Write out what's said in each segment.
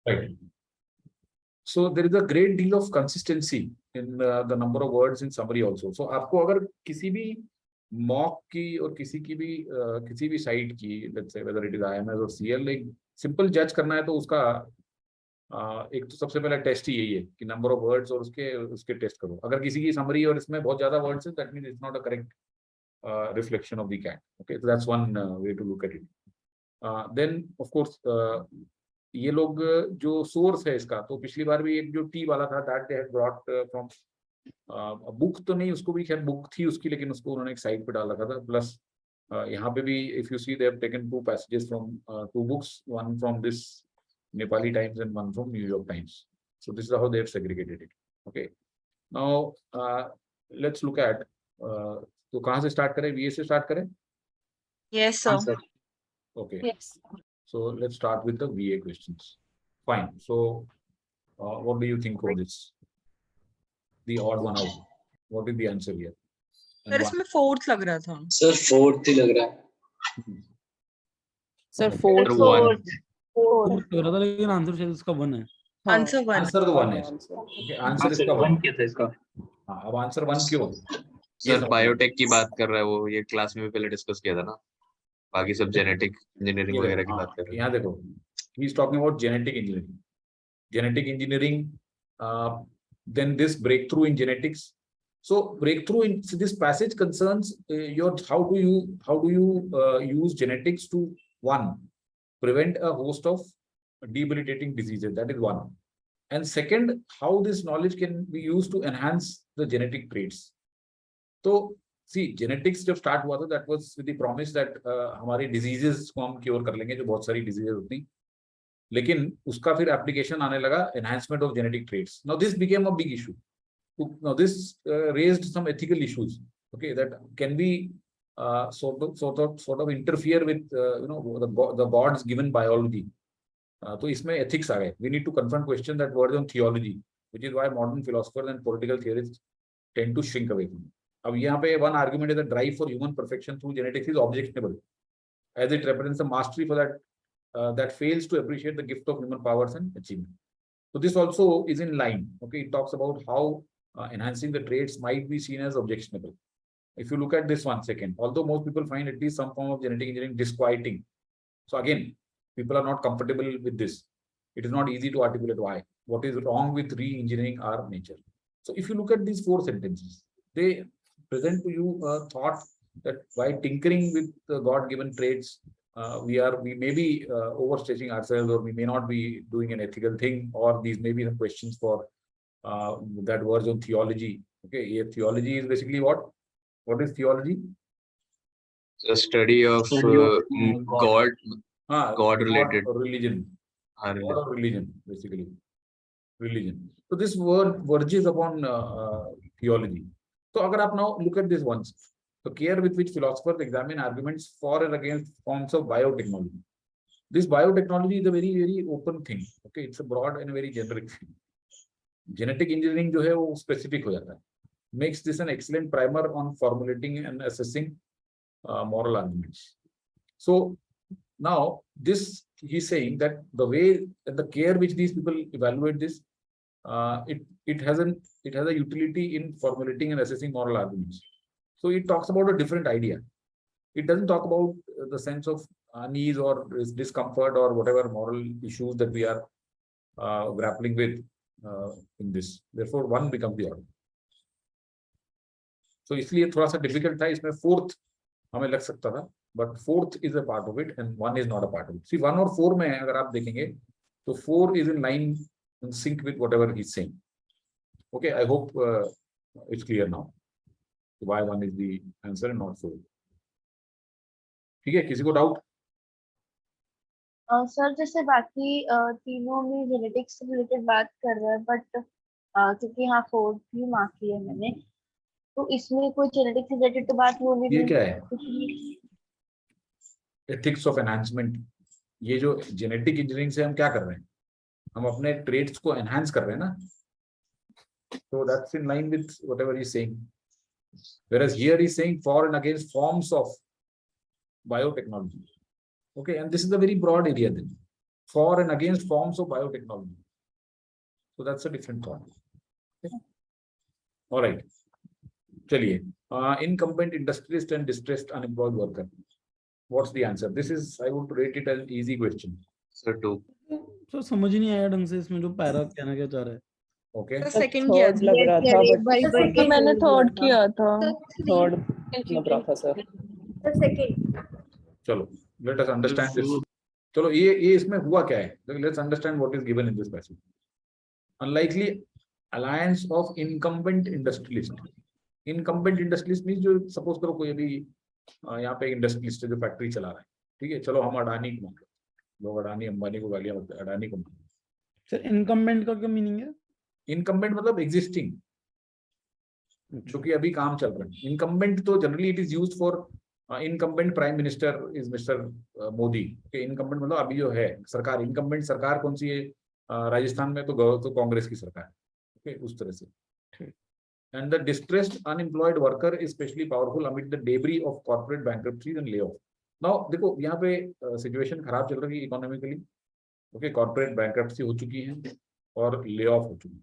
Right. So there is a great deal of consistency in the number of words in summary also. So आपको अगर किसी भी mock की और किसी भी site की, let's say whether it is IMS or CL, एक simple judge करना है तो उसका एक तो सबसे पहला टेस्ट ही यही है कि नंबर ऑफ वर्ड्स और उसके टेस्ट करो. अगर किसी की समरी और इसमें बहुत ज्यादा वर्ड्स है, that means it's not a correct reflection of the cat. Okay, so that's one way to look at it. Then of course ये लोग जो सोर्स है इसका, तो पिछली बार भी एक जो टी वाला था, that they had brought from book, तो नहीं, उसको भी खैर बुक थी उसकी, लेकिन उसको उन्होंने एक साइट पे डाल रखा था. प्लस यहाँ पे भी if you see they have taken 2 passages from 2 books, one from this Nepali Times and one from New York Times. So this is how they have segregated it. Okay. Now let's look at तो कहाँ से start करें? VA से start करें? Yes, sir. Okay. Yes. So let's start with the VA questions. Fine. So what do you think of this? The odd one out. What is the answer here? Sir इसमें fourth लग रहा था. Sir fourth ही लग रहा है. Sir fourth लग रहा था, लेकिन आंसर शायद उसका 1 है. Answer 1. आंसर तो 1 है. Okay, आंसर इसका 1 क्या था इसका? हाँ, अब आंसर 1 क्यों? सर बायोटेक की बात कर रहा है वो, ये क्लास में भी पहले डिस्कस किया था ना, बाकी सब जेनेटिक इंजीनियरिंग वगैरह की बात कर रहे हैं. यहाँ देखो, he is talking about genetic engineering. Genetic engineering, then this breakthrough in genetics. So breakthrough in this passage concerns your how do you use genetics to, one, prevent a host of debilitating diseases. That is one. And second, how this knowledge can be used to enhance the genetic traits. So see, genetics जब start हुआ था, that was with the promise that हमारे diseases को हम cure कर लेंगे, जो बहुत सारी diseases होती, लेकिन उसका फिर application आने लगा enhancement of genetic traits. Now this became a big issue. Now this raised some ethical issues. Okay, that can be sort of interfere with the God's given biology. तो इसमें ethics आ गए. We need to confront question that verge on theology, which is why modern philosophers and political theorists tend to shrink away from it. अब यहाँ पे one argument is that drive for human perfection through genetics is objectionable, as it represents a mastery for that fails to appreciate the gift of human powers and achievement. So this also is in line. Okay, it talks about how enhancing the traits might be seen as objectionable. If you look at this one second, although most people find at least some form of genetic engineering disquieting. So again, people are not comfortable with this. It is not easy to articulate why. What is wrong with re-engineering our nature? So if you look at these 4 sentences, they present to you a thought that by tinkering with the God-given traits, we may be overstretching ourselves, or we may not be doing an ethical thing, or these may be some questions for that verge on theology. Okay, theology is basically what? What is theology? The study of God, God related religion. Religion, basically. Religion. So this word verges upon theology. So agar aap now look at this once, the care with which philosophers examine arguments for and against forms of biotechnology. This biotechnology is a very, very open thing. Okay, it's a broad and a very generic thing. Genetic engineering जो है वो specific हो जाता है. Makes this an excellent primer on formulating and assessing moral arguments. So now this, he's saying that the way and the care which these people evaluate this, it has a utility in formulating and assessing moral arguments. So it talks about a different idea. It doesn't talk about the sense of unease or discomfort or whatever moral issues that we are grappling with in this. Therefore, 1 becomes the order. So इसलिए थोड़ा सा difficult था, इसमें 4th हमें लग सकता था, but 4th is a part of it and 1 is not a part of it. See, 1 और 4 में अगर आप देखेंगे तो 4 is in line, in sync with whatever he's saying. Okay, I hope it's clear now why 1 is the answer and not 4. ठीक है, किसी को डाउट? सर जैसे बाकी तीनों में जेनेटिक्स से रिलेटेड बात कर रहे हैं, बट क्योंकि यहाँ 4th भी मार्क किया मैंने, तो इसमें कोई जेनेटिक्स से रिलेटेड तो बात हो नहीं. ये क्या है? Ethics of enhancement. ये जो जेनेटिक इंजीनियरिंग से हम क्या कर रहे हैं, हम अपने ट्रेड्स को एनहांस कर रहे हैं ना. So that's in line with whatever he's saying. Whereas here he's saying for and against forms of biotechnology. Okay, and this is a very broad area then. for and against forms of biotechnology. So that's a different thought. Okay. All right. Chaliye. Incumbent industrialist and distressed unemployed worker. What's the answer? This is, I would rate it as an easy question. Sir, 2. तो समझ ही नहीं आया ढंग से इसमें जो para कहना क्या चाह रहा है. Okay. सर सेकंड किया थर्ड लग रहा था बट भाई मैंने थर्ड किया था. Sir, थर्ड लग रहा था सर. चलो, let us understand this. चलो ये इसमें हुआ क्या है? Let's understand what is given in this passage. Unlikely alliance of incumbent industrialist. Incumbent industrialist means जो suppose करो कोई अभी यहाँ पे इंडस्ट्रियलिस्ट है जो फैक्ट्री चला रहा है, ठीक है, चलो हम अडानी को मान लो, लोग अडानी अंबानी को गालियां बोलते हैं, अडानी को मान लो. सर इनकम्बेंट का क्या मीनिंग है? इनकम्बेंट मतलब एग्जिस्टिंग, जो कि अभी काम चल रहा है. इनकम्बेंट तो generally it is used for incumbent prime minister is mister Modi. Incumbent मतलब अभी जो है सरकार, इनकम्बेंट सरकार कौन सी है? राजस्थान में तो कांग्रेस की सरकार. ओके, उस तरह से. And the distressed unemployed worker is especially powerful amid the debris of corporate bankruptcies and layoff. Now देखो यहाँ पे सिचुएशन खराब चल रही है इकोनॉमिकली. ओके, कॉर्पोरेट बैंक्रप्सी हो चुकी है और ले ऑफ हो चुकी है.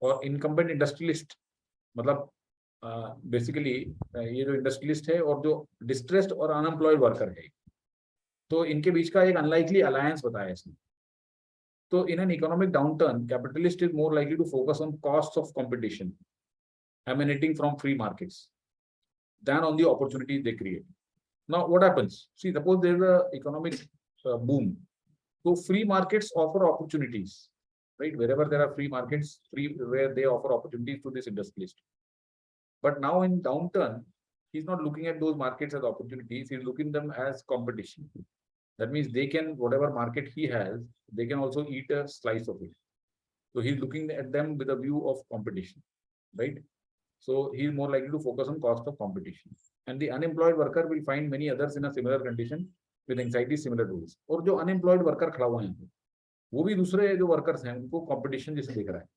और इनकम्बेंट इंडस्ट्रियलिस्ट मतलब बेसिकली ये जो इंडस्ट्रियलिस्ट है और जो डिस्ट्रेस्ड और अनएम्प्लॉयड वर्कर है, तो इनके बीच का एक अनलाइकली अलायंस बताया इसने. तो in an economic downturn capitalist is more likely to focus on cost of competition emanating from free markets than on the opportunities they create. Now, what happens? See, suppose there is a economic boom. So free markets offer opportunities, right? Wherever there are free markets, where they offer opportunities to this industrialist. But now in downturn, he's not looking at those markets as opportunities. He's looking them as competition. That means they can, whatever market he has, they can also eat a slice of it. So he's looking at them with a view of competition, right? So he is more likely to focus on cost of competition. And the unemployed worker will find many others in a similar condition with anxiety similar to his. और जो unemployed worker खड़ा हुआ है वो भी दूसरे जो workers हैं उनको competition जैसे देख रहा है.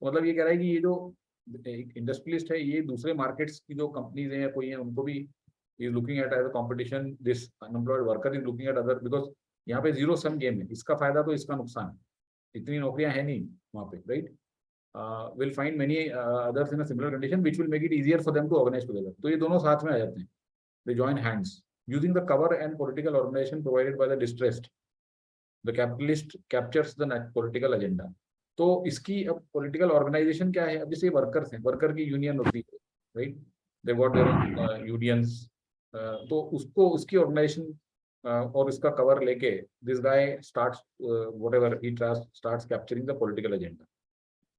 मतलब ये कह रहा है कि ये जो इंडस्ट्रियलिस्ट है ये दूसरे मार्केट्स की जो कंपनीज हैं या कोई है उनको भी is looking at as a competition. This unemployed worker is looking at other because यहाँ पे zero sum game है. इसका फायदा तो इसका नुकसान है. इतनी नौकरियां है नहीं वहाँ पे, right? Will find many others in a similar condition, which will make it easier for them to organize together. तो ये दोनों साथ में आ जाते हैं. They join hands using the cover and political organization provided by the distressed. The capitalist captures the political agenda. तो इसकी अब political organization क्या है? अब जैसे वर्कर्स हैं, वर्कर की यूनियन होती है, right? They got their unions. तो उसको उसकी organization और इसका कवर लेके this guy starts whatever he starts capturing the political agenda.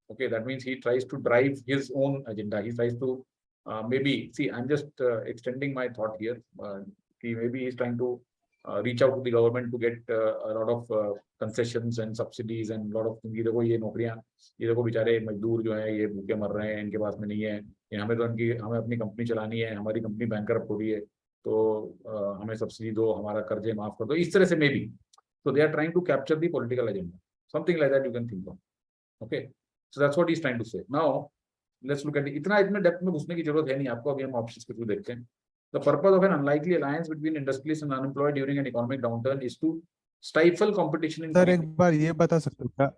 Okay, that means he tries to drive his own agenda. He tries to maybe see. I'm just extending my thought here. Maybe he's trying to reach out to the government to get a lot of concessions and subsidies and lot of things. देखो ये नौकरियां, ये देखो बेचारे मजदूर जो हैं ये भूखे मर रहे हैं, इनके पास में नहीं है. ये हमें तो हमें अपनी कंपनी चलानी है, हमारी कंपनी बैंकरप्ट हो रही है, तो हमें सब्सिडी दो, हमारा कर्जे माफ कर दो. इस तरह से may be. So they are trying to capture the political agenda. Something like that you can think of. Okay. So that's what he's trying to say. Now, let's look at it. इतना इसमें depth में घुसने की जरूरत है नहीं आपको. अभी हम ऑप्शंस के थ्रू देखते हैं. The purpose of an unlikely alliance between industrialists and unemployed during an economic downturn is to stifle competition in. Sir एक बार ये बता सकते हो क्या?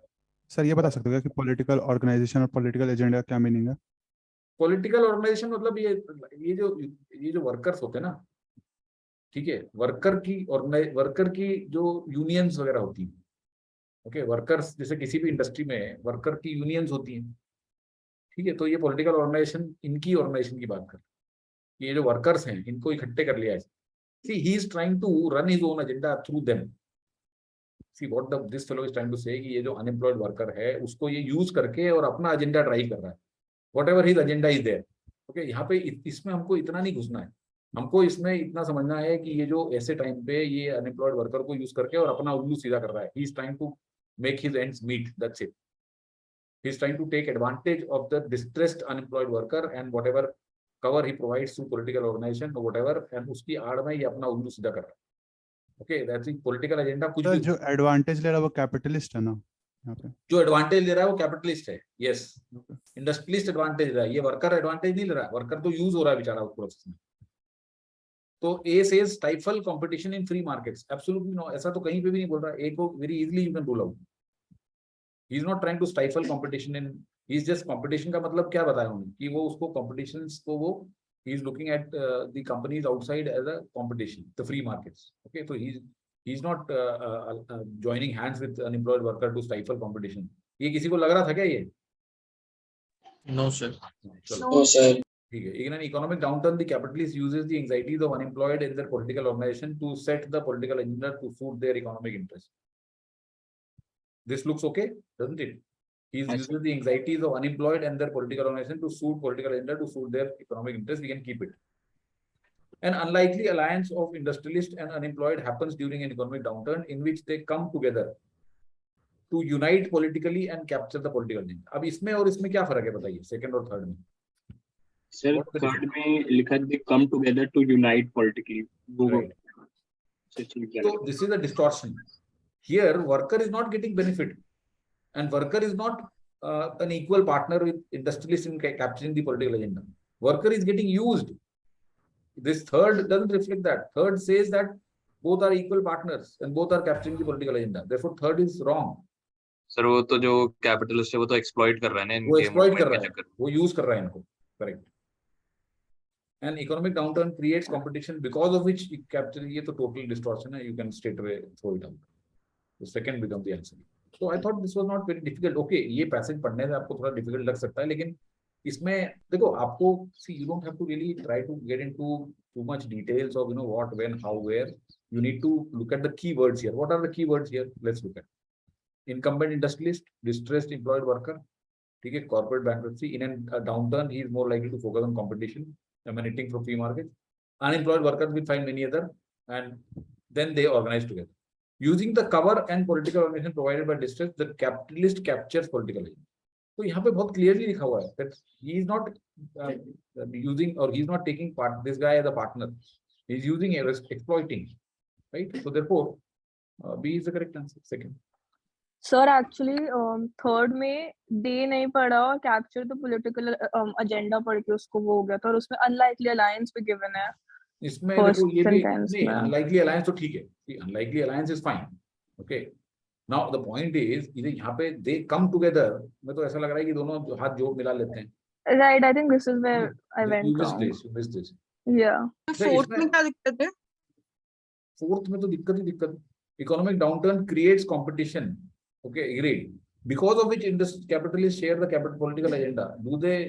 सर ये बता सकते हो क्या कि पॉलिटिकल ऑर्गेनाइजेशन और पॉलिटिकल एजेंडा क्या मीनिंग है? पॉलिटिकल ऑर्गेनाइजेशन मतलब ये जो वर्कर्स होते हैं ना, ठीक है, वर्कर की जो यूनियंस वगैरह होती हैं. ओके, वर्कर्स जैसे किसी भी इंडस्ट्री में वर्कर की यूनियंस होती हैं, ठीक है, तो ये पॉलिटिकल ऑर्गेनाइजेशन इनकी ऑर्गेनाइजेशन की बात कर. ये जो वर्कर्स हैं इनको इकट्ठे कर लिया है. See he is trying to run his own agenda through them. See what this fellow is trying to say कि ये जो अनएम्प्लॉयड वर्कर है उसको ये यूज करके और अपना एजेंडा ड्राइव कर रहा है. Whatever his agenda is there. Okay, यहाँ पे इसमें हमको इतना नहीं घुसना है. हमको इसमें इतना समझना है कि ये जो ऐसे टाइम पे ये अनएम्प्लॉयड वर्कर को यूज करके और अपना उल्लू सीधा कर रहा है. He is trying to make his ends meet. That's it. He's trying to take advantage of the distressed unemployed worker and whatever cover he provides to political organization or whatever, and उसकी आड़ में ये अपना उल्लू सीधा कर रहा है. Okay, that's the political agenda. कुछ भी जो एडवांटेज ले रहा है वो कैपिटलिस्ट है ना यहाँ पे? जो एडवांटेज ले रहा है वो कैपिटलिस्ट है. यस, इंडस्ट्रियलिस्ट एडवांटेज ले रहा है, ये वर्कर एडवांटेज नहीं ले रहा है. वर्कर तो यूज हो रहा है बेचारा उस प्रोसेस में. तो A says stifle competition in free markets. Absolutely no. ऐसा तो कहीं पे भी नहीं बोल रहा. A को very easily you can rule out. He is not trying to stifle competition in. He is just competition का मतलब क्या बताया उन्होंने कि वो उसको competitions को वो he is looking at the companies outside as a competition, the free markets. Okay, so he's not joining hands with unemployed worker to stifle competition. ये किसी को लग रहा था क्या ये? No, sir. चलो No, sir. ठीक है. In an economic downturn, the capitalist uses the anxieties of unemployed in their political organization to set the political agenda to suit their economic interests. This looks okay, doesn't it? He uses the anxieties of unemployed and their political organization to suit political agenda to suit their economic interests. We can keep it. An unlikely alliance of industrialists and unemployed happens during an economic downturn in which they come together to unite politically and capture the political agenda. अब इसमें और इसमें क्या फर्क है बताइए, second और third में? सर What the थर्ड में लिखा है they come together to unite politically. Right. So this is a distortion. Here, worker is not getting benefit, and worker is not an equal partner with industrialists in capturing the political agenda. Worker is getting used. This third doesn't reflect that. Third says that both are equal partners and both are capturing the political agenda. Therefore, third is wrong. Sir वो तो जो capitalist है वो तो exploit कर रहा है ना वो इनके exploit movement कर के रहा है, चक्कर में. वो use कर रहा है इनको. Correct. An economic downturn creates competition because of which you capture. ये तो total distortion है. You can straight away throw it out. The second becomes the answer. So I thought this was not very difficult. Okay, ये passage पढ़ने से आपको थोड़ा difficult लग सकता है, लेकिन इसमें देखो आपको see you don't have to really try to get into too much details of what, when, how, where. You need to look at the keywords here. What are the keywords here? Let's look at incumbent industrialist, distressed employed worker. ठीक है, corporate bankruptcy. In a downturn, he is more likely to focus on competition emanating from free markets. Unemployed workers will find many other, and then they organize together. Using the cover and political organization provided by distress, the capitalist captures political agenda. तो यहाँ पे बहुत clearly लिखा हुआ है that he is not using or he is not taking part this guy as a partner. He is using exploiting, right? So therefore, B is the correct answer. Second. Sir actually third में day नहीं पढ़ा और capture the political agenda पढ़ के उसको वो हो गया था और उसमें अनलाइकली अलायंस भी गिवन है. इसमें First देखो ये भी sentence नहीं, में. अनलाइकली अलायंस तो ठीक है, unlikely alliance is fine. Okay, now the point is यहाँ पे दे कम टुगेदर में तो ऐसा लग रहा है कि दोनों हाथ जोड़ मिला लेते हैं. Right, I think this is where I went You missed wrong. this, you missed this. या फोर्थ में क्या दिक्कत है? फोर्थ में तो दिक्कत ही दिक्कत. Economic downturn creates competition. Okay, agreed. Because of which capitalists share the political agenda. Do they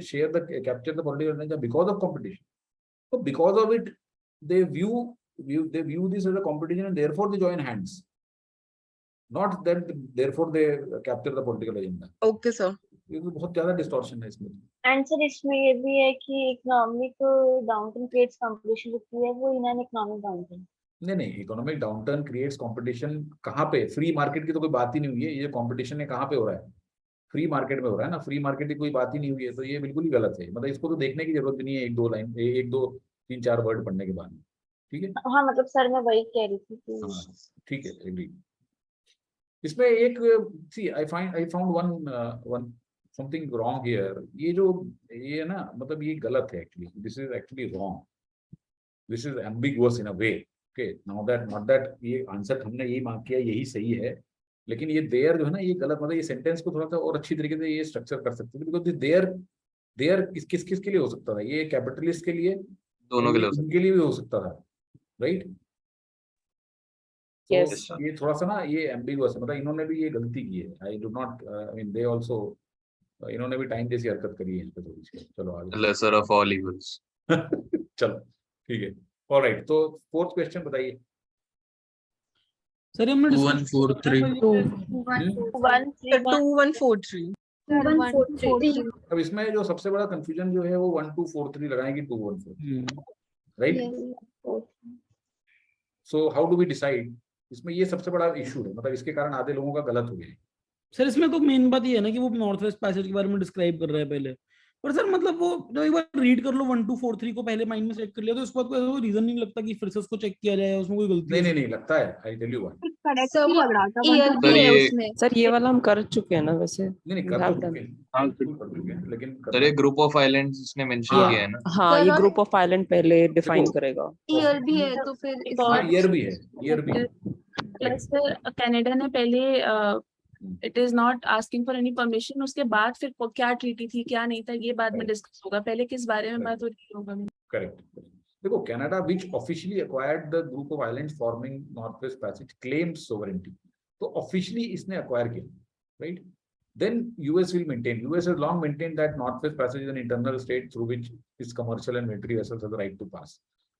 capture the political agenda because of competition? So because of it, they view this as a competition and therefore they join hands. Not that therefore they capture the political agenda. Okay sir. ये तो बहुत ज्यादा distortion है इसमें. Answer इसमें ये भी है कि इकोनॉमिक डाउनटर्न क्रिएट्स कंपटीशन जो है वो इन एन इकोनॉमिक डाउनटर्न. नहीं, इकोनॉमिक डाउनटर्न क्रिएट्स कंपटीशन कहाँ पे? फ्री मार्केट की तो कोई बात ही नहीं हुई है. ये कंपटीशन है कहाँ पे हो रहा है? फ्री मार्केट में हो रहा है ना. फ्री मार्केट की कोई बात ही नहीं हुई है, तो ये बिल्कुल ही गलत है. मतलब इसको तो देखने की जरूरत भी नहीं है एक दो तीन चार वर्ड पढ़ने के बाद. ठीक है, हाँ मतलब सर मैं वही कह रही थी कि हाँ ठीक है, एग्री. इसमें एक I found one something wrong here. ये ना मतलब ये गलत है actually. This is actually wrong. This is ambiguous in a way. Okay, now that not that ये आंसर हमने यही मार्क किया यही सही है, लेकिन ये देयर जो है ना ये गलत. मतलब ये सेंटेंस को थोड़ा सा और अच्छी तरीके से ये स्ट्रक्चर कर सकते थे. बिकॉज देयर किस के लिए हो सकता था? ये कैपिटलिस्ट के लिए, दोनों के लिए हो सकता उनके लिए भी हो सकता था, राइट? Yes. तो ये थोड़ा सा ना ये एम्बिगुअस है. मतलब इन्होंने भी ये गलती की है. I do not I mean they also इन्होंने भी टाइम जैसी हरकत करी है यहाँ पे थोड़ी सी. चलो आगे. है. Lesser of all evils. चलो ठीक है. ऑलराइट, तो फोर्थ क्वेश्चन बताइए. सर हमने 2143. 2143. अब इसमें जो सबसे बड़ा कंफ्यूजन जो है वो 1243 लगाएंगे 214, right? So how do we decide? इसमें ये सबसे बड़ा इशू है. मतलब इसके कारण आधे लोगों का गलत हो गया है. सर इसमें तो मेन बात ये है ना कि वो नॉर्थ वेस्ट पैसेज के बारे में डिस्क्राइब कर रहा है पहले, पर सर मतलब वो जो एक बार रीड कर लो 1 2 4 3 को पहले माइंड में सेट कर लिया तो उसके बाद कोई रीजन नहीं लगता कि फिर से उसको चेक किया जाए उसमें कोई गलती नहीं हो नहीं सकती नहीं लगता है, I tell you why. Correct ही लग रहा था ईयर 1 सर भी है ये उसमें। सर ये वाला हम कर चुके हैं ना वैसे नहीं नहीं We कर तो have done. चुके हैं, हाँ, बिल्कुल कर चुके हैं, लेकिन सर करना ये ग्रुप ऑफ आइलैंड्स इसने मेंशन हाँ किया है ना। हाँ ये सर और ग्रुप ऑफ आइलैंड पहले डिफाइन देखो करेगा। ईयर भी है तो फिर एक हाँ और ईयर भी है, ईयर भी है। प्लस कनाडा ने पहले it is not asking for any permission, उसके बाद फिर क्या ट्रीटी थी क्या नहीं था ये बाद में डिस्कस होगा, पहले किस बारे में बात हो रही होगा। करेक्ट। देखो Canada which officially acquired the group of islands forming north west passage claims sovereignty, तो ऑफिशियली इसने एक्वायर किया, right. Then US will maintain. US has long maintained that Northwest Passage is an internal state through which its commercial and military vessels have the right to pass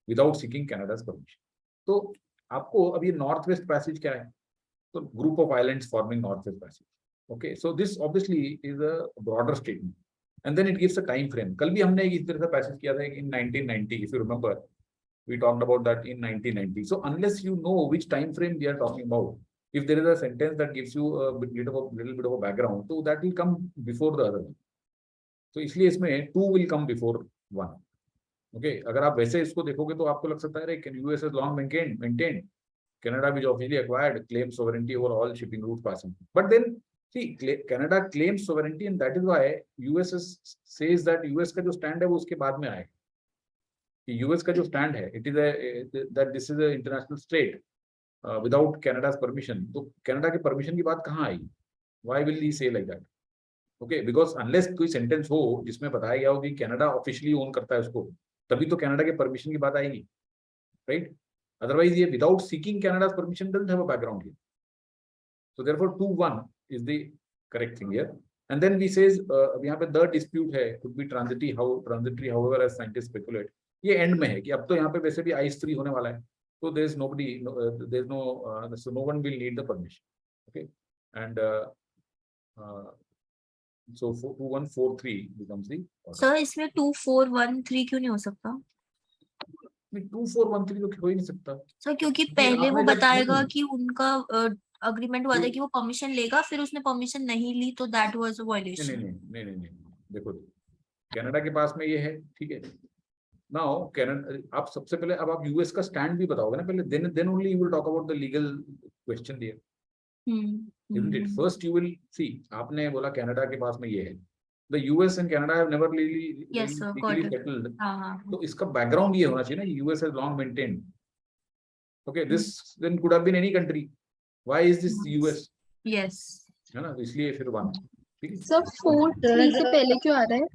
without seeking Canada's permission. तो आपको अब ये Northwest Passage क्या है? तो group of islands forming Northwest Passage. Okay, so this obviously is a broader statement, and then it gives a time frame. कल भी हमने इस तरह का पैसेज किया था in 1990, if you remember, we talked about that in 1990. So unless you know which time frame we are talking about, if there is a sentence that gives you a little bit of a background, so that will come before the other one. So इसलिए इसमें 2 will come before 1. Okay, अगर आप वैसे इसको देखोगे तो आपको लग सकता है कि US has long maintained Canada which officially acquired claims sovereignty over all shipping routes passing. But then see, Canada claims sovereignty and that is why US says that US का जो stand है वो उसके बाद में आएगा। कि US का जो stand है, it is that this is a international state without Canada's permission. तो कनाडा के परमिशन की बात कहाँ आई? Why will he say like that? Okay, because unless कोई सेंटेंस हो जिसमें बताया गया हो कि कनाडा ऑफिशियली ओन करता है उसको, तभी तो कनाडा के परमिशन की बात आएगी, राइट? अदरवाइज ये without seeking Canada's permission doesn't have a background here. So therefore 2-1 is the correct thing here. And then we says अब यहाँ पे the dispute है, could be transitory however as scientists speculate. ये and में है कि अब तो यहाँ पे वैसे भी आइस फ्री होने वाला है, so there is nobody, so no one will need the permission. Okay, and so 2143 becomes the order. Sir इसमें 2413 क्यों नहीं हो सकता? 2413 तो हो ही नहीं सकता सर क्योंकि क्योंकि पहले वो आपने जब बताएगा नहीं, कि उनका अग्रीमेंट हुआ था कि वो परमिशन लेगा, फिर उसने परमिशन नहीं ली तो दैट वाज अ नहीं वायलेशन। नहीं नहीं नहीं नहीं देखो कनाडा के पास में ये है, ठीक है। नाउ कनाडा आप सबसे पहले अब आप यूएस का स्टैंड भी बताओगे ना पहले, then only you will talk about the legal question there, isn't it? First you will see, आपने बोला कनाडा के पास में ये है, the US and Canada have never really Yes, sir, got legally it. settled. हाँ तो इसका बैकग्राउंड ये होना चाहिए ना, US has long maintained. Okay, this then could have been any country. Why is this US? Yes. है ना, तो इसलिए फिर 1, ठीक है। सर 4-3 से पहले क्यों आ रहा है?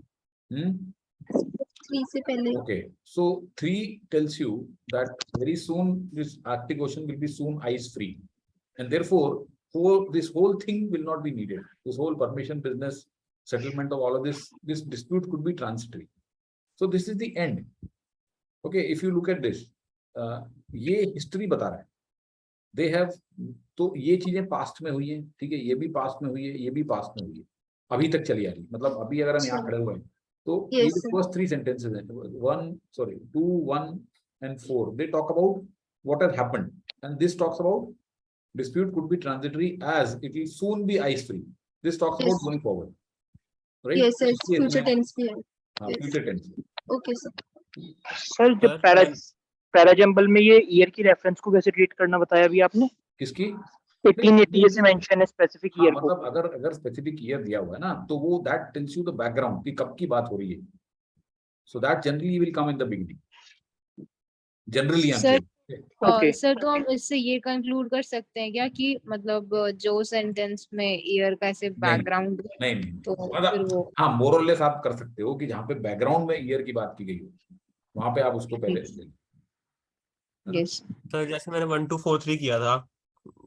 3 से पहले। Okay, so 3 tells you that very soon this Arctic Ocean will be soon ice free, and therefore this whole thing will not be needed. This whole permission business, settlement of all of this dispute could be transitory. So this is the end. Okay, if you look at this, ये history बता रहा है, they have, तो ये चीजें past में हुई है, ठीक है, ये भी पास्ट में हुई है, ये भी पास्ट में हुई है, अभी तक चली आ रही है, मतलब अभी अगर हम यहाँ खड़े हुए हैं तो ये फर्स्ट 3 sentences हैं, 2, 1 and 4, they talk about what has happened, and this talks about dispute could be transitory as it will soon be ice free. This talks about going forward, right? Yes, sir, future tense भी है। हाँ, future tense. Okay, sir. Sir जब parajumble में ये year की reference को कैसे treat करना बताया अभी आपने? किसकी? 1880 से मेंशन है स्पेसिफिक हाँ, ईयर को। मतलब अगर स्पेसिफिक ईयर दिया हुआ है ना, तो वो that tells you the background कि कब की बात हो रही है, so that generally will come in the beginning, generally I am saying. Sir तो हम इससे ये कंक्लूड कर सकते हैं क्या कि मतलब जो सेंटेंस में ईयर का ऐसे बैकग्राउंड नहीं तो फिर मतलब वो हाँ, मोर और लेस आप कर सकते हो कि जहाँ पे बैकग्राउंड में ईयर की बात की गई हो वहां पे आप उसको पहले ले लो। यस सर जैसे मैंने 1 2 4 3 किया था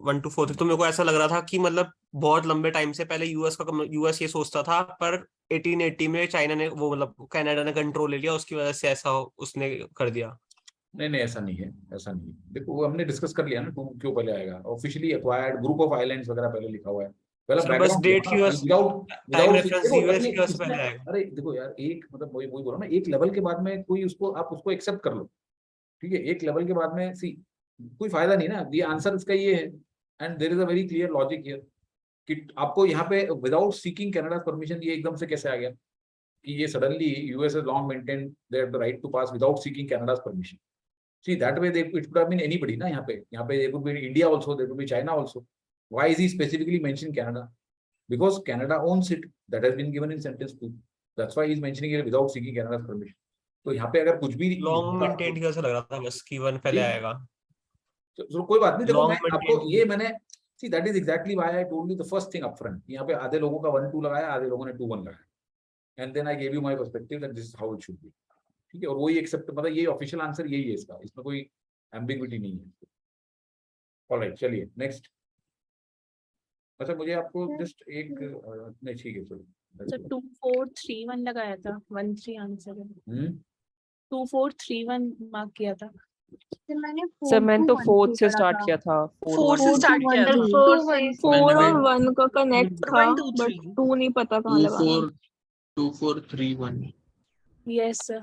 1 2 4 3, तो मेरे को ऐसा लग रहा था कि मतलब बहुत लंबे टाइम से पहले यूएस ये सोचता था, पर 1880 में चाइना ने वो मतलब कनाडा ने कंट्रोल ले लिया, उसकी वजह से ऐसा उसने कर दिया। नहीं ऐसा नहीं है, ऐसा नहीं है। देखो वो हमने डिस्कस कर लिया ना, क्यों पहले आएगा, officially acquired group of islands वगैरह पहले लिखा हुआ है, पहला सर बस डेट की विदाउट टाइम रेफरेंस यूएस की वजह से पहले आएगा। अरे देखो यार, एक मतलब वही बोलो ना, एक लेवल के बाद में कोई उसको आप उसको एक्सेप्ट कर लो, ठीक है, एक लेवल के बाद में सी कोई फायदा नहीं ना, ये आंसर इसका ये है, and there is a very clear logic here कि आपको यहाँ पे विदाउट सीकिंग कनाडा परमिशन ये एकदम से कैसे आ गया, कि ये suddenly US has long maintained their the right to pass without seeking Canada's permission. See, that way it could have been anybody ना यहाँ पे it could be India also, there could be China also. Why is he specifically mentioned Canada? Because Canada owns it. That has been given in sentence 2. That's why he's mentioning it without seeking Canada's permission. तो यहाँ पे अगर कुछ भी long maintain कैसे लग रहा था बस कि वन पहले आएगा। तो कोई बात नहीं, देखो Long मैं आपको maintained. ये मैंने see that is exactly why I told you the first thing upfront. यहाँ पे आधे लोगों का 1 2 लगाया, आधे लोगों ने 2 1 लगाया, and then I gave you my perspective that this is how it should be. ठीक है, और वही एक्सेप्ट, मतलब ये ऑफिशियल आंसर यही है इसका, इसमें कोई एम्बिग्विटी नहीं है। ऑलराइट, चलिए नेक्स्ट। अच्छा मुझे आपको जस्ट एक नहीं, ठीक है चलो। सर 2 4 3 1 लगाया था, 1 3 आंसर है। 2 4 3 1 मार्क किया था। सर मैंने तो 4 से स्टार्ट किया था। 4 से स्टार्ट किया था। 4 और 1 का कनेक्ट था, 1 2 बट 3 2 नहीं पता कहाँ लगाना। 2 4 3 1 यस सर।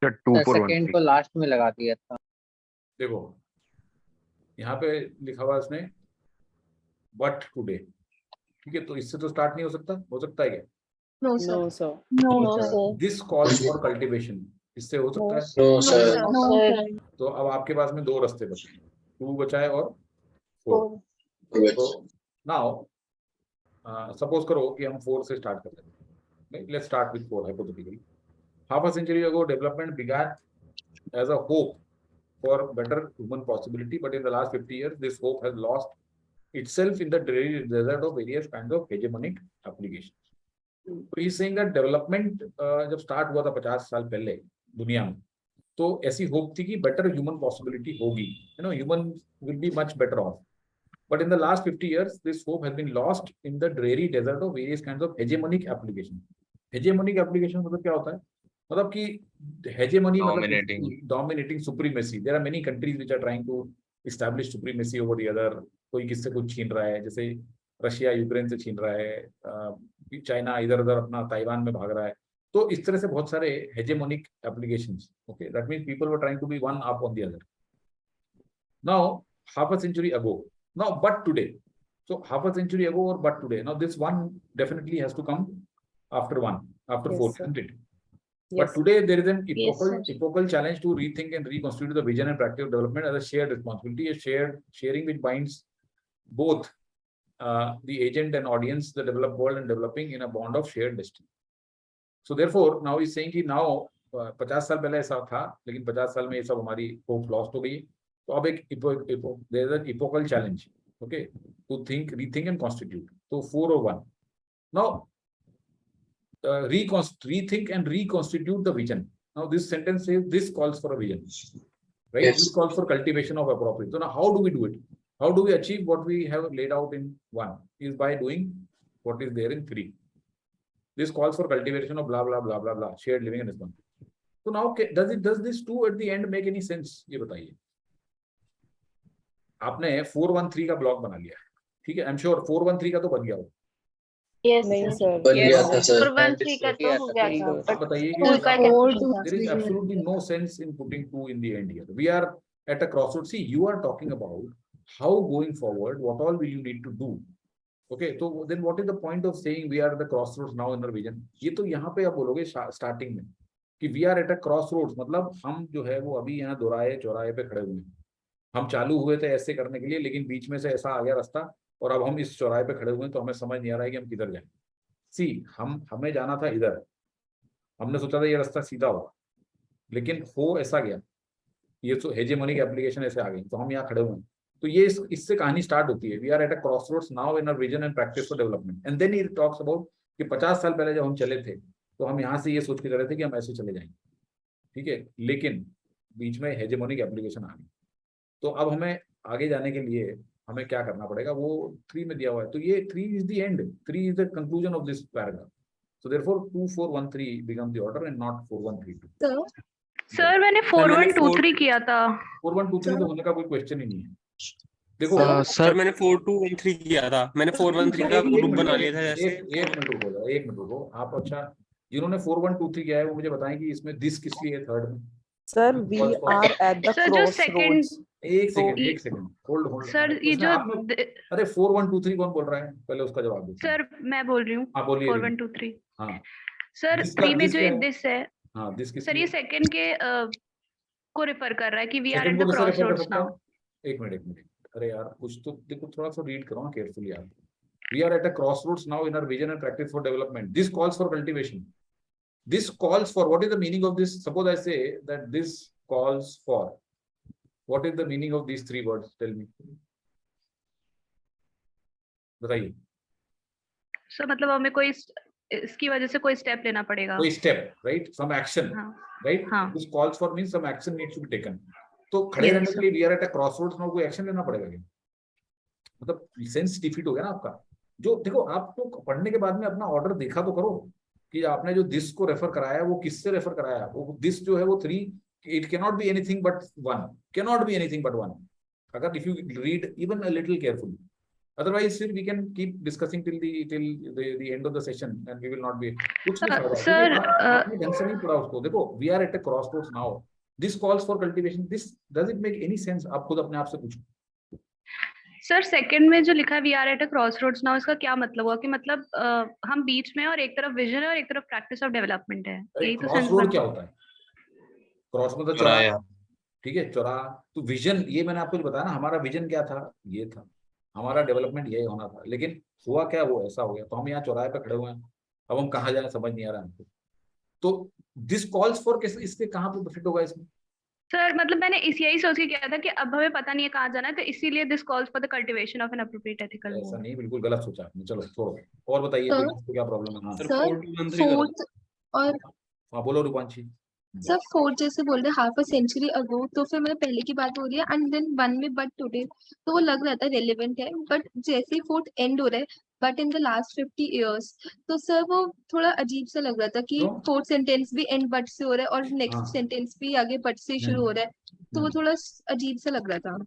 सेकंड को लास्ट में लगा दिया था। देखो यहाँ पे लिखा हुआ इसने बट टुडे, ठीक है, तो इससे तो स्टार्ट नहीं हो सकता है क्या? No sir. No sir. This calls for cultivation, इससे हो सकता है? No sir. तो अब आपके पास में 2 रास्ते बचे, 2 बचा है और 4। तो नाउ सपोज करो कि हम 4 से स्टार्ट कर लें। Let's start with 4 hypothetically. Half a century ago, development began as a hope for better human possibility, but in the last 50 years, this hope has lost itself in the dreary desert of various kinds of hegemonic applications. So he's saying that development जब start हुआ था 50 साल पहले दुनिया में, तो ऐसी hope थी कि better human possibility होगी, human will be much better off. But in the last 50 years, this hope has been lost in the dreary desert of various kinds of hegemonic applications. Hegemonic application मतलब क्या होता है? मतलब कि hegemony मतलब dominating supremacy. There are many countries which are trying to establish supremacy over the other. कोई किससे कुछ छीन रहा है, जैसे रशिया यूक्रेन से छीन रहा है, चाइना इधर उधर अपना ताइवान में भाग रहा है। तो इस तरह से बहुत सारे hegemonic applications. Okay, that means people were trying to be one up on the other. Now, half a century ago, now but today. So half a century ago or but today. Now this one definitely has to come after 4, isn't it? But today there is an epochal challenge to rethink and reconstitute the vision and practice of development as a shared responsibility, a sharing which binds both the agent and audience, the developed world and developing in a bond of shared destiny. So therefore, now he's saying कि now 50 साल पहले ऐसा था, लेकिन 50 साल में ये सब हमारी hope lost हो गई। तो अब एक there is an epochal challenge, okay, to think, rethink and constitute. So 4 or 1. Now rethink and reconstitute the vision. Now this sentence says this calls for a vision, right? Yes. This calls for cultivation of appropriate. So now how do we do it? How do we achieve what we have laid out in 1? Is by doing what is there in 3. This calls for cultivation of blah blah blah blah blah, shared living and responsibility. So now does this 2 at the end make any sense? ये बताइए। आपने 413 का block बना लिया, ठीक है? I am sure 413 का तो बन गया हो। नहीं सर, बन गया था सर। 413 का तो हो गया था, आप बताइए कि there is absolutely no sense in putting 2 in the end here. We are at a crossroads. See, you are talking about how going forward, what all will you need to do? Okay, so then what is the point of saying we are at the crossroads now in our vision? ये तो यहाँ पे आप बोलोगे starting में कि we are at a crossroads, मतलब हम जो है वो अभी यहाँ चौराहे पे खड़े हुए हैं। हम चालू हुए थे ऐसे करने के लिए, लेकिन बीच में से ऐसा आ गया रास्ता और अब हम इस चौराहे पे खड़े हुए हैं, तो हमें समझ नहीं आ रहा है कि हम किधर जाएं। सी हमें जाना था इधर, हमने सोचा था ये रास्ता सीधा होगा, लेकिन हो ऐसा गया, ये तो हेजेमोनिक एप्लीकेशन ऐसे आ गई, तो हम यहाँ खड़े हुए हैं। तो ये इससे कहानी स्टार्ट होती है। We are at a crossroads now in our vision and practice for development. And then he talks about कि 50 साल पहले जब हम चले थे तो हम यहाँ से ये सोच के चले थे कि हम ऐसे चले जाएंगे, ठीक है, लेकिन बीच में हेजेमोनिक एप्लीकेशन आ गई। तो अब हमें आगे जाने के लिए हमें क्या करना पड़ेगा, वो 3 में दिया हुआ है। तो ये 3 is the end, 3 is the conclusion of this paragraph. So therefore 2413 become the order and not 4132। Sir मैंने 4123 किया था। 4123 तो होने का कोई क्वेश्चन ही नहीं है। देखो सर मैंने 4213 किया था, मैंने 413 का ग्रुप बना लिया था जैसे। एक मिनट रुको आप। अच्छा, जिन्होंने 4123 किया है वो मुझे बताएं कि इसमें दिस किस लिए है थर्ड में? Sir we are at the crossroads. एक सेकंड होल्ड सर ये जो अरे 4123 कौन बोल रहा है, पहले उसका जवाब दो। सर मैं बोल रही हूँ 4123। हाँ सर This का- 3 में this जो क्या ये है? दिस है हाँ, this किस सर, ये सेकंड के को रेफर कर रहा है कि वी आर सेकंड एट को द कैसे रेफर कर क्रॉसरोड्स सकता नाउ। है? एक मिनट। अरे यार, कुछ तो देखो, थोड़ा सा रीड करो ना केयरफुली यार। We are at a crossroads now in our vision and practice for development. This calls for cultivation. This calls for, what is the meaning of this? Suppose I say that this calls for. What is the meaning of these three words? Tell me. बताइए। Sir मतलब हमें कोई इसकी वजह से कोई step लेना पड़ेगा। कोई step, right? Some action, right? हाँ। This calls for means some action needs to be taken. तो खड़े रहने के लिए we are at a crossroads now, कोई एक्शन लेना पड़ेगा क्या? मतलब सेंस डिफीट हो गया ना आपका। जो देखो, आपको पढ़ने के बाद में अपना ऑर्डर देखा तो करो कि आपने जो दिस को रेफर कराया वो किससे रेफर कराया। वो दिस जो है वो 3, it can not be anything but 1, can not be anything but 1, अगर if you read even a little carefully. Otherwise, still we can keep discussing till the end of the session, and we will not be. कुछ नहीं पढ़ा sir आपने ढंग से नहीं पढ़ा उसको। देखो, we are at a crossroads now. This calls for cultivation. This does it make any sense? आप खुद अपने आप से पूछो। सर सेकंड में जो लिखा है we are at a crossroads now, इसका क्या मतलब हुआ कि मतलब हम बीच में और एक तरफ विजन है और एक तरफ प्रैक्टिस ऑफ डेवलपमेंट है, यही तो सेंस क्रॉसरोड क्या होता है? क्रॉस मतलब चौराहा। ठीक है, चौराहा। तो विजन, ये मैंने आपको बताया ना, हमारा विजन क्या था? ये था हमारा डेवलपमेंट, यही होना था। लेकिन हुआ क्या? वो ऐसा हो गया। तो हम यहाँ चौराहे पे खड़े हुए हैं, अब हम कहाँ जाए समझ नहीं आ रहा हमको। तो दिस कॉल्स फॉर किस, इसके कहाँ पे फिट होगा इसमें? सर मतलब मैंने यही सोच के किया था कि अब हमें पता नहीं है कहाँ जाना है, तो इसीलिए this calls for the cultivation of N appropriate ethical ऐसा नहीं, बिल्कुल गलत सोचा आपने। चलो छोड़ो, और बताइए कोई इसको क्या प्रॉब्लम है? हाँ सर फोर्थ और हाँ, बोलो रूपांशी। सर फोर्थ जैसे बोल रहे हाफ अ सेंचुरी अगो, तो फिर मतलब पहले की बात हो रही है एंड देन वन में बट टुडे, तो वो लग रहा था रेलेवेंट है। बट जैसे ही फोर्थ एंड हो रहा है but in the last 50 years, तो सर वो थोड़ा अजीब सा लग रहा था कि फोर्थ सेंटेंस भी एंड बट से हो रहा है और नेक्स्ट सेंटेंस भी आगे बट से शुरू हो रहा है, तो वो थोड़ा अजीब सा लग रहा था।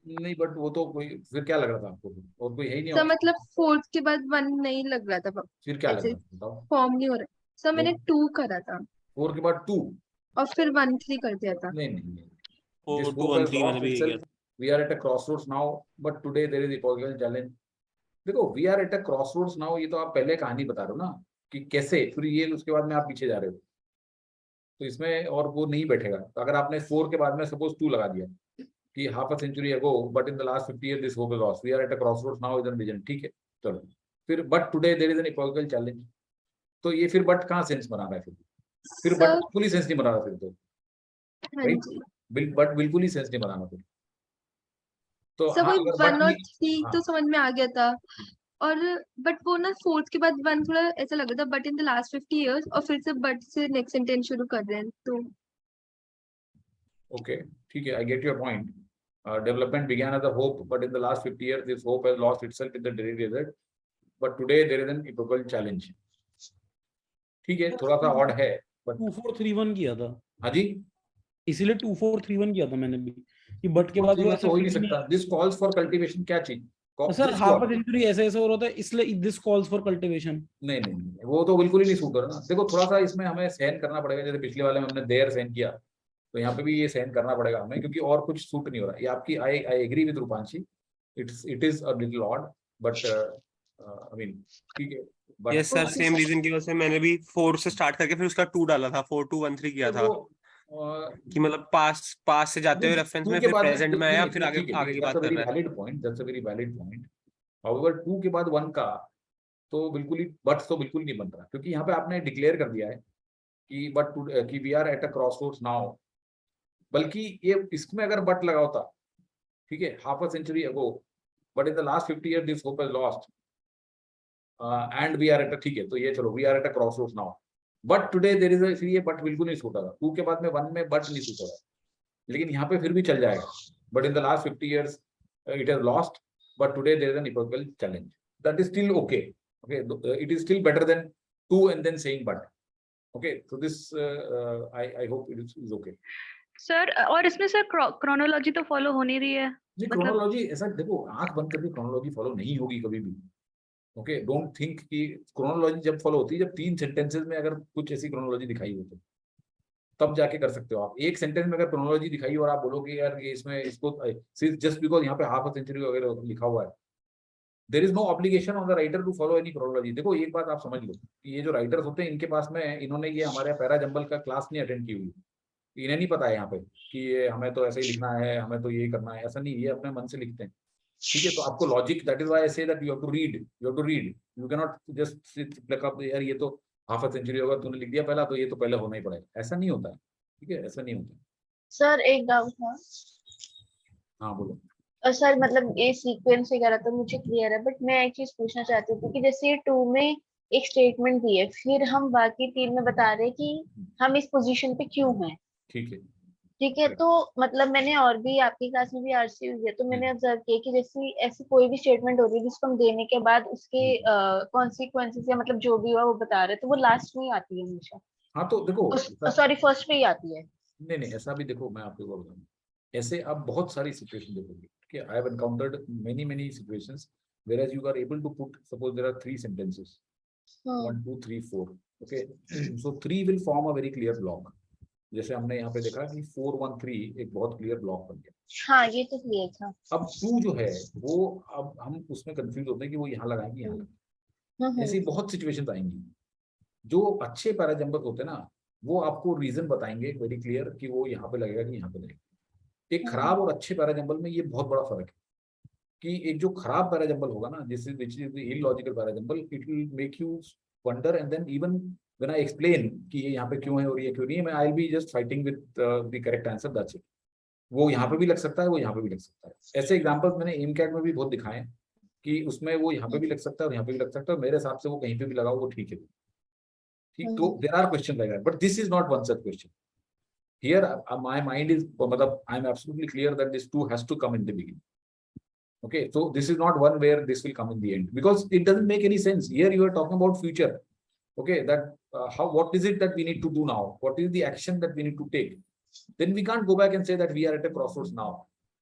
नहीं, बट वो तो कोई, फिर क्या लग रहा था आपको? और कोई है ही नहीं सर option। मतलब फोर्थ के बाद वन नहीं लग रहा था, फिर क्या लग ऐसे रहा था बताओ? फॉर्म नहीं हो रहा। सर मैंने 2 करा था 4 के बाद 2, और फिर 1 3 कर दिया था। नहीं। 4 2 1 3 मैंने भी किया था। We are at a crossroads now, but today there is a political challenge. देखो, we are at a crossroads now, ये तो आप पहले कहानी बता रहे हो ना कि कैसे, फिर ये उसके बाद में आप पीछे जा रहे हो, तो इसमें और वो नहीं बैठेगा। तो अगर आपने 4 के बाद में सपोज 2 लगा दिया कि half a century ago but in the last 50 years this hope is lost, we are at a crossroads now with an vision, ठीक है चलो। फिर but today there is an इपोक्रिकल चैलेंज, तो ये फिर बट कहाँ सेंस बना रहा है? फिर बट बिल्कुल ही सेंस नहीं बना रहा फिर तो, राइट? बट बिल्कुल ही सेंस नहीं बनाना फिर तो। सर हाँ, वही अगर 1 और बट 3 तो समझ में आ गया था, और बट वो ना फोर्थ के बाद 1 थोड़ा ऐसा लग रहा था but in the last 50 years, और फिर से बट से नेक्स्ट सेंटेंस शुरू कर रहे हैं तो। ओके, ठीक है, I get your point. Development begin as a hope but in the last 50 years this hope has lost itself in the dream desert, but today there is an इपोक्रिकल challenge. ठीक है, थोड़ा सा ऑड है but 2431 किया था। हाँ जी, इसीलिए 2431 किया था मैंने भी कि बट के बाद वो ऐसा हो ही फिर नहीं भी सकता। दिस कॉल्स फॉर कल्टीवेशन, क्या चीज? Sir This half what? A century ऐसे ऐसे हो रहा था, इसलिए दिस कॉल्स फॉर कल्टीवेशन। नहीं, वो तो बिल्कुल ही नहीं सूट हो रहा ना। देखो, थोड़ा सा इसमें हमें सहन करना पड़ेगा, जैसे पिछले वाले में हमने देर सहन किया, तो यहाँ पे भी ये सहन करना पड़ेगा हमें, क्योंकि और कुछ सूट नहीं हो रहा। ये आपकी, I agree with Rupanshi, it is a little odd, but I mean ठीक है। But yes sir, same reason की वजह से मैंने भी 4 से स्टार्ट करके फिर उसका 2 डाला था, 4 2 1 3 किया था कि मतलब पास से जाते हुए रेफरेंस में, फिर प्रेजेंट में आया, फिर आगे की बात कर रहा है। Valid point, that's a very valid point. However 2 के बाद 1 का तो बिल्कुल ही बट तो बिल्कुल नहीं बन रहा, क्योंकि यहाँ पे आपने डिक्लेयर कर दिया है कि बट कि we are at a crossroads now. बल्कि ये इसमें अगर बट लगा होता, ठीक है, half a century ago but in the last 50 years this hope has lost and we are at a, ठीक है, तो ये चलो we are at a crossroads now but today there is, इसलिए ये बट बिल्कुल नहीं सूट होगा। 2 के बाद में 1 में बट नहीं सूट होगा, लेकिन यहाँ पे फिर भी चल जाएगा। But in the last 50 years it has lost but today there is an इपोक्रिकल challenge, that is still okay. Okay, it is still better than 2 and then saying but. Okay, so this I hope it is okay. Sir और इसमें sir chronology तो follow हो नहीं रही है। नहीं, chronology ऐसा देखो, आंख बंद करके क्रोनोलॉजी फॉलो नहीं होगी कभी भी। ओके, डोंट थिंक कि क्रोनोलॉजी जब फॉलो होती है जब 3 सेंटेंसेस में अगर कुछ ऐसी क्रोनोलॉजी दिखाई हो तो तब जाके कर सकते हो आप। एक सेंटेंस में अगर क्रोनोलॉजी दिखाई और आप बोलोगे यार ये इसमें इसको जस्ट बिकॉज यहाँ पे हाफ अ सेंचुरी वगैरह लिखा हुआ है there is no obligation on the writer to follow any chronology. देखो एक बात आप समझ लो कि ये जो राइटर्स होते हैं इनके पास में, इन्होंने ये हमारे पैरा जंबल का क्लास नहीं अटेंड की हुई, इन्हें नहीं पता है यहाँ पे कि ये हमें तो ऐसे ही लिखना है, हमें तो ये करना है, ऐसा नहीं, ये अपने मन से लिखते हैं। ठीक है, तो आपको logic, that is why I say that you have to read, you can not just sit pluck up, यार ये तो हाफ अ सेंचुरी होगा, तूने लिख दिया पहला तो ये तो पहले होना ही पड़ेगा, ऐसा नहीं होता है। ठीक है, ऐसा नहीं होता। सर एक डाउट था। हाँ बोलो। सर मतलब ये सीक्वेंस वगैरह तो मुझे क्लियर है, बट मैं एक चीज पूछना चाहती थी कि जैसे 2 में एक स्टेटमेंट दी है, फिर हम बाकी 3 में बता रहे हैं कि हम इस पोजीशन पे क्यों हैं। ठीक है, ठीक है, तो मतलब मैंने और भी आपकी क्लास में भी आरसी हुई है, तो मैंने ऑब्जर्व किया कि जैसे ऐसी कोई भी स्टेटमेंट हो रही है जिसको हम देने के बाद उसके कॉन्सिक्वेंसेस या मतलब जो भी हुआ वो बता रहे हैं, तो वो लास्ट में ही आती है हमेशा। हाँ तो देखो, सॉरी, फर्स्ट में ही आती है। नहीं नहीं, ऐसा भी देखो, मैं आपको बताऊँ, ऐसे आप बहुत सारी सिचुएशन देखोगे। ठीक है, I have encountered many situations where as you are able to put, suppose there are 3 sentences, 1 2 3 4, okay, so 3 will form a very clear block. जैसे हमने यहाँ पे देखा कि 4 1 3 एक बहुत क्लियर ब्लॉक बन गया। हाँ, ये तो क्लियर था। अब 2 जो है वो, अब हम उसमें कंफ्यूज होते हैं कि वो यहाँ लगाएंगे, यहाँ लगाएंगे। ऐसी बहुत सिचुएशंस आएंगी। जो अच्छे पैराजंबल होते हैं ना, वो आपको रीजन बताएंगे वेरी क्लियर कि वो यहाँ पे लगेगा कि यहाँ पे लगेगा। एक खराब और अच्छे पैराजंबल में ये बहुत बड़ा फर्क है कि एक जो खराब पैराजंबल होगा ना, this is which is the illogical parajumble, it will make you wonder, and then even when I explain कि ये यहाँ पे क्यों है और ये क्यों नहीं है, मैं I will be just fighting with the correct answer, that's it. वो यहाँ पे भी लग सकता है, वो यहाँ पे भी लग सकता है। ऐसे एग्जांपल्स मैंने एम कैट में भी बहुत दिखाए हैं कि उसमें वो यहाँ पे भी लग सकता है और यहाँ पे भी लग सकता है, मेरे हिसाब से वो कहीं पे भी लगाओ वो ठीक है। ठीक, तो there are question like that, but this is not one such question. Here, my mind is, I'm absolutely clear that this 2 has to come in the beginning. Okay, so this is not one where this will come in the end, because it doesn't make any sense. Here you are talking about future. Okay, that what is it that we need to do now? What is the action that we need to take? Then we can't go back and say that we are at a crossroads now.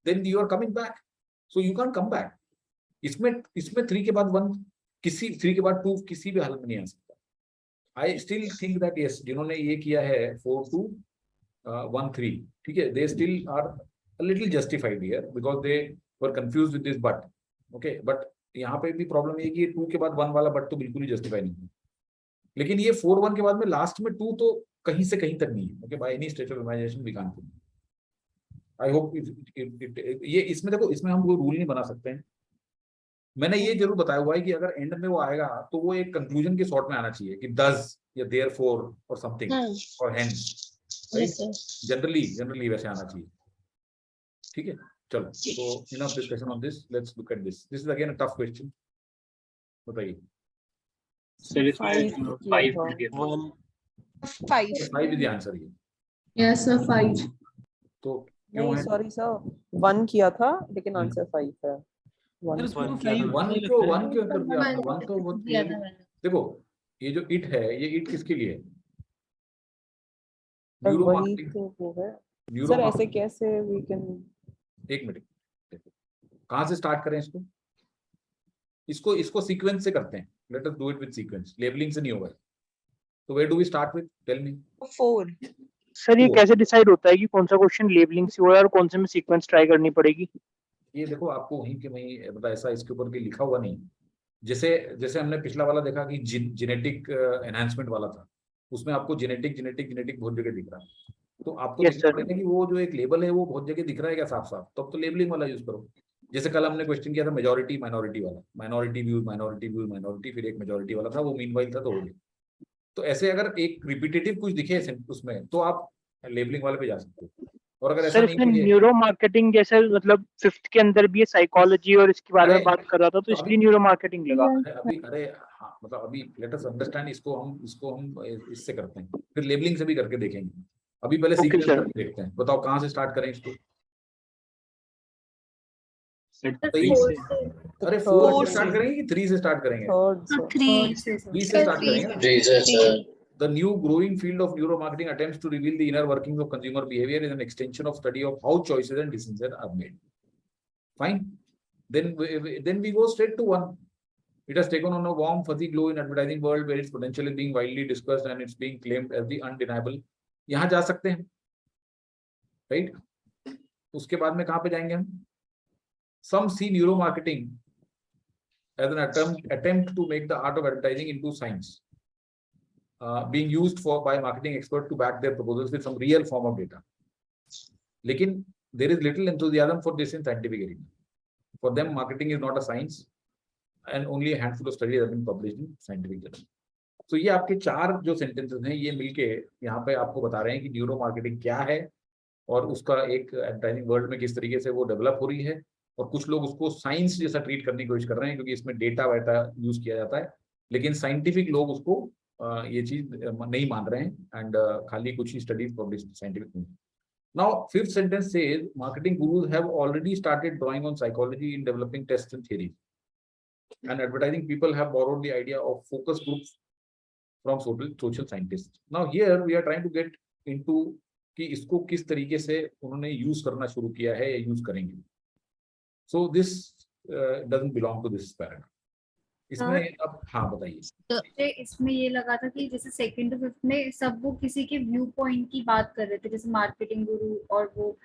Then you are coming back. So you can't come back. इसमें 3 के बाद 1, किसी 3 के बाद 2 किसी भी हालत में नहीं आ सकता। I still think that yes, जिन्होंने ये किया है 4 2 1 3, ठीक है, they still are a little justified here because they were confused with this but, okay, but यहाँ पे भी प्रॉब्लम ये कि 2 के बाद 1 वाला बट तो बिल्कुल ही जस्टिफाई नहीं है, लेकिन ये 4 1 के बाद में लास्ट में 2 तो कहीं से कहीं तक नहीं है। Okay, by any stretch of imagination we can't. I hope ये इसमें देखो, इसमें हम कोई रूल नहीं बना सकते हैं। मैंने ये जरूर बताया हुआ है कि अगर एंड में वो आएगा तो वो एक कंक्लूजन के सॉर्ट में आना चाहिए कि डज या देयरफॉर और समथिंग और हेंस, जनरली वैसे आना चाहिए। ठीक है, चलो, तो enough discussion on this, let's look at this. This is again a tough question, बताइए। सर इसमें 5 इज द आंसर ये। Yes sir 5। तो क्यों नहीं है? सॉरी सर, 1 किया था लेकिन आंसर 5 है। 1 1 क्यों कर दिया आपने? 1 तो बहुत क्लियर। देखो, ये जो इट है, ये इट किसके लिए है? न्यूरो वही मार्केटिंग। तो वो है न्यूरो सर, ऐसे मार्केटिंग। कैसे वी कैन। एक मिनट, देखो कहाँ से स्टार्ट करें इसको? इसको सीक्वेंस से करते हैं। Let us do it with sequence, labelling से नहीं होगा। तो where do we start with? Tell me. 4। Sir ये कैसे डिसाइड होता है कि कौन सा क्वेश्चन लेबलिंग से हुआ है और कौन से में सीक्वेंस ट्राई करनी पड़ेगी? ये देखो, आपको वहीं के वहीं मतलब ऐसा इसके ऊपर भी लिखा हुआ नहीं। जैसे जैसे हमने पिछला वाला देखा कि जेनेटिक एनहांसमेंट वाला था, उसमें आपको जेनेटिक बहुत जगह दिख रहा है। तो आपको देखना पड़ेगा कि वो जो एक लेबल है वो बहुत जगह दिख रहा है क्या साफ साफ, तब तो लेबलिंग वाला यूज करो। जैसे कल हमने क्वेश्चन किया था मेजॉरिटी माइनॉरिटी वाला, माइनॉरिटी व्यूज माइनॉरिटी, फिर एक मेजॉरिटी वाला था, वो मीनवाइल था, तो हो गया। तो ऐसे अगर एक रिपीटेटिव कुछ दिखे उसमें तो आप लेबलिंग वाले पे जा सकते हो। और अगर ऐसा सर नहीं इसमें कि न्यूरो मार्केटिंग जैसे मतलब 5th के अंदर भी ये साइकोलॉजी और इसके बारे में बात कर रहा था, तो इसलिए न्यूरो मार्केटिंग लगा। अरे हाँ, मतलब अभी लेट अस अंडरस्टैंड, इसको हम इससे करते हैं, फिर लेबलिंग से भी करके देखेंगे। अभी पहले सीक्वेंस करके देखते हैं। बताओ कहाँ से स्टार्ट करें इसको? अरे 4 से स्टार्ट करेंगे कि 3 से स्टार्ट करेंगे? 3 से स्टार्ट करेंगे। The new growing field of neuromarketing attempts to reveal the inner workings of consumer behavior is an extension of study of how choices and decisions are made. Fine. Then we go straight to 1. It has taken on a warm fuzzy glow in advertising world where its potential is being widely discussed and it's being claimed as the undeniable. यहाँ जा सकते हैं, right? उसके बाद में कहाँ पे जाएंगे हम? Some see neuromarketing as an attempt to make the art of advertising into science, being used by marketing experts to back their proposals with some real form of data. Lekin there is little enthusiasm for this in scientific area. For them, marketing is not a science, and only a handful of studies have been published in scientific journal. So ये आपके 4 जो sentences हैं, ये मिलके यहाँ पे आपको बता रहे हैं कि न्यूरो मार्केटिंग क्या है और उसका एक एडवर्टाइजिंग वर्ल्ड में किस तरीके से वो डेवलप हो रही है, और कुछ लोग उसको साइंस जैसा ट्रीट करने की कोशिश कर रहे हैं क्योंकि इसमें डेटा वेटा यूज किया जाता है, लेकिन साइंटिफिक लोग उसको ये चीज नहीं मान रहे हैं, एंड खाली कुछ ही स्टडीज पब्लिश्ड साइंटिफिक में. Now, 5th sentence says marketing gurus have already started drawing on psychology in developing tests and theories. And advertising people have borrowed the idea of focus groups from social scientists. Now, here we are trying to get into कि इसको किस तरीके से उन्होंने use करना शुरू किया है या यूज करेंगे. So this doesn't belong to this paragraph. इसमें अब हाँ बताइए. तो इसमें ये लगा था कि जैसे 2nd to 5th में सब वो किसी के व्यू पॉइंट की बात कर रहे थे, जैसे मार्केटिंग गुरु और वो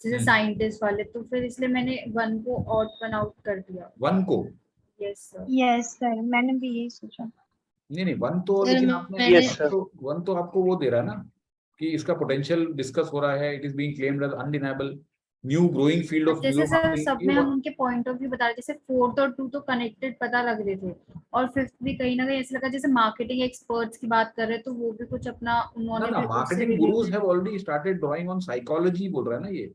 जैसे साइंटिस्ट वाले, तो फिर इसलिए मैंने 1 को ऑड 1 आउट कर दिया. 1 को? यस सर, मैंने भी यही सोचा. नहीं 1 तो, लेकिन आपने 1 तो आपको वो दे रहा है ना कि इसका पोटेंशियल डिस्कस हो रहा है, it is being claimed as undeniable new growing field of जैसे सर सब में हम उनके पॉइंट ऑफ व्यू बता रहे, जैसे 4th और 2 तो कनेक्टेड पता लग रहे थे, और 5th भी कहीं ना कहीं ऐसा लगा जैसे मार्केटिंग एक्सपर्ट्स की बात कर रहे, तो वो भी कुछ अपना उन्होंने ना marketing gurus have already started drawing on psychology बोल रहा है ना. ये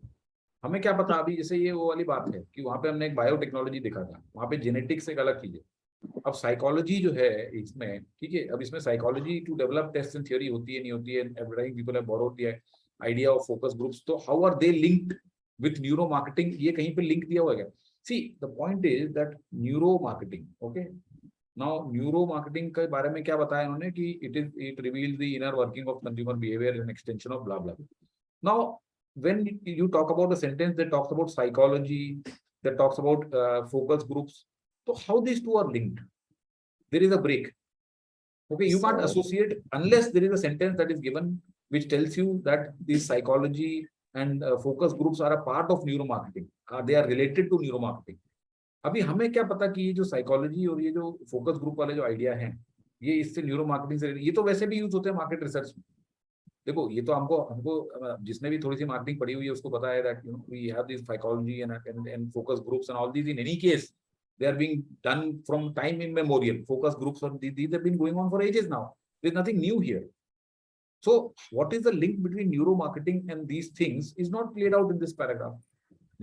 हमें क्या पता अभी, जैसे ये वो वाली बात है कि वहां पे हमने एक बायोटेक्नोलॉजी देखा था, वहां पे जेनेटिक्स एक अलग चीज है. अब साइकोलॉजी जो है इसमें, ठीक है, अब इसमें psychology to develop test and theory होती है नहीं होती है, advertising people have borrowed the idea of focus groups, तो how are they linked with neuro marketing, ये कहीं पे लिंक दिया हुआ है. See the point is that neuro marketing, okay, now neuro marketing के बारे में क्या बताया उन्होंने कि it reveals the inner working of consumer behaviour and extension of blah blah. Now when you talk about a sentence that talks about psychology, that talks about focus groups, so how these two are linked? There is a break. Okay, you can't associate unless there is a sentence that is given which tells you that this psychology and focus groups are a part of neuromarketing. They are related to neuromarketing. अभी हमें क्या पता कि ये जो psychology और ये जो फोकस ग्रुप वाले जो आइडिया हैं, ये इससे न्यूरो मार्केटिंग से, ये तो वैसे भी यूज होते हैं मार्केट रिसर्च में. देखो ये तो हमको जिसने भी थोड़ी सी मार्केटिंग पढ़ी हुई है उसको पता है that you know we have this psychology and focus groups and all these. In any case they are being done from time immemorial. Focus groups और these have been going on for ages now. There is nothing new here. So what is the link between neuromarketing and these things is not played out in this paragraph.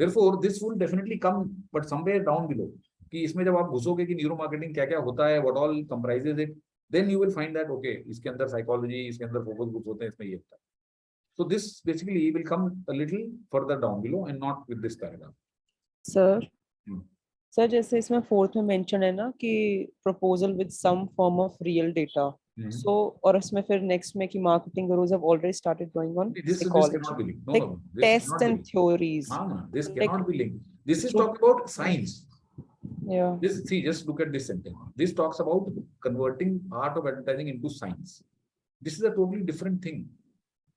Therefore, this will definitely come, but somewhere down below. कि इसमें जब आप घुसोगे कि neuromarketing क्या क्या होता है, what all comprises it, then you will find that okay, इसके अंदर psychology, इसके अंदर focus groups होते हैं, इसमें ये होता है. So this basically will come a little further down below and not with this paragraph. Sir जैसे इसमें 4th में मेंशन है ना कि proposal with some form of real data. So और इसमें फिर next में कि marketing gurus have already started going on psychology. This cannot be linked. No, like no, this tests cannot be and linked. theories. This Like- cannot be linked. This is talking about science. Yeah. This, see, just look at this sentence. This talks about converting art of advertising into science. This is a totally different thing.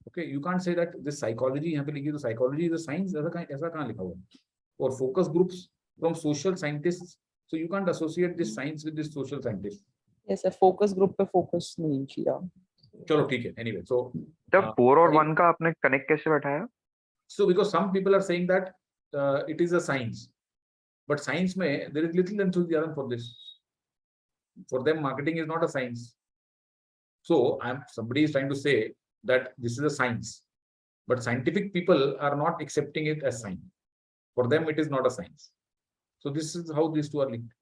Okay, you can't say that this psychology यहाँ पे लिखी तो psychology is a science. ऐसा कहाँ लिखा हुआ है? Or focus groups from social scientists. So you can't associate this science with this social scientists. Yes, a focus group पे focus नहीं किया. चलो ठीक है. Anyway, so जब 4 और 1 का आपने कनेक्ट कैसे बैठाया? So because some people are saying that it is a science, but science में there is little enthusiasm for this. For them, marketing is not a science. So somebody is trying to say that this is a science, but scientific people are not accepting it as science. For them, it is not a science. So this is how these two are linked.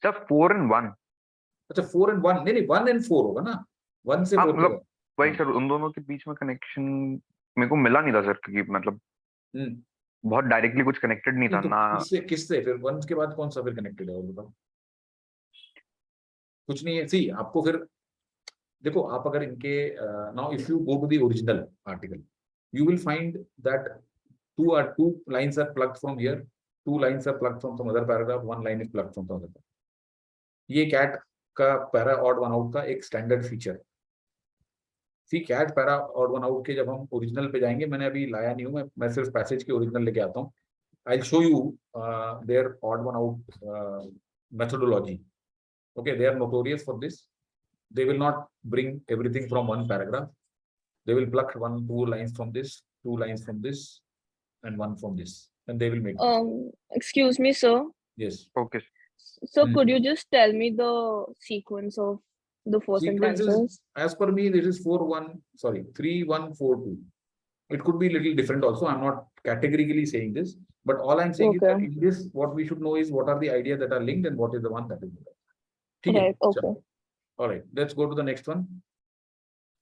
Sir 4 and 1. अच्छा 4 and 1 नहीं 1 and 4 होगा ना. 1 से 4 मतलब वही sir उन दोनों के बीच में कनेक्शन मेरे को मिला नहीं था सर, क्योंकि मतलब बहुत डायरेक्टली कुछ कनेक्टेड नहीं था तो ना. किससे फिर 1 के बाद कौन सा फिर कनेक्टेड है वो बताओ. कुछ नहीं है. सी आपको फिर देखो, आप अगर इनके now if you go to the original article you will find that two lines are plucked from here, 2 lines are plucked from some other paragraph, 1 line is plucked from the other. ये CAT का para odd one out का एक standard feature. See CAT para odd one out के जब हम original पे जाएंगे, मैंने अभी लाया नहीं हूँ, मैं सिर्फ पैसेज के ओरिजिनल लेके आता हूँ. I will show you their odd one out methodology. Okay, they are notorious for this. They will not bring everything from one paragraph. They will pluck 1-2 lines from this, 2 lines from this, and 1 from this, and they will make it. Excuse me, sir. Yes. Okay. So could you just tell me the sequence of the four Sequences, sentences? as per me, this is 3-1-4-2. It could be a little different also. I'm not categorically saying this, but all I'm saying is that in this, what we should know is what are the ideas that are linked and what is the one that is linked. Right, okay. All right, let's go to the next one.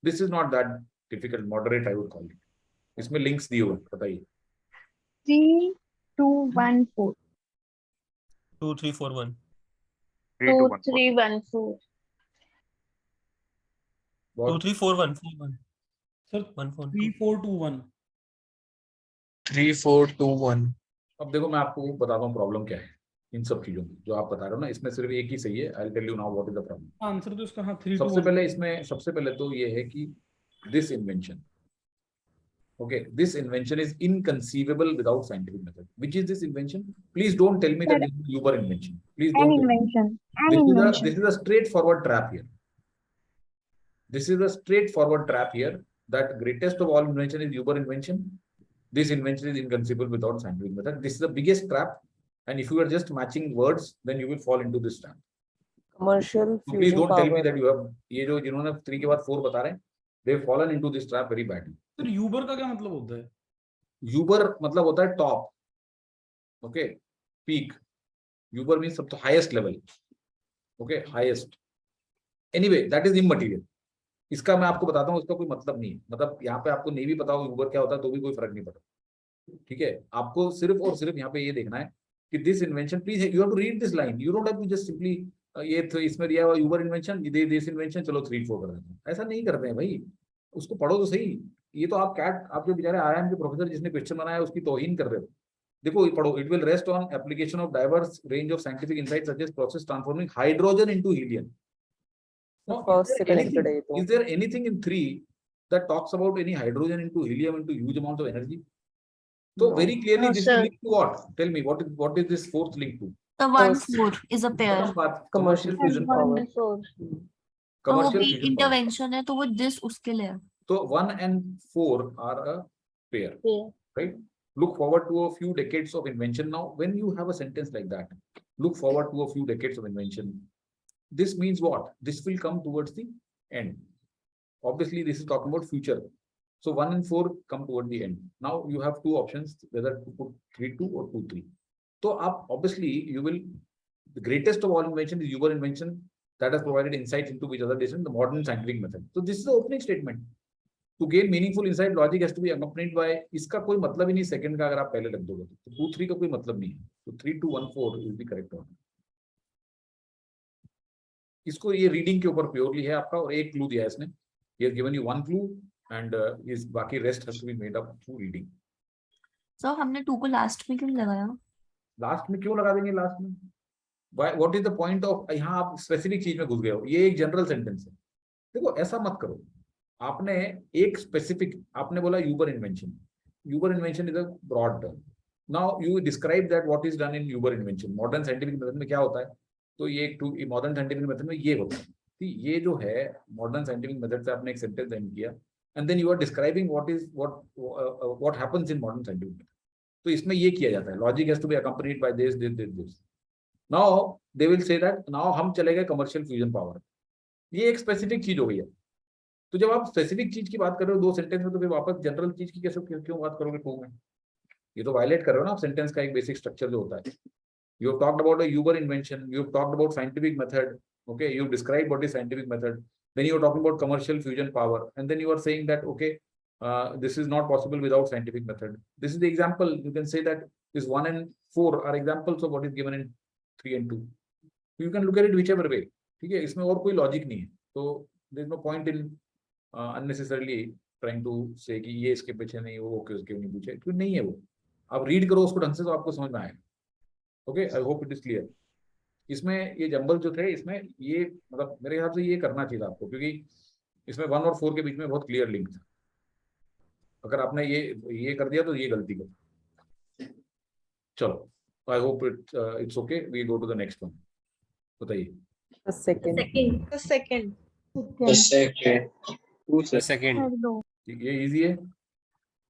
This is not that difficult, moderate, I would call it. इसमें links दिए हुए हैं, बताइए. 3, 2, 1, 4. 2, 3, 4, 1. 2, 3, 1, 4. 2, 3, 4, 1, 4, 1. Sir, 1, 4, 3, 4, 2, 1. 3, 4, 2, 1. अब देखो मैं आपको बताता हूँ प्रॉब्लम क्या है इन सब चीजों में जो आप बता रहे हो ना. इसमें सिर्फ एक ही सही है. I will tell you now what is the problem. Answer तो इसका हाँ 3, 2, 1. सबसे पहले तो ये है कि this invention. Okay, this invention is inconceivable without scientific method. Which is this invention? Please don't tell me that this is Uber invention. Please don't. An invention. This is a straightforward trap here. This is a straightforward trap here. That greatest of all invention is Uber invention. This invention is inconceivable without scientific method. This is the biggest trap. And if you are just matching words, then you will fall into this trap. Commercial So please fusion don't tell me power. that you have. ये जो जिन्होंने 3 के बाद 4 बता रहे हैं, they've fallen into this trap very badly. Sir Uber का क्या मतलब होता है? यूबर मतलब होता है top. Okay, peak. Uber means सब तो highest level. Okay, highest. Anyway, that is immaterial. इसका मैं आपको बताता हूँ, इसका कोई मतलब नहीं है. मतलब यहाँ पे आपको नहीं भी पता हो यूबर क्या होता है तो भी कोई फर्क नहीं पड़ता. ठीक है, आपको सिर्फ और सिर्फ यहाँ पे ये देखना है कि this invention, please you have to read this line. You don't have to just simply ये तो इसमें दिया हुआ यूबर इन्वेंशन, दिस इन्वेंशन, चलो 3-4 कर देते हैं. ऐसा नहीं करते हैं भाई. उसको पढ़ो तो सही. ये तो आप कैट, आप जो बेचारे आईआईएम के प्रोफेसर जिसने क्वेश्चन बनाया उसकी तौहीन कर रहे हो. देखो ये पढ़ो. It will rest on application of diverse range of scientific insights such as process transforming hydrogen into helium. Is there anything in 3 that talks about any hydrogen into helium into huge amounts of energy? So very clearly this will link to what? Tell me what is this fourth link to? The 1-4 is a pair. Commercial fusion power. तो भी intervention है तो वो this उसके लिए. So 1 and 4 are a pair, right? Look forward to a few decades of invention. Now, when you have a sentence like that, look forward to a few decades of invention. This means what? This will come towards the end. Obviously, this is talking about future. So 1 and 4 come toward the end. Now you have 2 options, whether to put 3-2 or 2-3. So obviously you will, the greatest of all invention is Uber invention that has provided insights into which other decision, the modern scientific method. So this is the opening statement. To gain meaningful insight, logic has to be accompanied by, इसका कोई मतलब ही नहीं second का अगर आप पहले लग दोगे तो 2-3 का कोई मतलब नहीं है. तो 3-2-1-4 is the correct one. इसको ये रीडिंग के ऊपर प्योरली है आपका, और एक क्लू दिया है इसने. He has given you 1 clue and his बाकी rest has to be made up through reading. So हमने 2 को लास्ट में क्यों लगाया? लास्ट में क्यों लगा देंगे लास्ट में? What is the point of, यहाँ आप स्पेसिफिक चीज में घुस गए हो. ये एक जनरल सेंटेंस है. देखो ऐसा मत करो. आपने एक स्पेसिफिक, आपने बोला uber invention. Uber invention is a broad term. Now you describe that what is done in uber invention. Modern scientific method में क्या होता है? तो ये मॉडर्न साइंटिफिक मेथड में ये होता है. ये जो है मॉडर्न साइंटिफिक मेथड से आपने एक सेंटेंस एंड किया and then you are describing what happens in modern scientific method. तो इसमें ये किया जाता है. Logic has to be accompanied by this this this this. Now they will say that now हम चले गए कमर्शियल फ्यूजन पावर. ये एक स्पेसिफिक चीज हो गई है. तो जब आप स्पेसिफिक चीज की बात कर रहे हो 2 सेंटेंस में, तो फिर वापस जनरल चीज की कैसे क्यों बात करोगे 2 में? ये तो वायलेट कर रहे हो ना आप सेंटेंस का एक बेसिक स्ट्रक्चर जो होता है. You have talked about a Uber invention. You have talked about scientific method. Okay, you have described what is scientific method. Then you are talking about commercial fusion power, and then you are saying that okay, this is not possible without scientific method. This is the example. You can say that this 1 and 4 are examples of what is given in 3 and 2. You can look at it whichever way. ठीक है, इसमें और कोई logic नहीं है. तो there is no point in unnecessarily trying to say कि ये इसके पीछे नहीं, वो ओके उसके नहीं पूछे. क्यों नहीं है वो? आप रीड करो उसको ढंग से तो आपको समझ में आएगा. Okay, I hope it is clear. इसमें ये जंबल जो थे, इसमें ये मतलब मेरे हिसाब से ये करना चाहिए आपको, क्योंकि इसमें 1 और 4 के बीच में बहुत क्लियर लिंक था. अगर आपने ये कर दिया तो ये गलती कर. चलो, I hope it's okay. We go to the next one. बताइए। The second. The second. The second. Two, sir. Second ठीक, ये इजी है।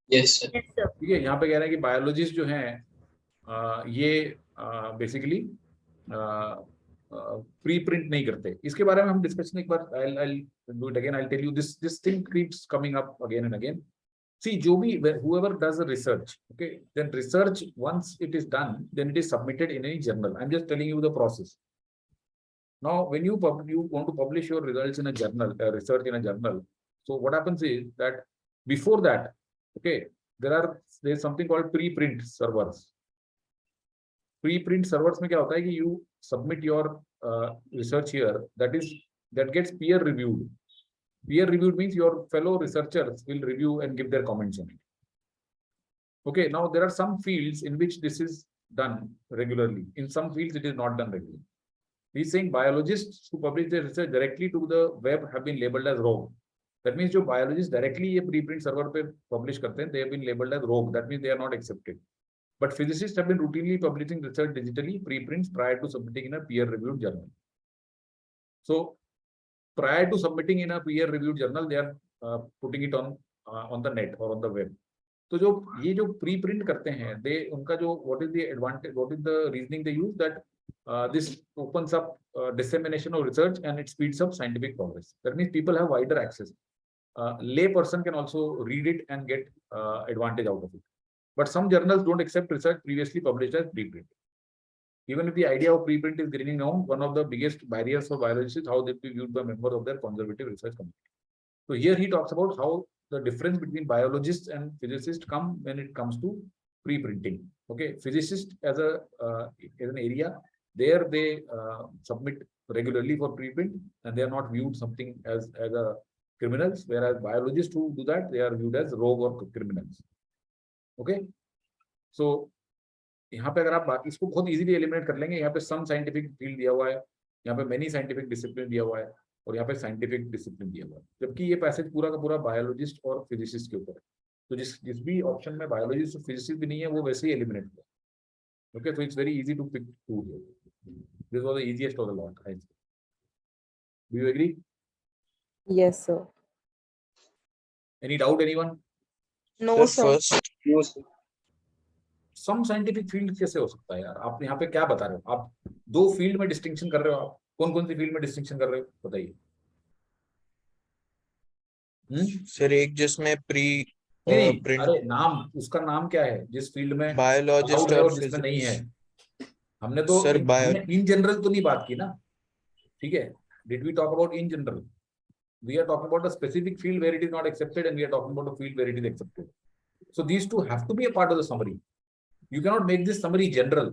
Yes, sir. ठीक है, यहाँ पे कह रहे हैं कि बायोलॉजिस्ट जो हैं ये बेसिकली प्री प्रिंट नहीं करते। इसके बारे में हम डिस्कशन एक बार I'll do it again. I'll tell you this thing keeps coming up again and again. See, जो भी whoever does a research, okay, then research once it is done, then it is submitted in any journal. I'm just telling you the process. Now, when you want to publish your results in a journal, research in a journal, so what happens is that before that, okay, there's something called pre-print servers. Pre-print servers में क्या होता है कि you submit your research here, that gets peer reviewed. Peer reviewed means your fellow researchers will review and give their comments on it. Okay, now there are some fields in which this is done regularly. In some fields it is not done regularly. He's saying biologists who publish their research directly to the web have been labeled as rogue. That means जो biologists directly ये preprint server पे publish करते हैं, they have been labeled as rogue. That means they are not accepted. But physicists have been routinely publishing research digitally, preprints prior to submitting in a peer-reviewed journal. So prior to submitting in a peer-reviewed journal, they are putting it on the net or on the web. तो जो ये जो preprint करते हैं, उनका जो what is the advantage, what is the reasoning they use, that this opens up dissemination of research and it speeds up scientific progress. That means people have wider access. Lay person can also read it and get advantage out of it. But some journals don't accept research previously published as preprint. Even if the idea of preprint is gaining ground, one of the biggest barriers for biologists is how they be viewed by members of their conservative research community. So here he talks about how the difference between biologists and physicists come when it comes to preprinting. Okay, physicists as an area, there they submit regularly for preprint and they are not viewed something as a criminals, whereas biologists who do that, they are viewed as rogue or criminals. Okay, so यहाँ पे अगर आप इसको बहुत easily eliminate कर लेंगे, यहाँ पे सम साइंटिफिक फील्ड दिया हुआ है, यहाँ पे मेनी साइंटिफिक डिसिप्लिन दिया हुआ है और यहाँ पे साइंटिफिक डिसिप्लिन दिया हुआ है, जबकि ये पैसेज पूरा का पूरा बायोलॉजिस्ट और फिजिसिस्ट के ऊपर है। तो जिस भी ऑप्शन में बायोलॉजिस्ट और फिजिसिस्ट भी नहीं है वो वैसे ही एलिमिनेट हुआ। Okay, so it's very easy to pick two here. This was the easiest of the lot, I think. Do you agree? Yes, sir. Any doubt, anyone? No, sir. No, sir. Some scientific field कैसे हो सकता है यार? आप यहाँ पे क्या बता रहे हो? आप दो फील्ड में डिस्टिंक्शन कर रहे हो, आप कौन कौन सी फील्ड में डिस्टिंक्शन कर रहे हो बताइए? सर एक जिसमें नहीं, प्रिंट, अरे नाम, उसका नाम क्या है जिस फील्ड में बायोलॉजिस्ट और और जिसमें नहीं है? फिजिक्स. हमने तो सर हमने इन जनरल तो नहीं बात की ना, ठीक है? Did we talk about in general? We are talking about a specific field where it is not accepted, and we are talking about a field where it is accepted. So these two have to be a part of the summary. You cannot make this summary general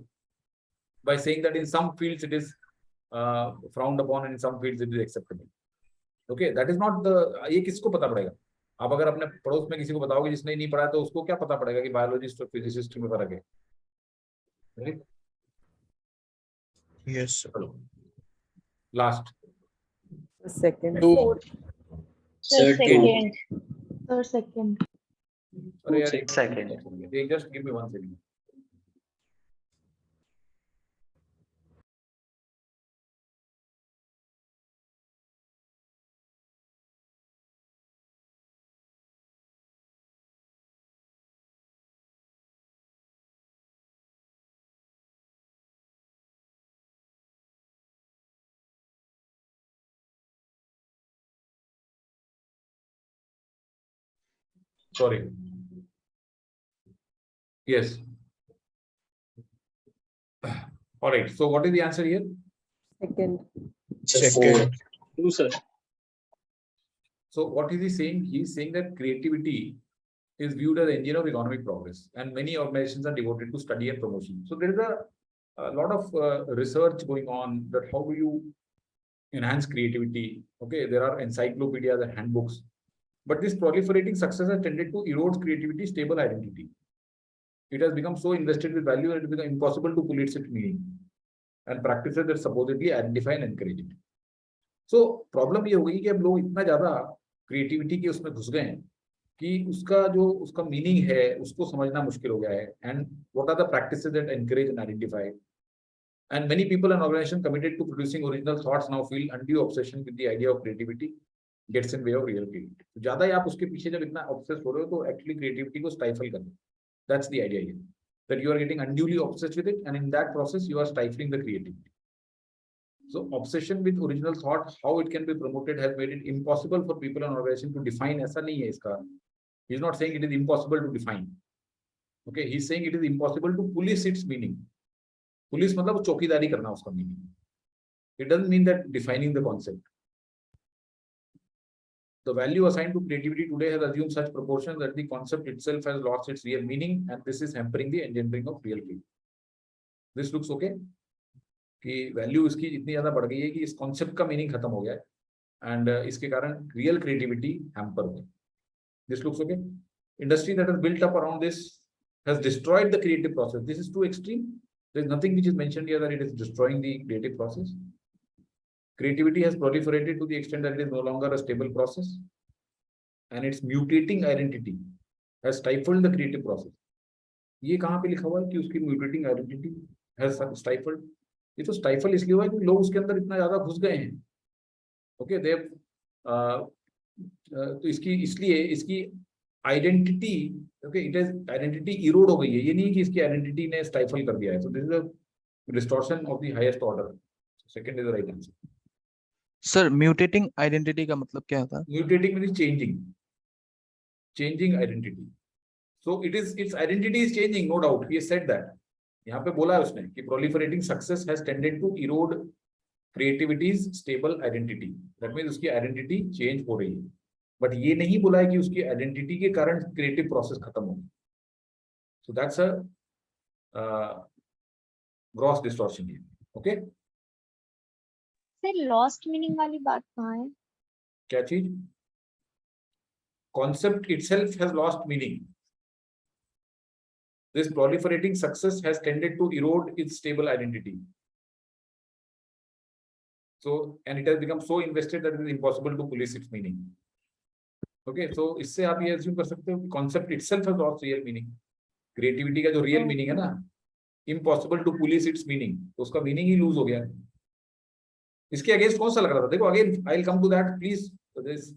by saying that in some fields it is frowned upon and in some fields it is acceptable. Okay, that is not the. ये किसको पता पड़ेगा? आप अगर अपने पड़ोस में किसी को बताओगे जिसने नहीं पढ़ा तो उसको क्या पता पड़ेगा कि बायोलॉजिस्ट और फिजिसिस्ट में फर्क है? Right? Yes, sir. Last. Second. Second. Sir, second. अरे यार Second. just give me 1 second. Sorry. Yes. All right. So what is the answer here? Second. Second. Two, sir. So what is he saying? He's saying that creativity is viewed as engine of economic progress, and many organizations are devoted to study and promotion. So there is a lot of research going on that how do you enhance creativity? Okay, there are encyclopedias and handbooks, but this proliferating success has tended to erode creativity, stable identity. It has become so invested with value that it has become impossible to pull its meaning, and practices that supposedly identify and encourage it. So problem ये हो गई कि अब लोग इतना ज्यादा creativity के उसमें घुस गए हैं कि उसका मीनिंग है उसको समझना मुश्किल हो गया है. And what are the practices that encourage and identify? And many people and organizations committed to producing original thoughts now feel undue obsession with the idea of creativity gets in way of real creativity. तो ज्यादा ही आप उसके पीछे जब इतना obsessed हो रहे हो तो actually creativity को stifle करना. That's the idea here. That you are getting unduly obsessed with it, and in that process you are stifling the creativity. So obsession with original thought, how it can be promoted, has made it impossible for people and organizations to define. ऐसा नहीं है इसका. He's not saying it is impossible to define. Okay, he's saying it is impossible to police its meaning. Police मतलब चौकीदारी करना उसका meaning. It doesn't mean that defining the concept. The value assigned to creativity today has assumed such proportions that the concept itself has lost its real meaning, and this is hampering the engendering of real creativity. This looks okay. कि value इसकी इतनी ज्यादा बढ़ गई है कि इस concept का मीनिंग खत्म हो गया है एंड इसके कारण रियल क्रिएटिविटी हैम्पर हो गई. This looks okay. Industry that has built up around this has destroyed the creative process. This is too extreme. There is nothing which is mentioned here that it is destroying the creative process. Creativity has proliferated to the extent that it is no longer a stable process, and its mutating identity has stifled the creative process. ये कहाँ पे लिखा हुआ है कि उसकी mutating identity has stifled? ये तो stifle इसलिए हुआ है कि लोग उसके अंदर इतना ज्यादा घुस गए हैं. Okay, they तो इसकी इसलिए इसकी identity, okay, it has identity erode हो गई है. ये नहीं कि इसकी आइडेंटिटी ने stifle कर दिया है. So this is a distortion of the highest order. Second is the right answer. Sir mutating identity का मतलब क्या होता है? Mutating means changing identity. So its identity is changing, no doubt. He has said that. यहाँ पे बोला है उसने कि proliferating success has tended to erode creativity's stable identity. That means उसकी identity change हो रही है. But ये नहीं बोला है कि उसकी identity के कारण creative process खत्म हो गई. So that's a gross distortion here. Okay? Sir lost meaning वाली बात कहाँ है? क्या चीज? Concept itself has lost meaning. This proliferating success has tended to erode its stable identity. So, and it has become so invested that it is impossible to police its meaning. Okay, so इससे आप ये assume कर सकते हो कि concept itself has lost real meaning. Creativity का जो real meaning है ना, impossible to police its meaning. तो उसका meaning ही lose हो गया. इसके अगेंस्ट कौन सा लग रहा था? देखो again I will come to that. Please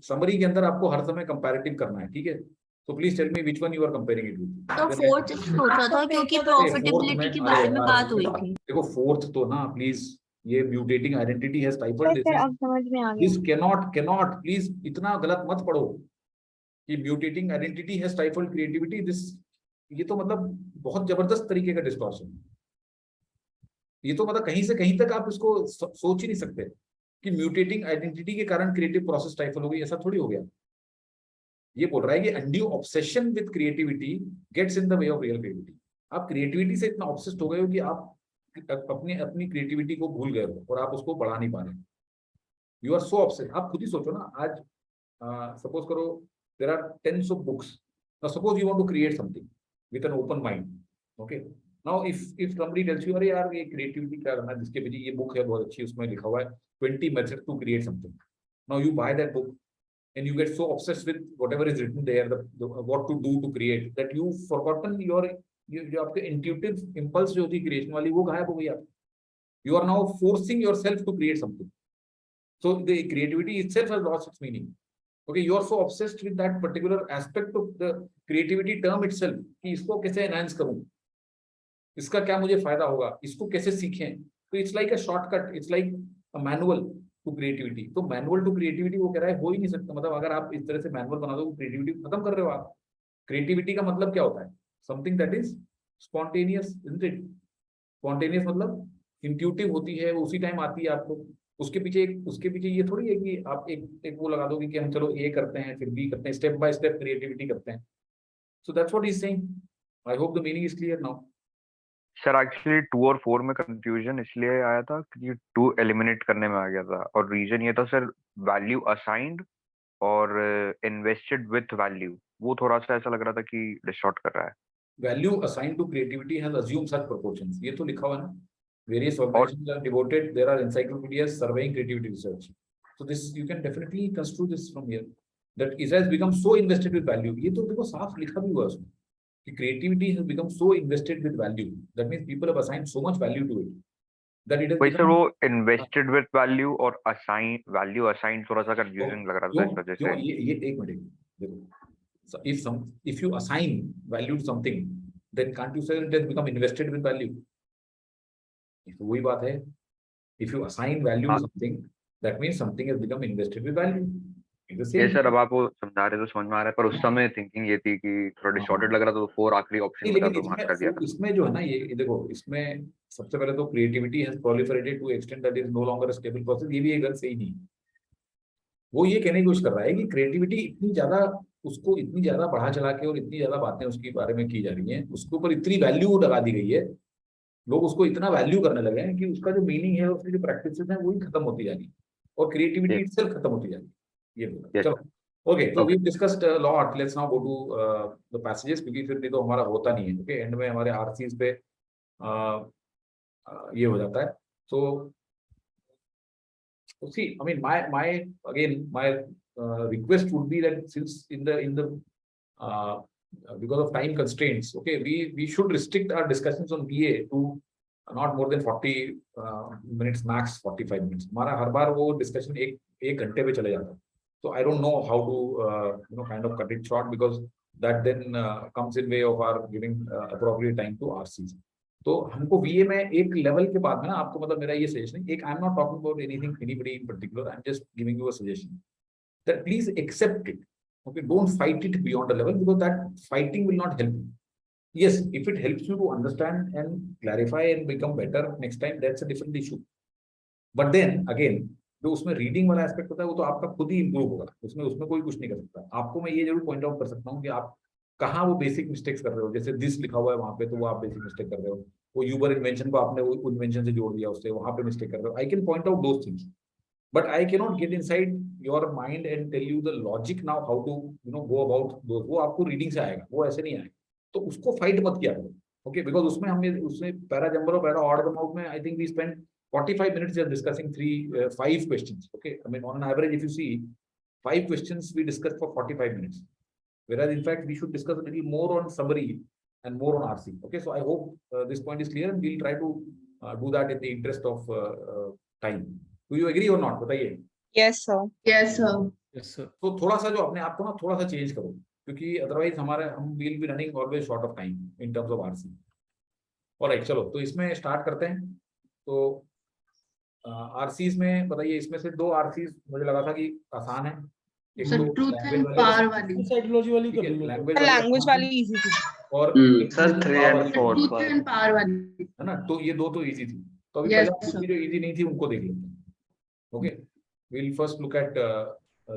summary के अंदर आपको हर समय कंपैरेटिव करना है, ठीक है? So please tell me which one you are comparing it with. तो फोर्थ सोचा था क्योंकि प्रॉफिटेबिलिटी के बारे में बात हुई थी. देखो फोर्थ तो ना प्लीज, ये mutating identity has stifled this. अब समझ में आ गया. दिस कैनॉट प्लीज इतना गलत मत पढ़ो कि mutating identity has stifled creativity. This ये तो मतलब बहुत जबरदस्त तरीके का डिस्टॉर्शन. ये तो मतलब कहीं से कहीं तक आप इसको सोच ही नहीं सकते कि म्यूटेटिंग आइडेंटिटी के कारण क्रिएटिव प्रोसेस स्टाइफल हो गई. ऐसा थोड़ी हो गया. ये बोल रहा है कि undue obsession with creativity gets in the way of real creativity. आप क्रिएटिविटी से इतना ऑब्सेस्ड हो गए हो कि आप अपनी क्रिएटिविटी को भूल गए हो और आप उसको बढ़ा नहीं पा रहे. You are so obsessed. आप खुद ही सोचो ना, आज सपोज करो there are tens of books. Now suppose you want to create something with an open mind. Okay, Now, if somebody tells you, अरे यार ये creativity क्या करना है, जिसके पीछे ये बुक है बहुत अच्छी, उसमें लिखा हुआ है 20 methods to create something. Now you buy that book and you get so obsessed with whatever is written there, the what to do to create, that you've forgotten your आपके intuitive impulse जो थी creation वाली, वो गायब हो गई आप. You are now forcing yourself to create something. So the creativity itself has lost its meaning. Okay, you are so obsessed with that particular aspect of the creativity term itself कि इसको कैसे enhance करूँ, इसका क्या मुझे फायदा होगा, इसको कैसे सीखें. तो it's like a shortcut, it's like a manual to creativity. तो मैनुअल टू क्रिएटिविटी वो कह रहा है हो ही नहीं सकता. मतलब अगर आप इस तरह से मैनुअल बना दो, क्रिएटिविटी खत्म कर रहे हो आप. क्रिएटिविटी का मतलब क्या होता है? Something that is spontaneous, isn't it? Spontaneous मतलब इंट्यूटिव होती है, वो उसी टाइम आती है आपको. उसके पीछे ये थोड़ी है कि आप एक वो लगा दोगे कि हम चलो ए करते हैं फिर बी करते हैं, स्टेप बाय स्टेप क्रिएटिविटी करते हैं. So that's what he is saying. I hope the meaning is clear now. Sir actually 2 और 4 में कंफ्यूजन इसलिए आया था कि 2 एलिमिनेट करने में आ गया था, और रीजन ये था सर वैल्यू असाइंड और इन्वेस्टेड विथ वैल्यू, वो थोड़ा सा ऐसा लग रहा था कि डिस्टॉर्ट कर रहा है. Value assigned to creativity has assumed such proportions. ये तो लिखा हुआ है ना. Various organisations are devoted, there are encyclopaedias surveying creativity research. So this you can definitely construe this from here that it has become so invested with value. ये तो देखो साफ लिखा भी हुआ है उसमें कि creativity has become so invested with value. That means people have assigned so much value to it that it has वही सर, become, वो इन्वेस्टेड विद वैल्यू और वैल्यू असाइन थोड़ा सा कंफ्यूजिंग लग रहा था इस वजह क्यों से। ये एक मिनट देखो, so if you assign value to something, then can't you say it has become invested with value? तो वही बात है, if you assign value to something, that means something has become invested with value. ये sir अब आप वो समझा रहे तो समझ में आ रहा है, पर उस समय थिंकिंग ये थी कि थोड़ा डिस्टॉर्टेड लग रहा था, तो 4 आखिरी ऑप्शन बचा लेकिन तो मार्क कर दिया था। इसमें जो है ना, ये देखो, इसमें सबसे पहले तो creativity has proliferated to extent that is no longer a stable process. ये भी एक गलत सही नहीं। वो ये कहने की कोशिश कर रहा है कि क्रिएटिविटी इतनी ज्यादा, उसको इतनी ज्यादा बढ़ा चला के और इतनी ज्यादा बातें उसके बारे में की जा रही हैं, उसके ऊपर इतनी वैल्यू लगा दी गई है, लोग उसको इतना वैल्यू करने लगे हैं कि उसका जो मीनिंग है, उसकी जो प्रैक्टिसेस है, वही खत्म होती जा रही है और क्रिएटिविटी इटसेल्फ खत्म होती जा रही है। ये बोला। चलो ओके, तो we discussed lot, let's now go to the passages, क्योंकि फिर नहीं तो हमारा होता नहीं है। ओके, एंड में हमारे आरसीज पे ये हो जाता है। So see, I mean, my request would be that since in the because of time constraints, okay, we should restrict our discussions on BA to not more than 40 minutes max, 45 minutes. हमारा हर बार वो discussion एक घंटे पे चले जाता है. So I don't know how to kind of cut it short, because that then comes in way of our giving appropriate time to RCs. तो हमको VA में एक लेवल के बाद में ना, आपको मतलब मेरा ये सजेशन है, एक I am not talking about anything anybody in particular, I am just giving you a suggestion that please accept it. Okay, don't fight it beyond a level, because that fighting will not help you. Yes, if it helps you to understand and clarify and become better next time, that's a different issue. But then again, जो उसमें reading वाला aspect होता है, वो तो आपका खुद ही improve होगा, उसमें कोई कुछ नहीं कर सकता. आपको मैं ये जरूर पॉइंट आउट कर सकता हूँ कि आप कहाँ वो बेसिक मिस्टेक्स कर रहे हो. जैसे दिस लिखा हुआ है वहां पे, तो वो आप बेसिक मिस्टेक कर रहे हो. वो यूबर इन्वेंशन को आपने वो इन्वेंशन से जोड़ दिया, उससे वहां पे मिस्टेक कर रहे हो. I can point out those things, but I cannot get inside your mind and tell you the logic now how to go about those. वो आपको रीडिंग से आएगा, वो ऐसे नहीं आएगा. तो उसको फाइट मत किया करो. ओके, बिकॉज उसमें पैरा जंबर और पैरा ऑड अमाउंट में I think we spend 45 minutes just discussing 5 questions. Okay, I mean on an average if you see 5 questions we discussed for 45 minutes, whereas in fact we should discuss a little more on summary and more on RC. Okay, so I hope this point is clear, and we'll try to do that in the interest of time. Do you agree or not? बताइए. Yes sir. Yes sir. Yes sir. तो थोड़ा सा जो अपने आप को ना थोड़ा सा चेंज करो, क्योंकि अदरवाइज हम will be running always short of time in terms of RC. Alright, चलो तो इसमें स्टार्ट करते हैं. तो आरसीज में बताइए, इसमें से 2 आरसीज मुझे लगा था कि आसान है. एक सर तो ट्रूथ एंड पावर वाली, साइकोलॉजी वाली कर लो. लैंग्वेज वाली इजी थी. और sir 3 and 4 truth and power वाली है ना. तो ये 2 तो इजी थी. तो अभी Yes, पहले sir. जो इजी नहीं थी उनको देख लेते हैं. Okay, we'll first look at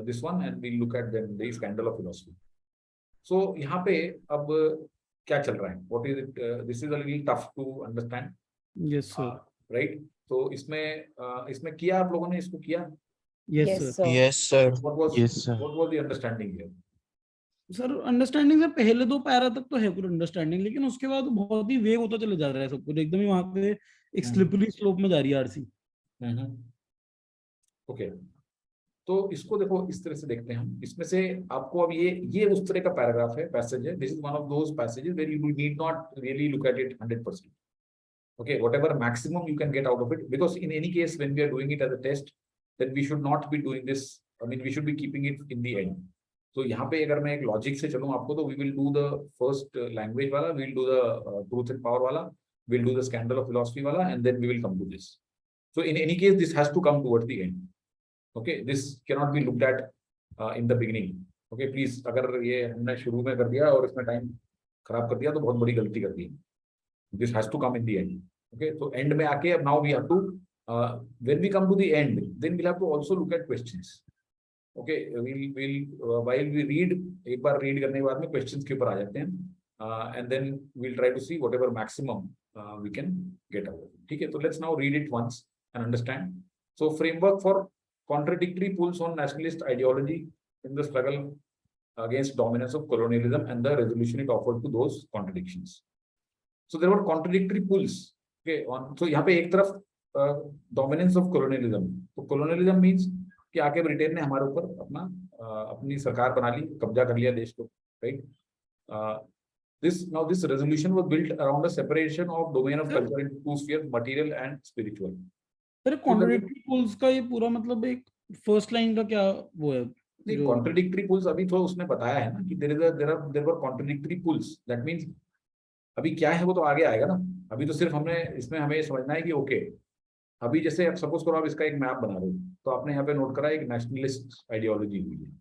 this one and we'll look at then the scandal of philosophy. So यहाँ पे अब क्या चल रहा है? What is it? This is a little tough to understand. Yes sir. Right? तो इसमें किया आप लोगों ने, इसको किया? Yes sir. Yes sir. What was the understanding here? Sir understanding sir पहले 2 पैरा तक तो है पूरा अंडरस्टैंडिंग, लेकिन उसके बाद बहुत ही वेग होता चले जा रहा है सब कुछ, एकदम ही वहां पे एक स्लिपरी स्लोप में जा रही है आरसी. ओके, तो इसको देखो इस तरह से देखते हैं हम. इसमें से आपको अब ये उस तरह का पैराग्राफ है, पैसेज है. This is one of those passages where you need not really look at it 100%. Okay, whatever maximum you can get out of it, because in any case when we are doing it as a test, then we should not be doing this. I mean, we should be keeping it in the end. So यहाँ पे अगर मैं एक logic से चलूँ आपको, तो we will do the first language वाला, we will do the truth and power वाला, we will do the scandal of philosophy वाला, and then we will come to this. So in any case, this has to come towards the end. Okay, this cannot be looked at in the beginning. Okay, please, अगर ये हमने शुरू में कर दिया और इसमें टाइम खराब कर दिया तो बहुत बड़ी गलती कर दी. This has to come in the end. Okay, so end में आके अब now we have to when we come to the end, then we'll have to also look at questions. Okay, we'll while we read, एक बार read करने के बाद में questions के ऊपर आ जाते हैं, and then we'll try to see whatever maximum we can get out of it. ठीक है, तो let's now read it once and understand. So framework for contradictory pulls on nationalist ideology in the struggle against dominance of colonialism and the resolution it offered to those contradictions. So there were contradictory pulls. Okay, so यहाँ पे एक तरफ dominance of colonialism. तो colonialism means कि आके Britain ने हमारे ऊपर अपनी सरकार बना ली, कब्जा कर लिया देश को, right. This resolution was built around a separation of domain of culture into two spheres, material and spiritual. Sir contradictory pulls का ये पूरा मतलब एक फर्स्ट लाइन का क्या वो है नहीं, जो कॉन्ट्रडिक्टरी पुल्स अभी तो उसने बताया है ना कि there were contradictory pulls, that means अभी क्या है वो तो आगे आएगा ना। अभी तो सिर्फ हमने इसमें हमें समझना है कि ओके, अभी जैसे आप सपोज करो आप इसका एक मैप बना रहे हो, तो आपने यहाँ पे नोट करा एक नेशनलिस्ट आइडियोलॉजी हुई है,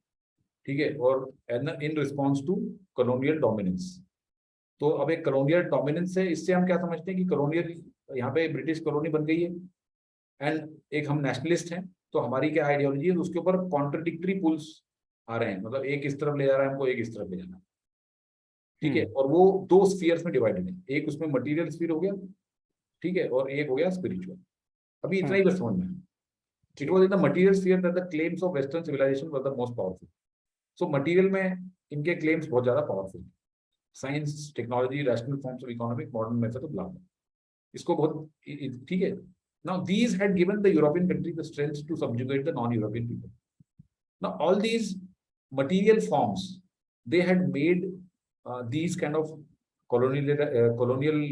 ठीक है, और in response to colonial dominance. तो अब एक कॉलोनियल डोमिनेंस है, इससे हम क्या समझते हैं कि कॉलोनियल यहाँ पे ब्रिटिश कॉलोनी बन गई है, एंड एक हम नेशनलिस्ट हैं, तो हमारी क्या आइडियोलॉजी है, उसके ऊपर कॉन्ट्रडिक्टरी पुल्स आ रहे हैं, मतलब एक इस तरफ ले जा रहा है हमको, एक इस तरफ ले जाना है, ठीक है, और वो दो स्फीयर्स में डिवाइडेड है, एक उसमें मटीरियल स्फीयर हो गया, ठीक है, और एक हो गया स्पिरिचुअल। अभी इतना ही बस समझ में। It was in the material sphere that the claims of western civilisation were the most powerful. So material में इनके क्लेम्स बहुत ज्यादा powerful, science, technology, rational forms of economic, modern method of law, इसको बहुत ठीक है। Now these had given the European countries the strength to subjugate the non-European people. Now all these material forms, they had made these kind of colonial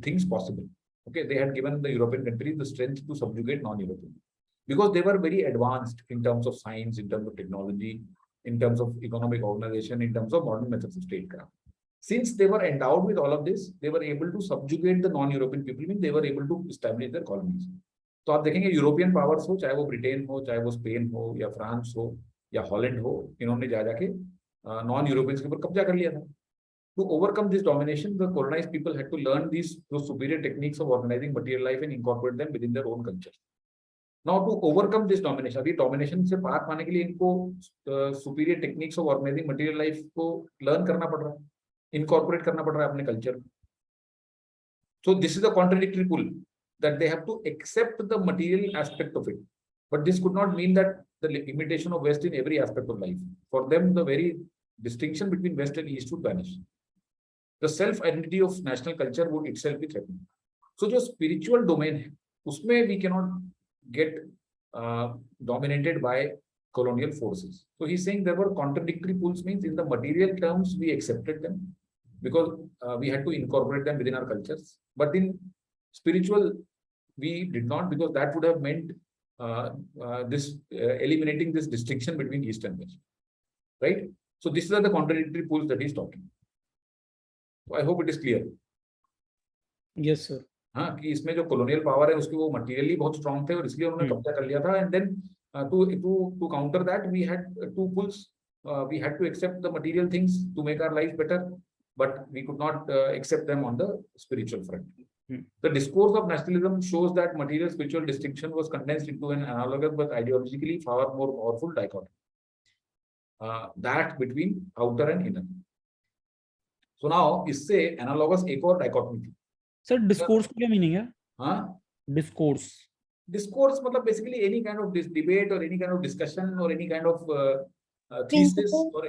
things possible. Okay, they had given the European countries the strength to subjugate non-European, because they were very advanced in terms of science, in terms of technology, in terms of economic organization, in terms of modern methods of statecraft. Since they were endowed with all of this, they were able to subjugate the non-European people, means they were able to establish their colonies. तो आप देखेंगे European powers हो, चाहे वो Britain हो, चाहे वो Spain हो, या फ्रांस हो, या हॉलैंड हो, इन्होंने जाके नॉन यूरोपियंस के ऊपर कब्जा कर लिया था। To overcome this domination, the colonized people had to learn those superior techniques of organizing material life and incorporate them within their own culture. Now, to overcome this domination, अभी domination से पार पाने के लिए इनको superior techniques of organizing material life को learn करना पड़ रहा है, incorporate करना पड़ रहा है अपने culture में. So this is a contradictory pull, that they have to accept the material aspect of it, but this could not mean that the imitation of West in every aspect of life. For them, the very distinction between West and East would vanish. The self identity of national culture would itself be threatened. So जो spiritual domain है, उसमें we cannot get dominated by colonial forces. So he's saying there were contradictory pulls, means in the material terms we accepted them because we had to incorporate them within our cultures, but in spiritual we did not, because that would have meant eliminating this distinction between East and West, right? So these are the contradictory pulls that he's talking. So I hope it is clear. Yes sir. हाँ, कि इसमें जो colonial power है उसके वो materially बहुत strong थे और इसलिए उन्होंने कब्जा कर लिया था, and then to counter that we had two pulls. We had to accept the material things to make our life better, but we could not accept them on the spiritual front. The discourse of nationalism shows that material spiritual distinction was condensed into an analogous but ideologically far more powerful dichotomy, that between outer and inner. So now इससे analogous एक और dichotomy थी. Sir discourse का क्या meaning है? हाँ, discourse मतलब basically any kind of debate or any kind of discussion or any kind of thesis or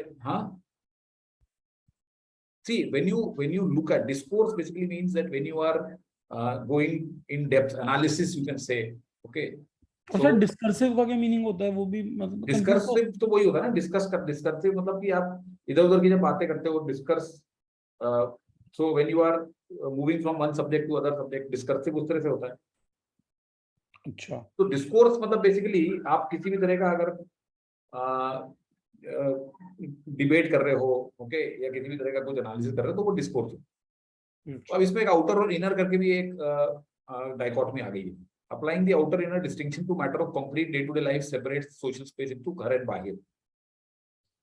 see, when you look at discourse, basically means that when you are going in depth analysis, you can say, okay. और sir discursive का क्या meaning होता है? वो भी मतलब discursive तो वही होता है ना, डिस्कर्सिव मतलब कि आप इधर-उधर की जब बातें करते हो, डिस्कर्स. So when you are moving from one subject to other subject, discursive उस तरह से होता है. अच्छा. तो डिस्कोर्स मतलब बेसिकली आप किसी भी तरह का अगर डिबेट कर रहे हो, ओके, या किसी भी तरह का कुछ एनालिसिस कर रहे हो, तो वो डिस्कोर्स है. तो अब इसमें एक आउटर और इनर करके भी एक डाइकोटमी आ गई है. Applying the outer inner distinction to matter of concrete day-to-day life separates social space into घर and बाहर.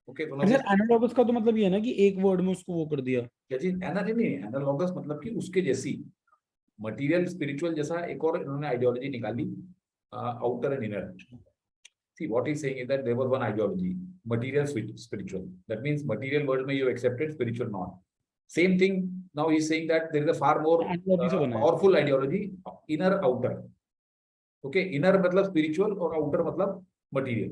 Okay, तो सर एनालॉगस का तो मतलब ये है ना कि एक वर्ड में उसको वो कर दिया. क्या चीज नहीं, एनालॉगस मतलब कि उसके जैसी मटेरियल स्पिरिचुअल जैसा एक और इन्होंने आइडियोलॉजी निकाली, outer and inner. See, what he's saying is that there was one ideology, material spiritual. That means material world में you accepted, spiritual not. Same thing. Now he's saying that there is a far more powerful ideology, inner outer. Okay, inner मतलब spiritual और outer मतलब material.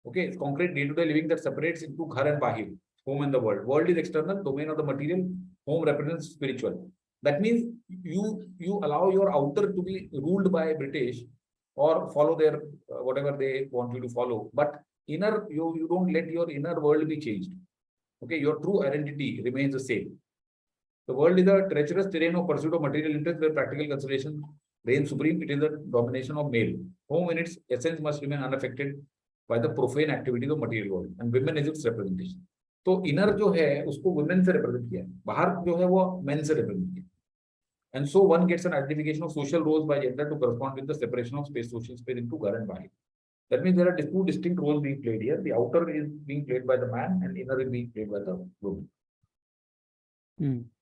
Okay, it's concrete day-to-day living that separates into घर and बाहर, home and the world. World is external, domain of the material, home represents spiritual. That means you allow your outer to be ruled by British or follow their whatever they want you to follow, but inner you don't let your inner world be changed. Okay, your true identity remains the same. The world is a treacherous terrain of pursuit of material interest where practical consideration reigns supreme. It is the domination of male. Home in its essence must remain unaffected by the profane activities of material world, and women is its representation. तो inner जो है उसको women से represent किया है, बाहर जो है वो मेन से रिप्रेजेंट किया है. And so one gets an identification of social roles by gender to correspond with the separation of space, social space into girl and boy. That means there are two distinct roles being played here. The outer is being played by the man and inner is being played by the woman.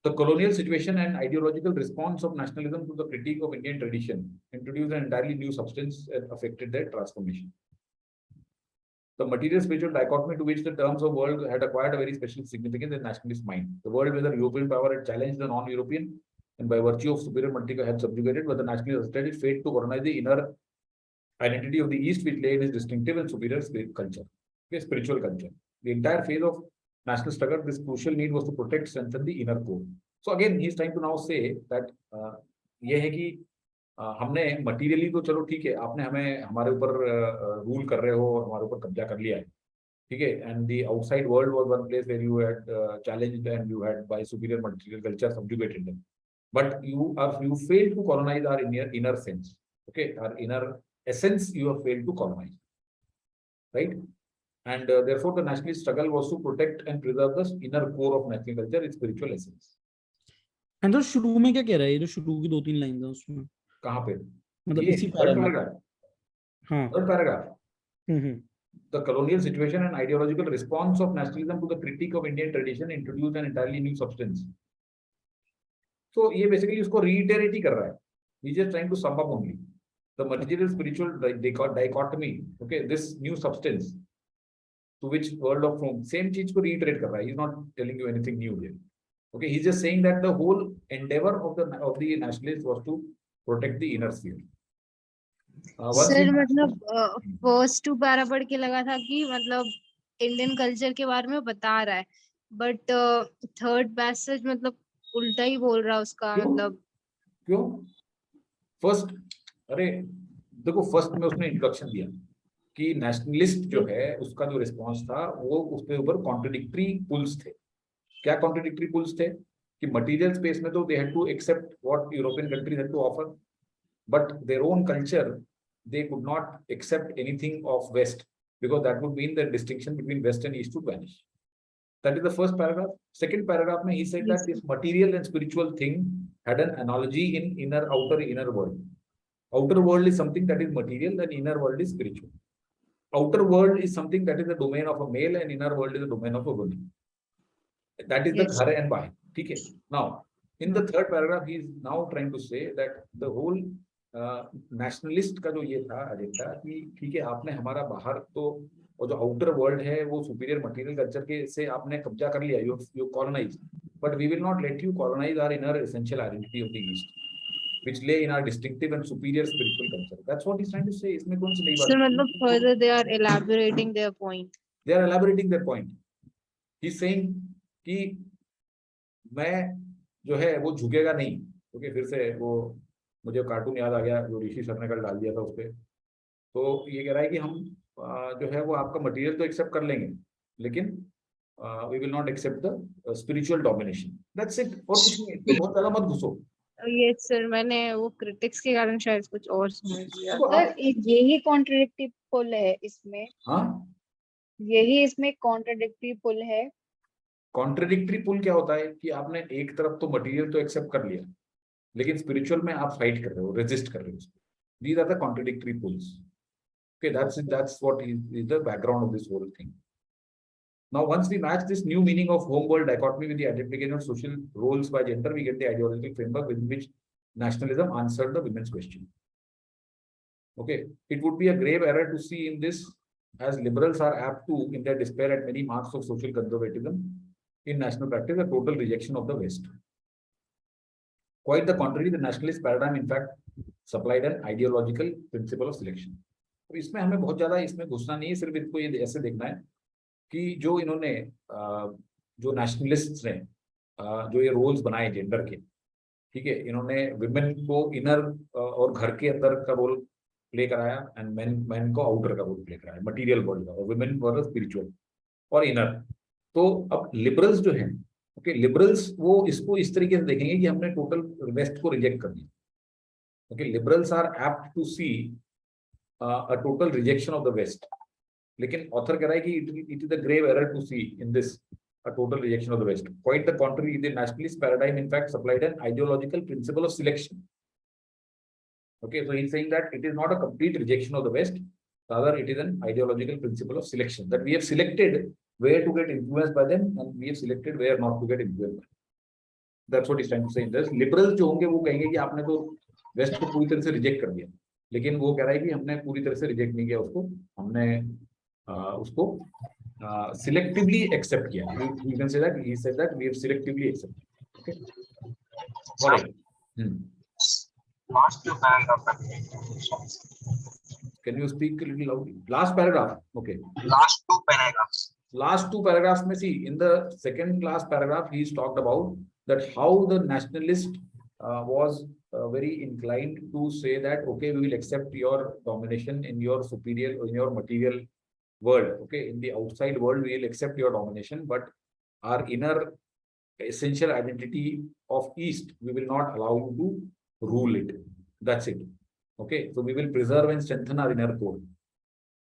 The colonial situation and ideological response of nationalism to the critique of Indian tradition introduced an entirely new substance and affected their transformation. The material spiritual dichotomy to which the terms of world had acquired a very special significance in nationalist mind. The world where the European power had challenged the non-European and by virtue of superior multicultural had subjugated, but the nationalist asserted its fate to colonize the inner identity of the East, which lay in its distinctive and superior culture, okay, spiritual culture. The entire phase of national struggle, this crucial need was to protect, strengthen the inner core. So again, he is trying to now say that ये है कि हमने materially तो चलो ठीक है, आपने हमें हमारे ऊपर रूल कर रहे हो और हमारे ऊपर कब्जा कर लिया है, ठीक है, and the outside world was one place where you had challenged and you had by superior material culture subjugated them, but you failed to colonize our inner sense, okay, our inner essence you have failed to colonize, right? And therefore the nationalist struggle was to protect and preserve the inner core of national culture, its spiritual essence. And तो शुरू में क्या कह रहा है, ये जो शुरू की 2-3 लाइन है उसमें कहाँ पे? मतलब ये इसी third paragraph. हाँ Third paragraph. The colonial situation and ideological response of nationalism to the critique of Indian tradition introduced an entirely new substance. So ये basically उसको reiterate ही कर रहा है. He's just trying to sum up only the material spiritual dichotomy. Okay, this new substance to which world of form same चीज को reiterate कर रहा है. He's not telling you anything new here. Okay, he's just saying that the whole endeavor of the nationalists was to protect the inner sphere. Sir मतलब first 2 para पढ़ के लगा था कि मतलब इंडियन कल्चर के बारे में बता रहा है, बट थर्ड पैसेज मतलब उल्टा ही बोल रहा है उसका. मतलब क्यों? फर्स्ट, अरे देखो, फर्स्ट में उसने इंट्रोडक्शन दिया कि नेशनलिस्ट जो है उसका जो रिस्पांस था वो उसके ऊपर कॉन्ट्रडिक्टरी पुल्स थे. क्या कॉन्ट्रडिक्टरी पुल्स थे? कि मटेरियल स्पेस में तो they had to accept what European countries had to offer, but their own culture they could not accept anything of west because that would mean the distinction between west and east would vanish. That is the first paragraph. Second paragraph mein he said that this material and spiritual thing had an analogy in inner world. Outer world is something that is material and inner world is spiritual. Outer world is something that is the domain of a male and inner world is the domain of a woman. That is the ghar and bahi. Okay. Now in the third paragraph he is now trying to say that the whole nationalist का जो ये था agenda कि ठीक है, आपने हमारा बाहर तो और जो आउटर वर्ल्ड है वो सुपीरियर मटेरियल कल्चर के से आपने कब्जा कर लिया, you colonize, but we will not let you colonize our inner essential identity of the east which lie in our distinctive and superior spiritual culture. That's what he is trying to say. इसमें कौन सी नई बात है? मतलब further they are elaborating their point. They are elaborating their point. He is saying कि मैं जो है वो झुकेगा नहीं. ओके, फिर से वो मुझे कार्टून याद आ गया जो ऋषि सर ने कल डाल दिया था उस पर. तो ये कह रहा है कि हम जो है वो आपका मटेरियल तो एक्सेप्ट कर लेंगे लेकिन we will not accept the spiritual domination. That's it. और कुछ नहीं, इसमें बहुत ज्यादा मत घुसो. ये सर मैंने वो क्रिटिक्स के कारण शायद कुछ और समझ लिया. सर यही कॉन्ट्रडिक्टरी पुल है इसमें. हाँ, यही इसमें कॉन्ट्रडिक्टरी पुल है. कॉन्ट्रडिक्टरी पुल क्या होता है कि आपने एक तरफ तो मटेरियल तो एक्सेप्ट कर लिया लेकिन स्पिरिचुअल में आप फाइट कर रहे हो, रेजिस्ट कर रहे हो. These are the contradictory pulls. Okay, that's what is the background of this whole thing. Now, once we match this new meaning of home world dichotomy with the identification of social roles by gender, we get the ideological framework within which nationalism answered the women's question. Okay, it would be a grave error to see in this, as liberals are apt to, in their despair at many marks of social conservatism in national practice, a total rejection of the West. Quite the contrary, the nationalist paradigm in fact supplied an ideological principle of selection. तो इसमें हमें बहुत ज्यादा इसमें घुसना नहीं है, सिर्फ इनको ये ऐसे देखना है कि जो इन्होंने जो नेशनलिस्ट्स ने जो ये रोल्स बनाए जेंडर के, ठीक है, इन्होंने विमेन को इनर और घर के अंदर का रोल प्ले कराया एंड मैन को आउटर का रोल प्ले कराया, मटीरियल वर्ल्ड का, और विमेन वर स्पिरिचुअल और इनर. तो अब लिबरल्स जो हैं, ओके, लिबरल्स वो इसको इस तरीके से देखेंगे कि हमने टोटल वेस्ट को रिजेक्ट कर दिया. Okay, liberals are apt to see a total rejection of the West. लेकिन ऑथर कह रहा है कि it is a grave error to see in this a total rejection of the West. Quite the contrary, the nationalist paradigm in fact supplied an ideological principle of selection. Okay, so he's saying that it is not a complete rejection of the West, rather it is an ideological principle of selection, that we have selected where to get influenced by them and we have selected where not to get influenced by them. That's what he's trying to say in this. Liberals जो होंगे वो कहेंगे कि आपने तो waste को पूरी तरह से रिजेक्ट कर दिया, लेकिन वो कह रहा है कि हमने पूरी तरह से रिजेक्ट नहीं किया उसको, हमने उसको selectively accept किया. You can say that he said that we have selectively accepted. Okay. All right. Last two paragraphs. Can you speak a little loudly? Last paragraph. Okay. Last two paragraphs. Last two paragraphs में see in the second last paragraph he's talked about that how the nationalist was very inclined to say that okay, we will accept your domination in your superior or in your material world. Okay, in the outside world we will accept your domination, but our inner essential identity of East we will not allow you to rule it. That's it. Okay, so we will preserve and strengthen our inner core.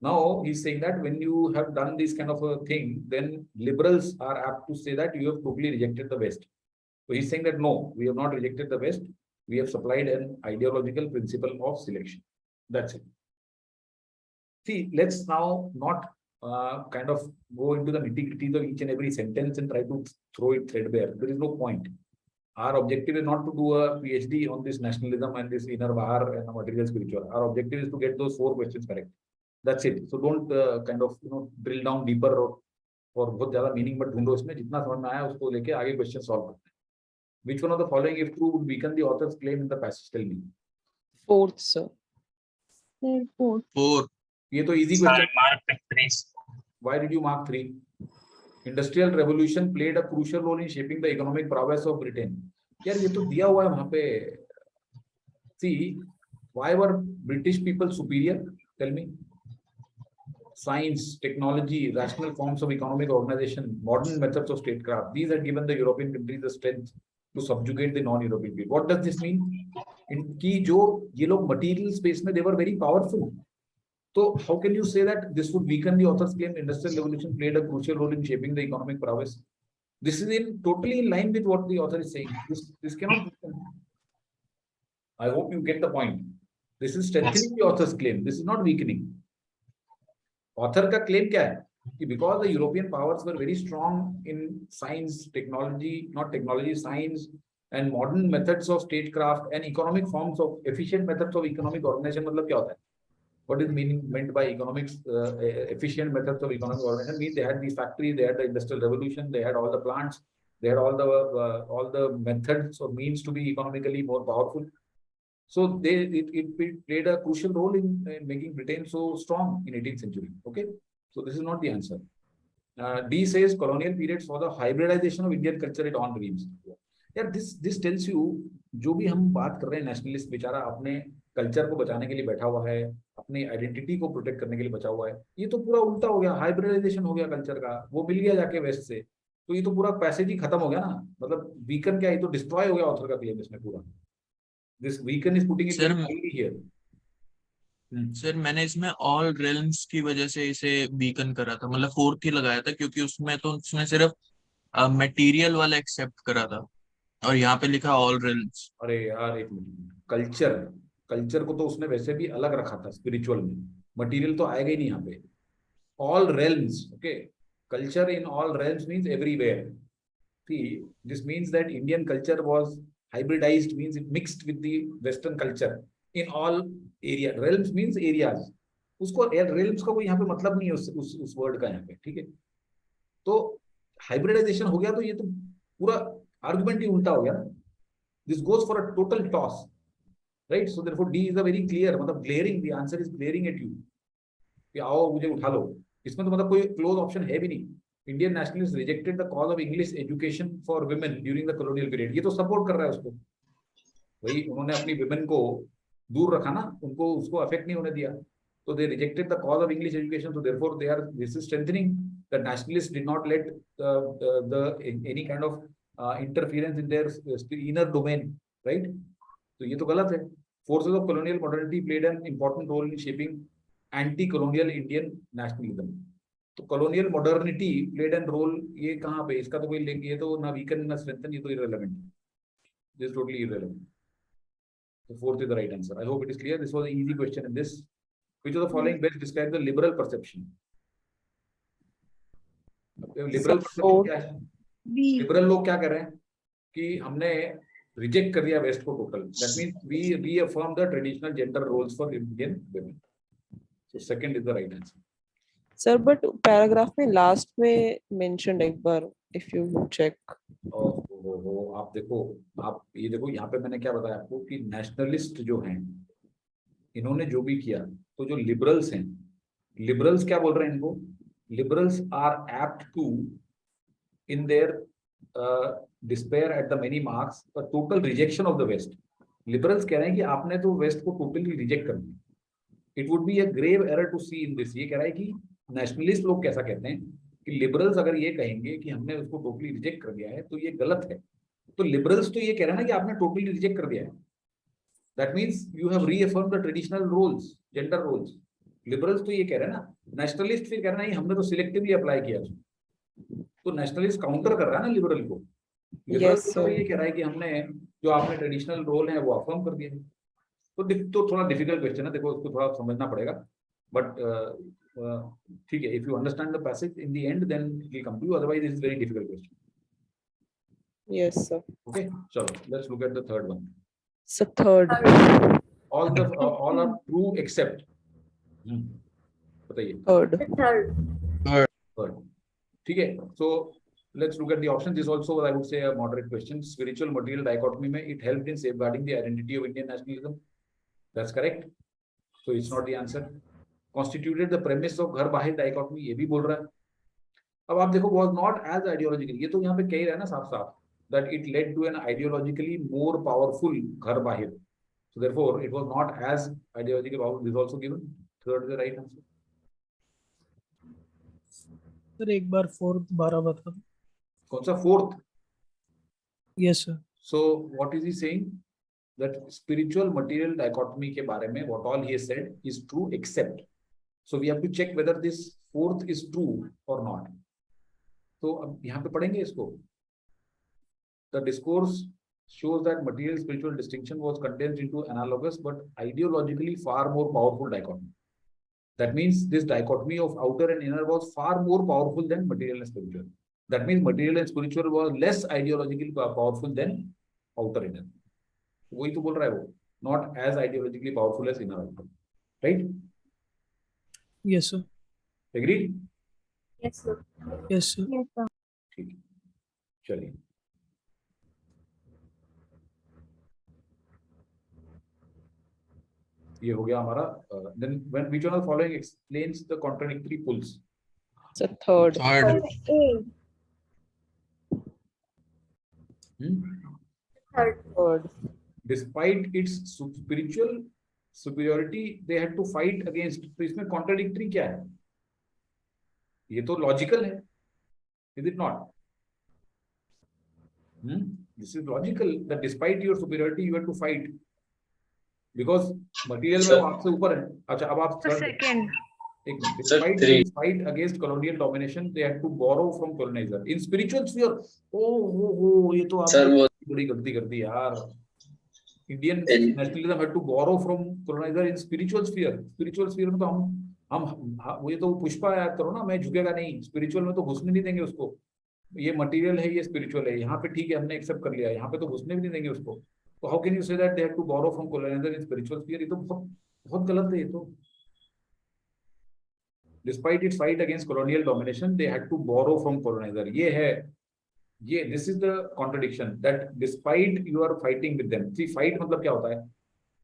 Now he's saying that when you have done this kind of a thing, then liberals are apt to say that you have totally rejected the West. So he's saying that no, we have not rejected the West, we have supplied an ideological principle of selection. That's it. See, let's now not kind of go into the nitty-gritties of each and every sentence and try to throw it threadbare. There is no point. Our objective is not to do a PhD on this nationalism and this inner bahar and material spiritual. Our objective is to get those 4 questions correct. That's it. So don't kind of drill down deeper और बहुत ज़्यादा meaning मत ढूंढो इसमें. जितना समझ में आया उसको लेके आगे question solve करते हैं. Which one of the following, if true, would weaken the author's claim in the passage? Tell me. Fourth, sir. Fourth. ये तो easy question. Why did you mark 3? Industrial revolution played a crucial role in shaping the economic prowess of Britain. यार ये तो दिया हुआ है वहाँ पे. See, why were British people superior? Tell me. Science, technology, rational forms of economic organization, modern methods of statecraft. These had given the European countries the strength to subjugate the non-European people. What does this mean? इनकी जो ये लोग material space में they were very powerful. So how can you say that this would weaken the author's claim? Industrial revolution played a crucial role in shaping the economic prowess. This is totally in line with what the author is saying. This cannot weaken. I hope you get the point. This is strengthening the author's claim. This is not weakening. Author का claim क्या है? कि because the European powers were very strong in science, technology, not technology, science, and modern methods of statecraft and economic forms of efficient methods of economic organization. मतलब क्या होता है? What is meant by economics? Efficient methods of economic organization means they had these factories, they had the industrial revolution, they had all the plants, they had all the methods or means to be economically more powerful. So it played a crucial role in making Britain so strong in 18th century. Okay, so this is not the answer. D says colonial period saw the hybridization of Indian culture at on dreams. यार this tells you जो भी हम बात कर रहे हैं nationalist बेचारा अपने कल्चर को बचाने के लिए बैठा हुआ है, अपनी आइडेंटिटी को प्रोटेक्ट करने के लिए बचा हुआ है, ये तो पूरा उल्टा हो गया. हाइब्रिडाइजेशन हो गया कल्चर का, वो मिल गया जाके वेस्ट से, तो ये तो पूरा पैसेज ही खत्म हो गया ना. मतलब वीकन क्या, ये तो डिस्ट्रॉय हो गया ऑथर का क्लेम इसमें पूरा. This weaken is putting it highly here. Sir मैंने इसमें ऑल रेल्म्स की वजह से इसे वीकन करा था, मतलब फोर्थ ही लगाया था, क्योंकि उसमें तो उसने सिर्फ मटेरियल वाला एक्सेप्ट करा था और यहाँ पे लिखा ऑल रेल्म्स. अरे यार एक मिनट, कल्चर को तो उसने वैसे भी अलग रखा था स्पिरिचुअल में, मटेरियल तो आएगा ही नहीं यहाँ पे. All realms, okay, culture in all realms means everywhere. See, this means that Indian culture was hybridized, means it mixed with the Western culture in all area. Realms means areas. उसको realms का कोई यहाँ पे मतलब नहीं है उस word का यहाँ पे, ठीक है. तो हाइब्रिडाइजेशन हो गया तो ये तो पूरा आर्गुमेंट ही उल्टा हो गया ना. This goes for a total toss, right? So therefore D is a very clear, मतलब glaring, the answer is glaring at you कि आओ मुझे उठा लो. इसमें तो मतलब कोई क्लोज ऑप्शन है भी नहीं. Indian nationalists rejected the cause of English education for women during the colonial period. ये तो सपोर्ट कर रहा है उसको. वही उन्होंने अपनी women को दूर रखा ना, उनको उसको अफेक्ट नहीं होने दिया. So they rejected the cause of English education. So therefore this is strengthening the nationalists did not let any kind of interference in their inner domain, right? तो ये तो गलत है. Forces of colonial modernity played an important role in shaping anti-colonial Indian nationalism. तो colonial modernity played an role, ये कहाँ पे, इसका तो कोई लिंक, ये तो ना weaken ना strengthen, ये तो irrelevant. This is totally irrelevant. The fourth is the right answer. I hope it is clear. This was an easy question in this. Which of the following best describe the liberal perception? Liberal perception क्या है? Liberal लोग क्या कर रहे हैं कि हमने reject कर दिया वेस्ट को total. That means we reaffirm the traditional gender roles for Indian women. So second is the right answer. Sir, but paragraph में last में mentioned एक बार, if you check. आप देखो, आप ये देखो, यहाँ पे मैंने क्या बताया आपको कि नेशनलिस्ट जो हैं, इन्होंने जो भी किया, तो जो लिबरल्स हैं, लिबरल्स क्या बोल रहे हैं इनको? Liberals are apt to in their despair at the many marks total rejection of the West. Liberals कह रहे हैं कि आपने तो वेस्ट को टोटली रिजेक्ट कर दिया. It would be a grave error to see in this. ये कह रहा है कि नेशनलिस्ट लोग कैसा कहते हैं कि लिबरल्स अगर ये कहेंगे कि हमने उसको टोटली रिजेक्ट कर दिया है तो ये गलत है. तो लिबरल्स तो ये कह रहे हैं ना कि आपने टोटली रिजेक्ट कर दिया है. That means you have reaffirm the traditional roles, gender roles. Liberals तो ये कह रहे हैं ना. नेशनलिस्ट फिर कह रहे हैं हमने तो सिलेक्टिवली अप्लाई किया. तो नेशनलिस्ट काउंटर कर रहा है ना लिबरल को. लिबरल तो ये कह रहा है कि हमने जो आपने ट्रेडिशनल रोल है वो अफर्म कर दिया. तो थोड़ा डिफिकल्ट क्वेश्चन है, देखो उसको थोड़ा समझना पड़ेगा. बट ठीक है, if you understand the passage in the end then it will come to you, otherwise it is very difficult question. Yes, sir. Okay, so let's look at the third one. So third. All are true except. बताइए. Third. ठीक है. So let's look at the options. This also I would say a moderate question. Spiritual material dichotomy में it helped in safeguarding the identity of Indian nationalism. That's correct. So it's not the answer. Constituted the premise of घर बाहर dichotomy, ये भी बोल रहा है. अब आप देखो, was not as ideological. ये तो यहाँ पे कह ही रहा है ना साफ साफ that it led to an ideologically more powerful घर बाहर. So therefore it was not as ideologically powerful. This is also given. Third is the right answer. Sir एक बार फोर्थ 12 बता दो. कौन सा fourth? Yes sir. So what is he saying? That spiritual material dichotomy के बारे में what all he has said is true except. So we have to check whether this fourth is true or not. तो अब यहाँ पे पढ़ेंगे इसको. The discourse shows that material spiritual distinction was condensed into analogous but ideologically far more powerful dichotomy. That means this dichotomy of outer and inner was far more powerful than material and spiritual. That means material and spiritual was less ideologically powerful than outer and inner. वही तो बोल रहा है वो. Not as ideologically powerful as inner outer. Right? Yes sir. Agreed? Yes sir. Yes sir. Yes sir. ठीक है. चलिए. ये हो गया हमारा. Then when which one of the following explains the contradictory pulls? So third. Third. Despite its spiritual superiority, they had to fight against. तो इसमें contradictory क्या है? ये तो logical है. Is it not? This is logical that despite your superiority, you have to fight. Because material में वो आपसे ऊपर है. अच्छा, अब आप second. Despite its fight against colonial domination, they had to borrow from colonizer. In spiritual sphere, ये तो आपने बड़ी गलती कर दी यार. Indian nationalism had to borrow from colonizer in spiritual sphere. Spiritual sphere में तो हम वो ये तो पुष्पा याद करो ना, मैं झुकेगा नहीं. Spiritual में तो घुसने नहीं देंगे उसको. ये मटेरियल है, ये स्पिरिचुअल है. यहाँ पे ठीक है, हमने एक्सेप्ट कर लिया. यहाँ पे तो घुसने भी नहीं देंगे उसको. तो how can you say that they have to borrow from colonizer in spiritual sphere? ये तो बहुत गलत है. ये तो despite its fight against colonial domination, they had to borrow from colonizer. ये है, ये this is the contradiction that despite you are fighting with them. See, fight मतलब क्या होता है?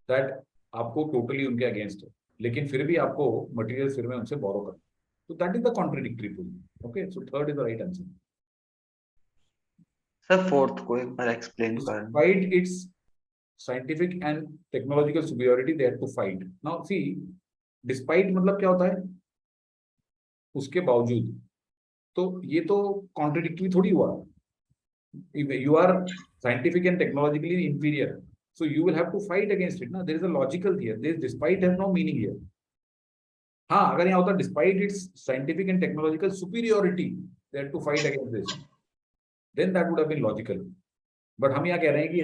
That आपको totally उनके against है, लेकिन फिर भी आपको materials फिर में उनसे borrow करना. So that is the contradictory pull. Okay, so third is the right answer. Sir fourth को एक बार एक्सप्लेन कर. Despite its scientific and technological superiority, they had to fight. Now see, despite मतलब क्या होता है? उसके बावजूद. तो ये तो कॉन्ट्रडिक्टरी थोड़ी हुआ. You are scientific and technologically inferior, so you will have to fight against it. Now there is a logical here. This despite has no meaning here. हाँ, अगर यहाँ होता despite its scientific and technological superiority, they had to fight against this. Then that would have been logical. But हम यहाँ कह रहे हैं कि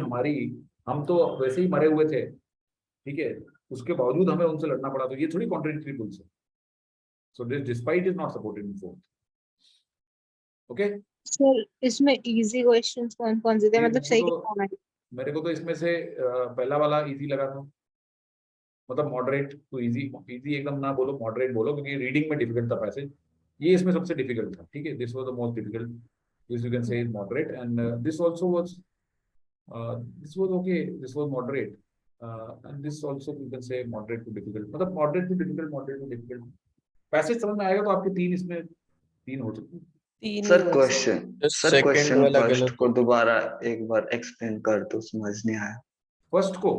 हम तो वैसे ही मरे हुए थे, ठीक है, उसके बावजूद हमें उनसे लड़ना पड़ा, तो ये थोड़ी कॉन्ट्रडिक्टरी बुल्स है. So this despite is not supported in fourth. Okay? Sir इसमें इजी क्वेश्चंस कौन कौन से थे, मतलब सही क्या है? मेरे को तो इसमें से पहला वाला इजी लगा था, मतलब मॉडरेट टू इजी. इजी एकदम ना बोलो, मॉडरेट बोलो, क्योंकि रीडिंग में डिफिकल्ट था पैसेज. ये इसमें सबसे डिफिकल्ट था, ठीक है. This was the most difficult. This you can say is moderate, and this also was okay. This was moderate, and this also you can say moderate to difficult. मतलब moderate to difficult, moderate to difficult. Passage समझ में आएगा तो आपके तीन हो सकते हैं. सर क्वेश्चन वाला फर्स्ट गलत को दोबारा एक बार एक्सप्लेन कर दो, समझ नहीं आया. फर्स्ट को?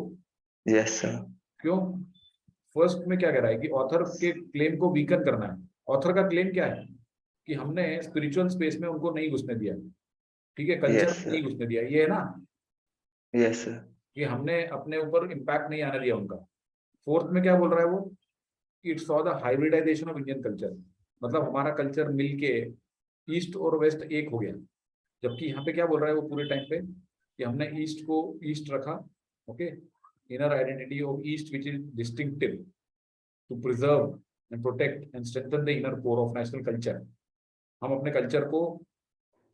Yes sir. क्यों? फर्स्ट में क्या कह रहा है कि ऑथर के क्लेम को वीकन करना है. ऑथर का क्लेम क्या है कि हमने स्पिरिचुअल स्पेस में उनको नहीं घुसने दिया, ठीक है, कल्चर में नहीं घुसने दिया, ये है ना. Yes sir. कि हमने अपने ऊपर इम्पैक्ट नहीं आने दिया उनका. फोर्थ में क्या बोल रहा है वो, it saw the hybridisation of Indian culture. मतलब हमारा कल्चर मिलके ईस्ट और वेस्ट एक हो गया. जबकि यहाँ पे क्या बोल रहा है वो पूरे टाइम पे कि हमने ईस्ट को ईस्ट रखा, okay, inner identity of East which is distinctive to preserve and protect and strengthen the inner core of national culture. हम अपने कल्चर को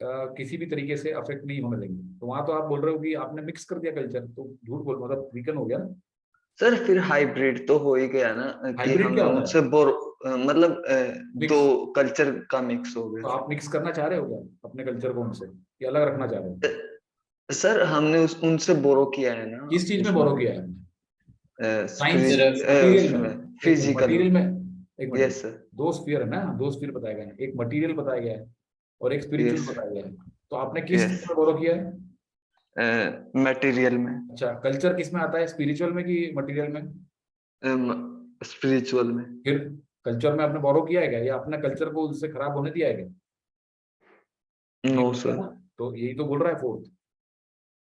किसी भी तरीके से अफेक्ट नहीं होने देंगे. तो वहां तो आप बोल रहे हो कि आपने मिक्स कर दिया कल्चर, तो झूठ बोल, मतलब वीकन हो गया ना. सर फिर हाइब्रिड तो हो ही गया ना, कि हाइब्रिड हम क्या होता उनसे मतलब दो कल्चर का मिक्स हो तो गया. आप मिक्स करना चाह रहे हो क्या अपने कल्चर को उनसे, या अलग रखना चाह रहे हो? सर हमने उनसे बोरो किया है ना. किस चीज में बोरो किया है? फिजिकल मटेरियल में. एक मिनट, यस सर. दो स्फीयर है ना, दो स्फीयर बताया गया है. एक मटेरियल बताया गया है और एक स्पिरिचुअल Yes. बताया गया है. तो आपने किस चीज में बोरो किया है? मटेरियल में. अच्छा, कल्चर किस में आता है, स्पिरिचुअल में कि मटेरियल में? स्पिरिचुअल में. फिर कल्चर में आपने बोरो किया है क्या, या अपने कल्चर को उससे खराब होने दिया है क्या? No sir. तो यही तो बोल रहा है फोर्थ.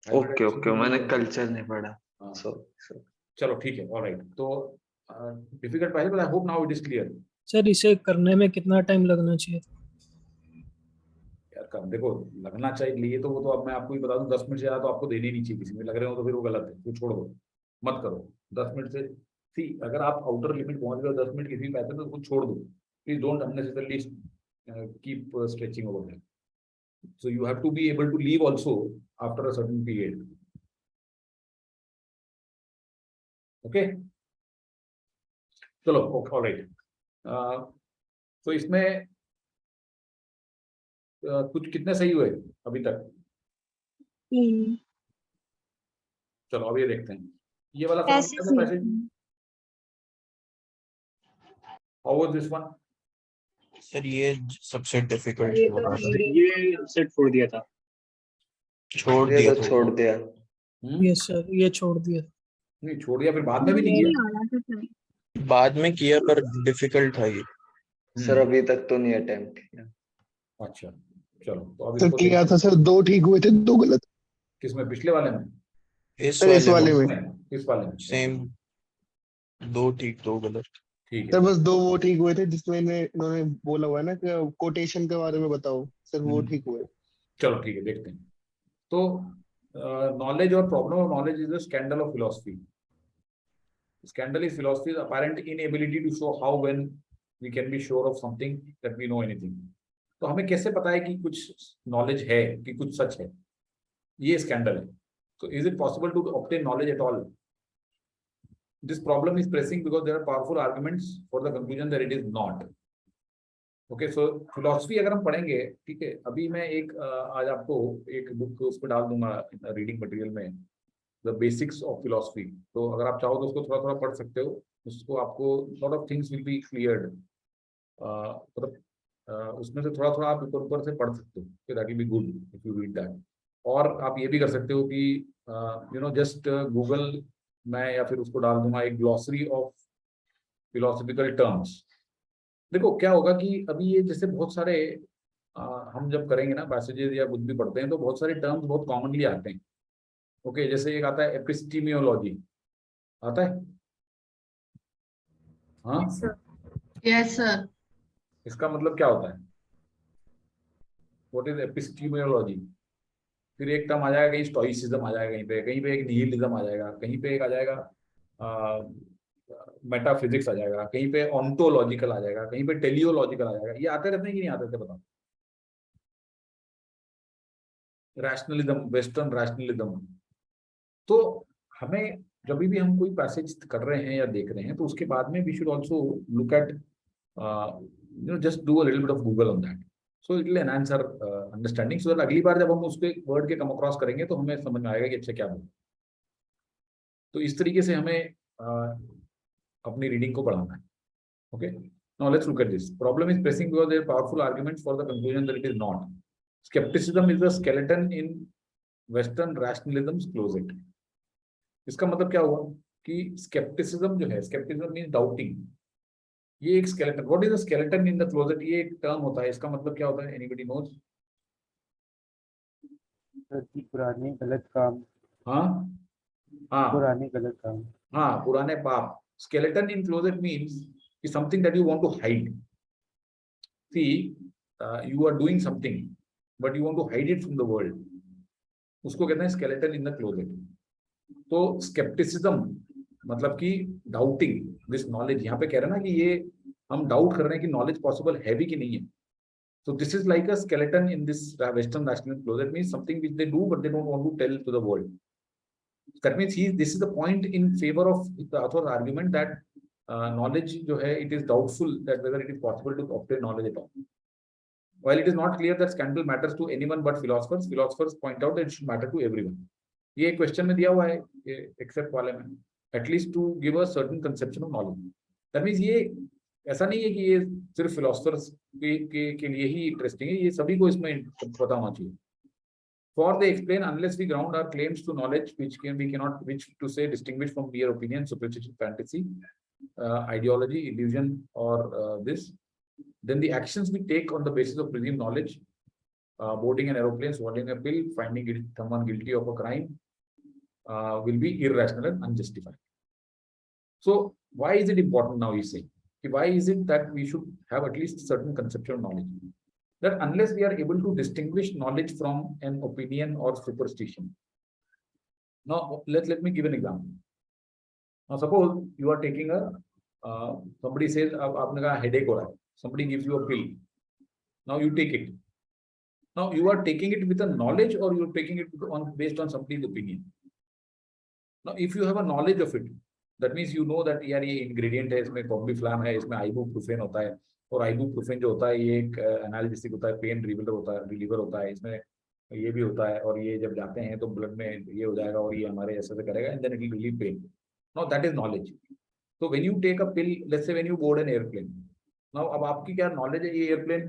ओके ओके, मैंने कल्चर नहीं पढ़ा. सॉरी. चलो ठीक है, ऑलराइट. तो डिफिकल्ट पहले, but I hope now it is clear. Sir इसे करने में कितना टाइम लगना चाहिए? यार कब देखो लगना चाहिए लिए तो वो तो अब मैं आपको ही बता दूं, 10 मिनट से ज्यादा तो आपको देने ही नहीं चाहिए. किसी में लग रहे हो तो फिर वो गलत है, तो छोड़ दो, मत करो. 10 मिनट से सी, अगर आप आउटर लिमिट पहुंच गए 10 मिनट किसी भी पैटर्न में, तो उसको छोड़ दो. Please don't unnecessarily keep stretching over there. So you have to be able to leave also after a certain period. Okay. चलो, all right. तो इसमें कुछ कितने सही हुए अभी तक? चलो अब ये देखते हैं. ये वाला समझ में आया passage? How was this one? Sir ये सबसे डिफिकल्ट ये सेट छोड़ दिया था. छोड़ दिया. यस सर, ये छोड़ दिया. नहीं छोड़ दिया, फिर बाद में भी नहीं किया. बाद में किया पर डिफिकल्ट था ये. सर अभी तक तो नहीं अटेम्प्ट किया. अच्छा चलो, तो अब सर इसको किया था सर, 2 ठीक हुए थे, 2 गलत. किसमें, पिछले वाले में? इस वाले में इस वाले में सेम 2 ठीक 2 गलत. ठीक है सर. बस 2 वो ठीक हुए थे जिसमें इन्होंने बोला हुआ है ना कि कोटेशन के बारे में बताओ सर, वो ठीक हुए. चलो ठीक है, देखते हैं. तो knowledge or problem of knowledge is the scandal of philosophy. Scandal is philosophy's apparent inability to show how when we can be sure of something that we know anything. तो हमें कैसे पता है कि कुछ नॉलेज है, कि कुछ सच है? ये स्कैंडल है. तो is it possible to obtain knowledge at all? This problem is pressing because there are powerful arguments for the conclusion that it is not. Okay, so philosophy अगर हम पढ़ेंगे, ठीक है, अभी मैं आज आपको एक बुक उस पर डाल दूंगा रीडिंग मटेरियल में, द बेसिक्स ऑफ फिलोसफी. तो अगर आप चाहो तो उसको थोड़ा थोड़ा पढ़ सकते हो. उसको आपको lot of things will be cleared. मतलब उसमें से थोड़ा थोड़ा आप ऊपर ऊपर से पढ़ सकते हो, that will be good if you read that. और आप ये भी कर सकते हो कि जस्ट गूगल में, या फिर उसको डाल दूंगा एक ग्लॉसरी ऑफ फिलोसफिकल टर्म्स. देखो क्या होगा कि अभी ये जैसे बहुत सारे हम जब करेंगे ना पैसेजेस या कुछ भी पढ़ते हैं तो बहुत सारे टर्म्स बहुत कॉमनली आते हैं। ओके, जैसे एक आता है एपिस्टीमियोलॉजी, आता है? हाँ, यस सर। इसका मतलब क्या होता है? What is epistemology? फिर एक टर्म आ जाएगा, कहीं स्टोइसिज्म आ जाएगा, कहीं पे एक निहिलिज्म आ जाएगा, कहीं पे एक आ जाएगा मेटाफिजिक्स आ जाएगा, कहीं पे ऑन्टोलॉजिकल आ जाएगा, कहीं पे टेलियोलॉजिकल आ जाएगा। ये आते रहते हैं कि नहीं आते थे, बताओ? Rationalism, western rationalism. तो हमें जब भी हम कोई पैसेज कर रहे हैं या देख रहे हैं तो उसके बाद में we should also look at just do a little bit of Google on that, so it will enhance our understanding, so that अगली बार जब हम उसके वर्ड के कम अक्रॉस करेंगे तो हमें समझ में आएगा कि अच्छा क्या बोल। तो इस तरीके से हमें अपनी रीडिंग को बढ़ाना है। Okay, now let's look at this problem is pressing because there are powerful arguments for the conclusion that it is not. Scepticism is the skeleton in western rationalism's closet. इसका मतलब क्या हुआ कि स्केप्टिसिज्म जो है, स्केप्टिसिज्म मींस डाउटिंग, ये एक skeleton. What is the skeleton in the closet? ये एक टर्म होता है, इसका मतलब क्या होता है? Anybody knows? पुराने गलत काम। हाँ हाँ, पुराने गलत काम। हाँ, पुराने पाप। स्केलेटन इन क्लोजेट मींस कि something that you want to hide. See, you are doing something but you want to hide it from the world, उसको कहते हैं स्केलेटन इन द क्लोजेट। तो स्केप्टिसिज्म मतलब कि डाउटिंग दिस नॉलेज। यहाँ पे कह रहे हैं ना कि ये हम डाउट कर रहे हैं कि नॉलेज पॉसिबल है भी कि नहीं है। So this is like a skeleton in this Western rationalist closet, means something which they do but they don't want to tell to the world. That means this is the point in favor of the author's argument that knowledge जो है, it is doubtful that whether it is possible to obtain knowledge at all. While it is not clear that scandal matters to anyone but philosophers, philosophers point out that it should matter to everyone. ये question में दिया हुआ है accept वाले में, at least to give a certain conception of knowledge. That means ये ऐसा नहीं है कि ये सिर्फ फिलोसफर्स के लिए ही इंटरेस्टिंग है, ये सभी को इसमें पता होना चाहिए। For they explain, unless we ground our claims to knowledge, which to say distinguish from mere opinion, superstition, fantasy, ideology, illusion, or this, then the actions we take on the basis of presumed knowledge, boarding an aeroplane, swallowing a pill, finding someone guilty of a crime, will be irrational and unjustified. So why is it important now, you say? Why is it that we should have at least certain conceptual knowledge? That unless we are able to distinguish knowledge from an opinion or superstition. Now, let me give an example. Now, suppose you are taking somebody says, aapne kaha headache ho raha hai. Somebody gives you a pill. Now you take it. Now you are taking it with a knowledge or you are taking it based on somebody's opinion. Now, if you have a knowledge of it, that means you know that यार ये ingredient है, इसमें कॉम्बीफ्लैम है, इसमें ibuprofen होता है, और ibuprofen जो होता है ये एक एनाल्जेसिक होता है, पेन रिलीवर होता है, इसमें ये भी होता है, और ये जब जाते हैं तो ब्लड में ये हो जाएगा और ये हमारे ऐसे से करेगा, and then it will relieve pain. Now that is knowledge. तो when you take a pill, let's say when you board an airplane, now अब आपकी क्या नॉलेज है ये एयरप्लेन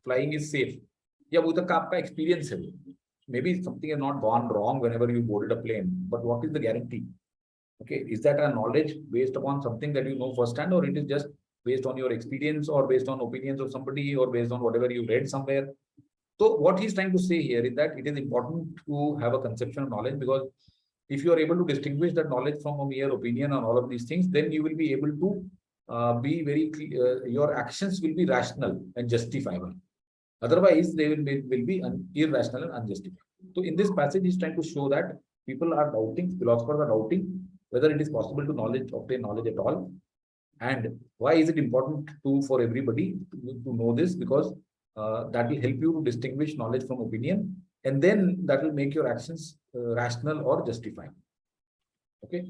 फ्लाइंग इज सेफ, या वो तक का आपका एक्सपीरियंस है? Maybe something has not gone wrong whenever you boarded a plane, but what is the guarantee? Okay, is that a knowledge based upon something that you know firsthand, or it is just based on your experience, or based on opinions of somebody, or based on whatever you read somewhere? So what he's trying to say here is that it is important to have a conception of knowledge, because if you are able to distinguish that knowledge from a mere opinion on all of these things, then you will be able to be very your actions will be rational and justifiable. Otherwise, they will be irrational and unjustified. So in this passage, he's trying to show that people are doubting, philosophers are doubting whether it is possible to obtain knowledge at all. And why is it important for everybody to know this? Because that will help you to distinguish knowledge from opinion, and then that will make your actions rational or justified. Okay.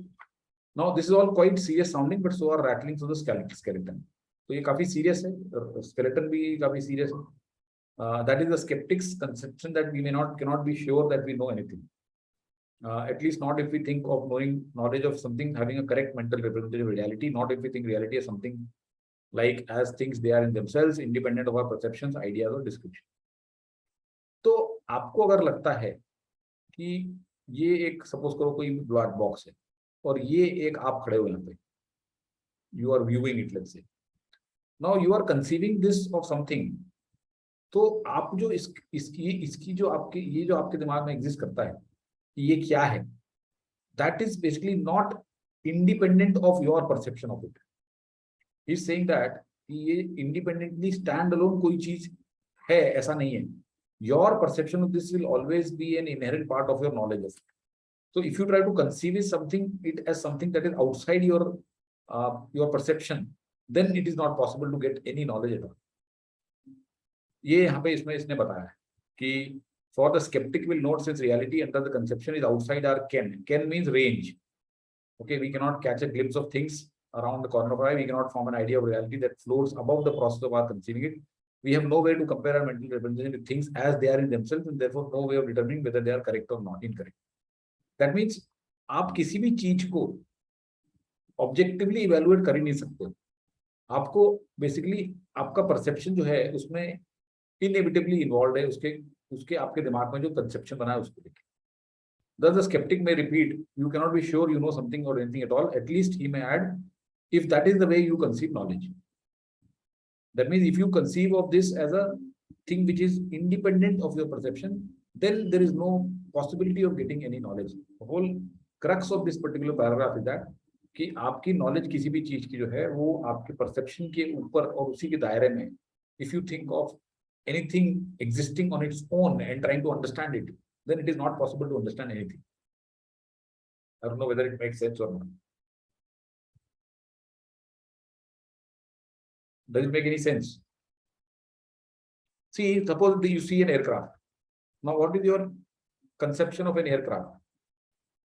Now, this is all quite serious sounding, but so are rattlings of the skeleton. So ये काफी serious है, skeleton भी काफी serious है. That is the skeptic's conception that we cannot be sure that we know anything. At least not if we think of knowledge of something having a correct mental representative reality, not if we think reality is something like as things they are in themselves, independent of our perceptions, ideas or description. तो आपको अगर लगता है कि ये एक suppose करो कोई ब्लैक बॉक्स है और ये एक आप खड़े हो यहाँ पे, you are viewing it, let's say. Now you are conceiving this of something. तो आप जो इसकी जो आपके ये जो आपके दिमाग में एग्जिस्ट करता है कि ये क्या है, that is basically not independent of your perception of it. He is saying that ये independently stand alone कोई चीज है, ऐसा नहीं है. Your perception of this will always be an inherent part of your knowledge of it. So if you try to conceive it as something that is outside your perception, then it is not possible to get any knowledge at all. ये यहाँ पे इसने बताया है कि for the skeptic will note since reality under the conception is outside our ken. Ken means range. Okay, we cannot catch a glimpse of things around the corner of our eye. We cannot form an idea of reality that floats above the process of our conceiving it. We have no way to compare our mental representation with things as they are in themselves, and therefore no way of determining whether they are correct or not incorrect. That means आप किसी भी चीज को objectively evaluate कर ही नहीं सकते. आपको basically आपका परसेप्शन जो है उसमें इनएविटेबली इन्वॉल्व है उसके आपके दिमाग में जो कंसेप्शन बना है उसको लेके. Thus the skeptic may repeat, you cannot be sure you know something or anything at all. At least he may add, if that is the way you conceive knowledge. That means if you conceive of this as a thing which is independent of your perception, then there is no possibility of getting any knowledge. The whole crux of this particular paragraph is that कि आपकी knowledge किसी भी चीज की जो है वो आपके perception के ऊपर और उसी के दायरे में. If you think of anything existing on its own and trying to understand it, then it is not possible to understand anything. I don't know whether it makes sense or not. Does it make any sense? See, suppose you see an aircraft. Now, what is your conception of an aircraft?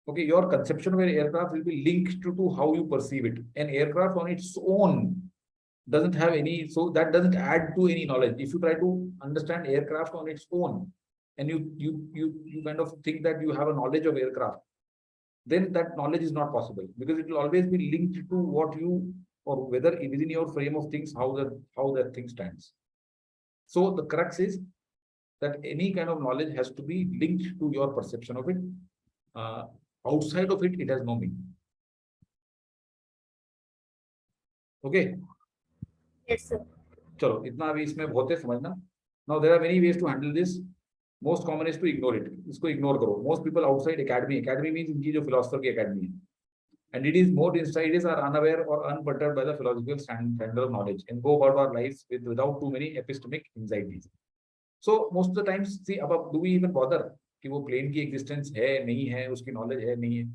Okay, your conception of an aircraft will be linked to how you perceive it. An aircraft on its own doesn't have any, so that doesn't add to any knowledge. If you try to understand aircraft on its own, and you kind of think that you have a knowledge of aircraft, then that knowledge is not possible, because it will always be linked to what you, or whether within your frame of things, how that thing stands. So the crux is that any kind of knowledge has to be linked to your perception of it. Outside of it, it has no meaning. Okay? Yes, sir. चलो इतना अभी इसमें बहुत है समझना. Now there are many ways to handle this. Most common is to ignore it. इसको ignore करो. Most people outside academy means इनकी जो philosopher की academy है, and it is more insiders are unaware or unperturbed by the philosophical standard of knowledge and go about our lives without too many epistemic anxieties. So most of the times, see, अब do we even bother कि वो plane की existence है नहीं है, उसकी knowledge है नहीं है.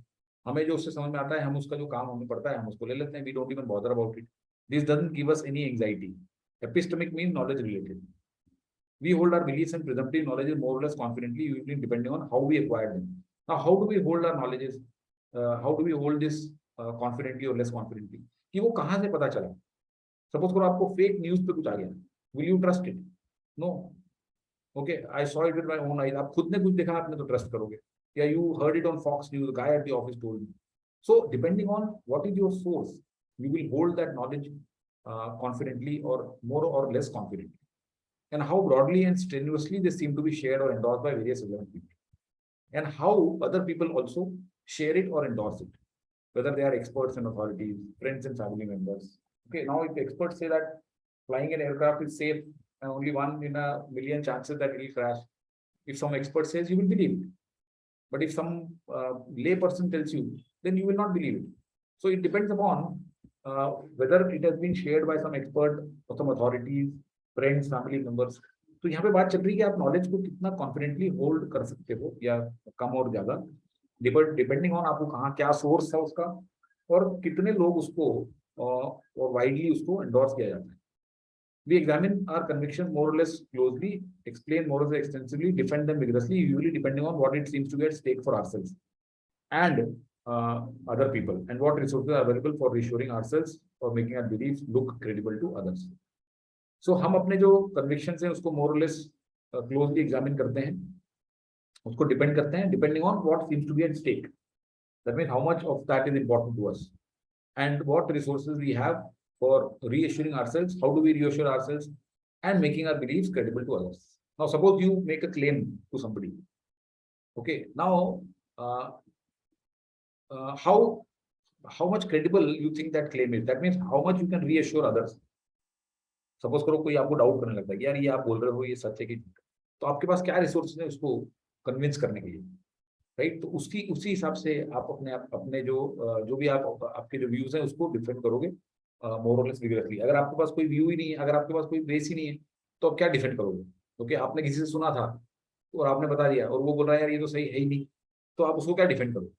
हमें जो उससे समझ में आता है, हम उसका जो काम हमें पड़ता है हम उसको ले लेते हैं. We don't even bother about it. This doesn't give us any anxiety. Epistemic means knowledge related. We hold our beliefs and presumptive knowledge more or less confidently, usually depending on how we acquire them. Now, how do we hold our knowledges? How do we hold this confidently or less confidently? कि वो कहाँ से पता चला? Suppose करो आपको fake news पे कुछ आ गया. Will you trust it? No. Okay, I saw it with my own eyes. आप खुद ने कुछ देखा आपने तो trust करोगे. Yeah, you heard it on Fox News. The guy at the office told me. So depending on what is your source, you will hold that knowledge confidently or more or less confidently. And how broadly and strenuously they seem to be shared or endorsed by various relevant people, and how other people also share it or endorse it, whether they are experts and authorities, friends and family members. Okay, now if experts say that flying an aircraft is safe and only 1 in a million chances that it will crash, if some expert says, you will believe it. But if some lay person tells you, then you will not believe it. So it depends upon whether it has been shared by some expert or some authorities, friends, family members. तो यहाँ पे बात चल रही है कि आप knowledge को कितना कॉन्फिडेंटली होल्ड कर सकते हो या कम और ज्यादा, डिपेंडिंग ऑन आपको कहाँ क्या सोर्स है उसका और कितने लोग उसको और वाइडली उसको एंडोर्स किया जाता है. We examine our convictions more or less closely, explain more or less extensively, defend them vigorously, usually depending on what it seems to be at stake for ourselves and other people, and what resources are available for reassuring ourselves or making our beliefs look credible to others. So हम अपने जो convictions हैं उसको मोर और less closely examine करते हैं, उसको depend करते हैं depending on what seems to be at stake. That means how much of that is important to us and what resources we have for reassuring ourselves, how do we reassure ourselves and making our beliefs credible to others. Now suppose you make a claim to somebody. Okay, now how much credible you think that claim is. That means how much you can reassure others. Suppose करो कोई आपको doubt करने लगता है कि यार ये आप बोल रहे हो ये सच है कि झूठ है, तो आपके पास क्या रिसोर्सेज है उसको कन्विंस करने के लिए, राइट? तो उसी हिसाब से आप अपने जो भी आपके जो व्यूज हैं उसको डिफेंड करोगे मोर और लेस विगरसली। अगर आपके पास कोई व्यू ही नहीं है, अगर आपके पास कोई बेस ही नहीं है, तो आप क्या डिफेंड करोगे? क्योंकि आपने किसी से सुना था और आपने बता दिया और वो बोल रहा है यार ये तो सही है ही नहीं, तो आप उसको क्या डिफेंड करोगे?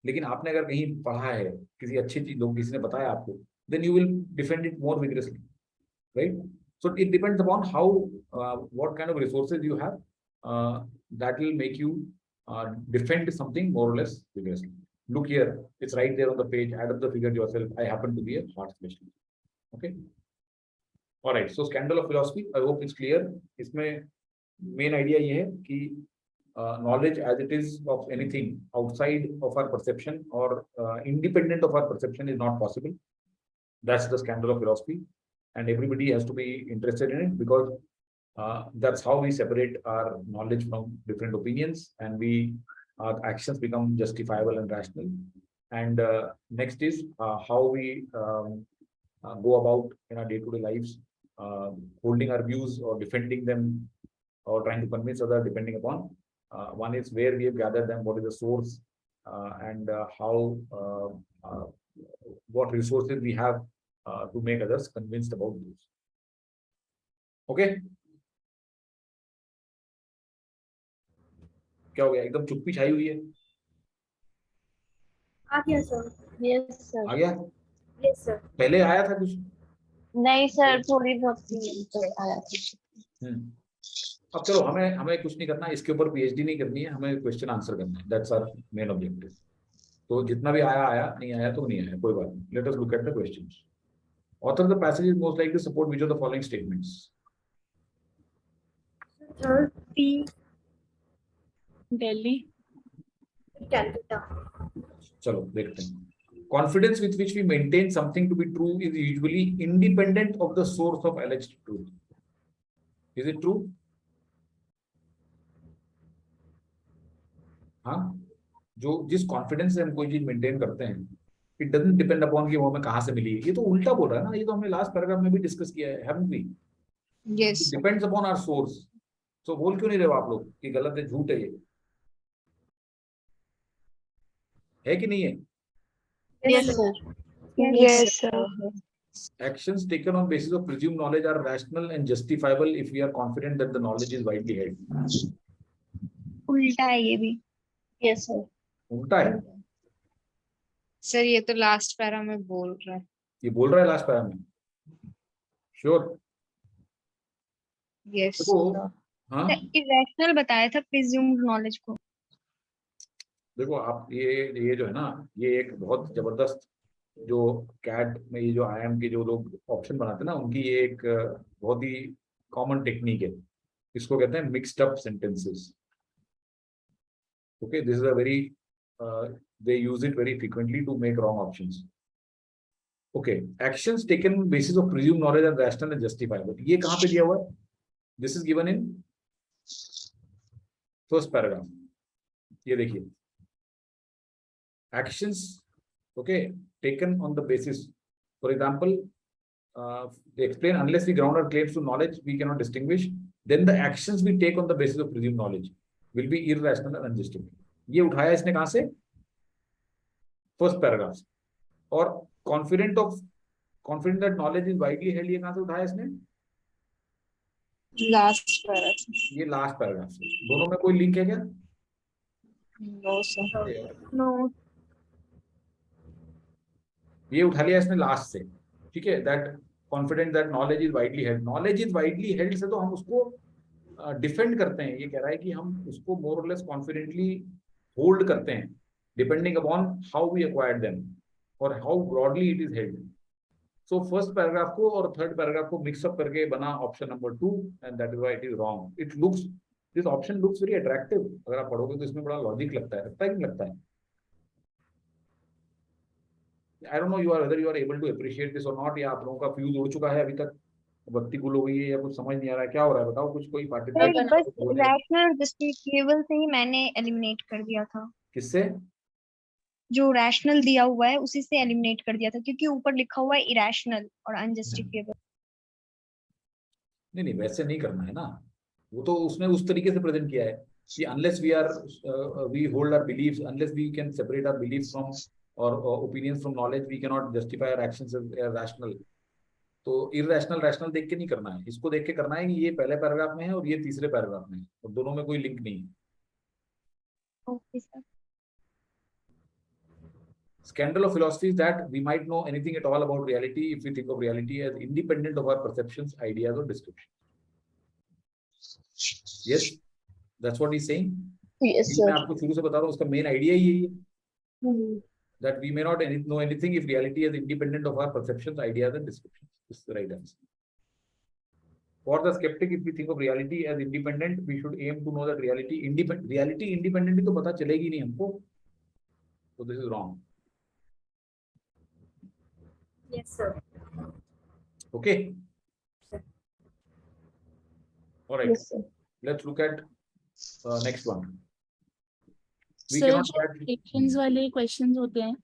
लेकिन आपने अगर कहीं पढ़ा है, किसी अच्छी चीज लोग किसी ने बताया आपको, then you will defend it more vigorously, right? So it depends upon how what kind of resources you have that will make you defend something more or less vigorously. Look here, it's right there on the page. Add up the figure yourself. I happen to be a Varc specialist. Okay. All right. So scandal of philosophy. I hope it's clear. इसमें main idea ये है कि knowledge as it is of anything outside of our perception or independent of our perception is not possible. That's the scandal of philosophy. And everybody has to be interested in it because that's how we separate our knowledge from different opinions, and our actions become justifiable and rational. And next is how we go about in our day-to-day lives, holding our views or defending them or trying to convince others, depending upon one is where we have gathered them, what is the source, and how what resources we have to make others convinced about this. Okay? क्या हो गया? एकदम चुप्पी छाई हुई है। आ गया sir. Yes sir. आ गया? Yes sir. पहले आया था कुछ? नहीं सर, थोड़ी बहुत सी आया था। अब चलो, हमें कुछ नहीं करना, इसके ऊपर पीएचडी नहीं करनी है, हमें क्वेश्चन आंसर करना है। That's our main objective. तो जितना भी आया आया, नहीं आया तो नहीं आया, कोई बात नहीं। Let us look at the questions. Author of the passage is most likely to support which of the following statements? Third P Delhi, Calcutta. चलो देखते हैं। Confidence with which we maintain something to be true is usually independent of the source of alleged truth. Is it true? हाँ, जिस confidence से हम कोई चीज maintain करते हैं, इट डजंट डिपेंड अपॉन कि वो हमें कहाँ से मिली है। ये तो उल्टा बोल रहा है ना, ये तो हमने लास्ट पैराग्राफ में भी डिस्कस किया है, haven't we? Yes. It depends upon our source. So बोल क्यों नहीं रहे हो आप लोग कि गलत है, झूठ है? ये है कि नहीं है? Yes sir. yes sir, Actions taken on basis of presumed knowledge are rational and justifiable if we are confident that the knowledge is widely held. उल्टा है ये भी। Yes sir. उल्टा है? सर ये तो लास्ट पैरा में बोल रहा है। ये बोल रहा है लास्ट पैरा में? श्योर? यस। देखो, हाँ इरेशनल बताया था प्रिज्यूम्ड नॉलेज को। देखो आप, ये जो है ना, ये एक बहुत जबरदस्त, जो कैट में ये जो आईएम के जो लोग ऑप्शन बनाते हैं ना, उनकी ये एक बहुत ही कॉमन टेक्निक है। इसको कहते हैं mixed up sentences. Okay, this is a very they use it very frequently to make wrong options. Okay, actions taken on basis of presumed knowledge are rational and justifiable. ये कहाँ पे दिया हुआ है? This is given in first paragraph. ये देखिए, actions, okay, taken on the basis, for example, they explain unless we ground our claims to knowledge we cannot distinguish, then the actions we take on the basis of presumed knowledge will be irrational and unjustifiable. ये उठाया इसने कहाँ से? First paragraph. और confident that knowledge is widely held, ये कहाँ से उठाया इसने? Last paragraph. ये लास्ट पैराग्राफ से। दोनों में कोई लिंक है क्या? No sir. no, ये उठा लिया इसने लास्ट से, ठीक है। That confident that knowledge is widely held, knowledge is widely held से तो हम उसको डिफेंड करते हैं। ये कह रहा है कि हम उसको मोर और लेस कॉन्फिडेंटली होल्ड करते हैं, depending upon how we acquired them और how broadly it is held. So first paragraph को और थर्ड पैराग्राफ को मिक्सअप करके बना option number 2, and that is why it is wrong. It looks, this option looks very attractive. अगर आप पढ़ोगे तो इसमें बड़ा लॉजिक लगता है कि नहीं लगता है? I don't know whether you are able to appreciate this or not, या आप लोगों का फ्यूज उड़ चुका है अभी तक, बत्ती गुल हो गई है, या कुछ समझ नहीं आ रहा है, क्या हो रहा है बताओ? कुछ कोई सर पार्टिसिपेंट बस रैशनल जस्टिफिकेबल से ही मैंने एलिमिनेट कर दिया था। किससे? जो रैशनल दिया हुआ है उसी से एलिमिनेट कर दिया था, क्योंकि ऊपर लिखा हुआ है इरेशनल और अनजस्टिफिकेबल। नहीं वैसे नहीं करना है ना, वो तो उसने उस तरीके से प्रेजेंट किया है कि unless we hold our beliefs, unless we can separate our beliefs from और opinions from knowledge, we can not justify our actions as rational. तो इरैशनल रैशनल देख के नहीं करना है, इसको देख के करना है कि ये पहले पैराग्राफ में है और ये तीसरे पैराग्राफ में है, और दोनों में कोई लिंक नहीं है। Okay sir. Scandal of philosophy is that we might know anything at all about reality if we think of reality as independent of our perceptions, ideas, or descriptions. Yes, that's what he's saying. Yes, मैं sir. आपको शुरू से बता रहा हूँ, उसका main idea यही है that we may not know anything if reality is independent of our perceptions, ideas, and descriptions. This is the right answer. For the skeptic, if we think of reality as independent, we should aim to know that reality independent तो पता चलेगी नहीं हमको, so this is wrong. Yes, sir. Okay. All right. Yes, sir. Let's look at next one. We sir cannot जो add. Questions वाले questions होते हैं,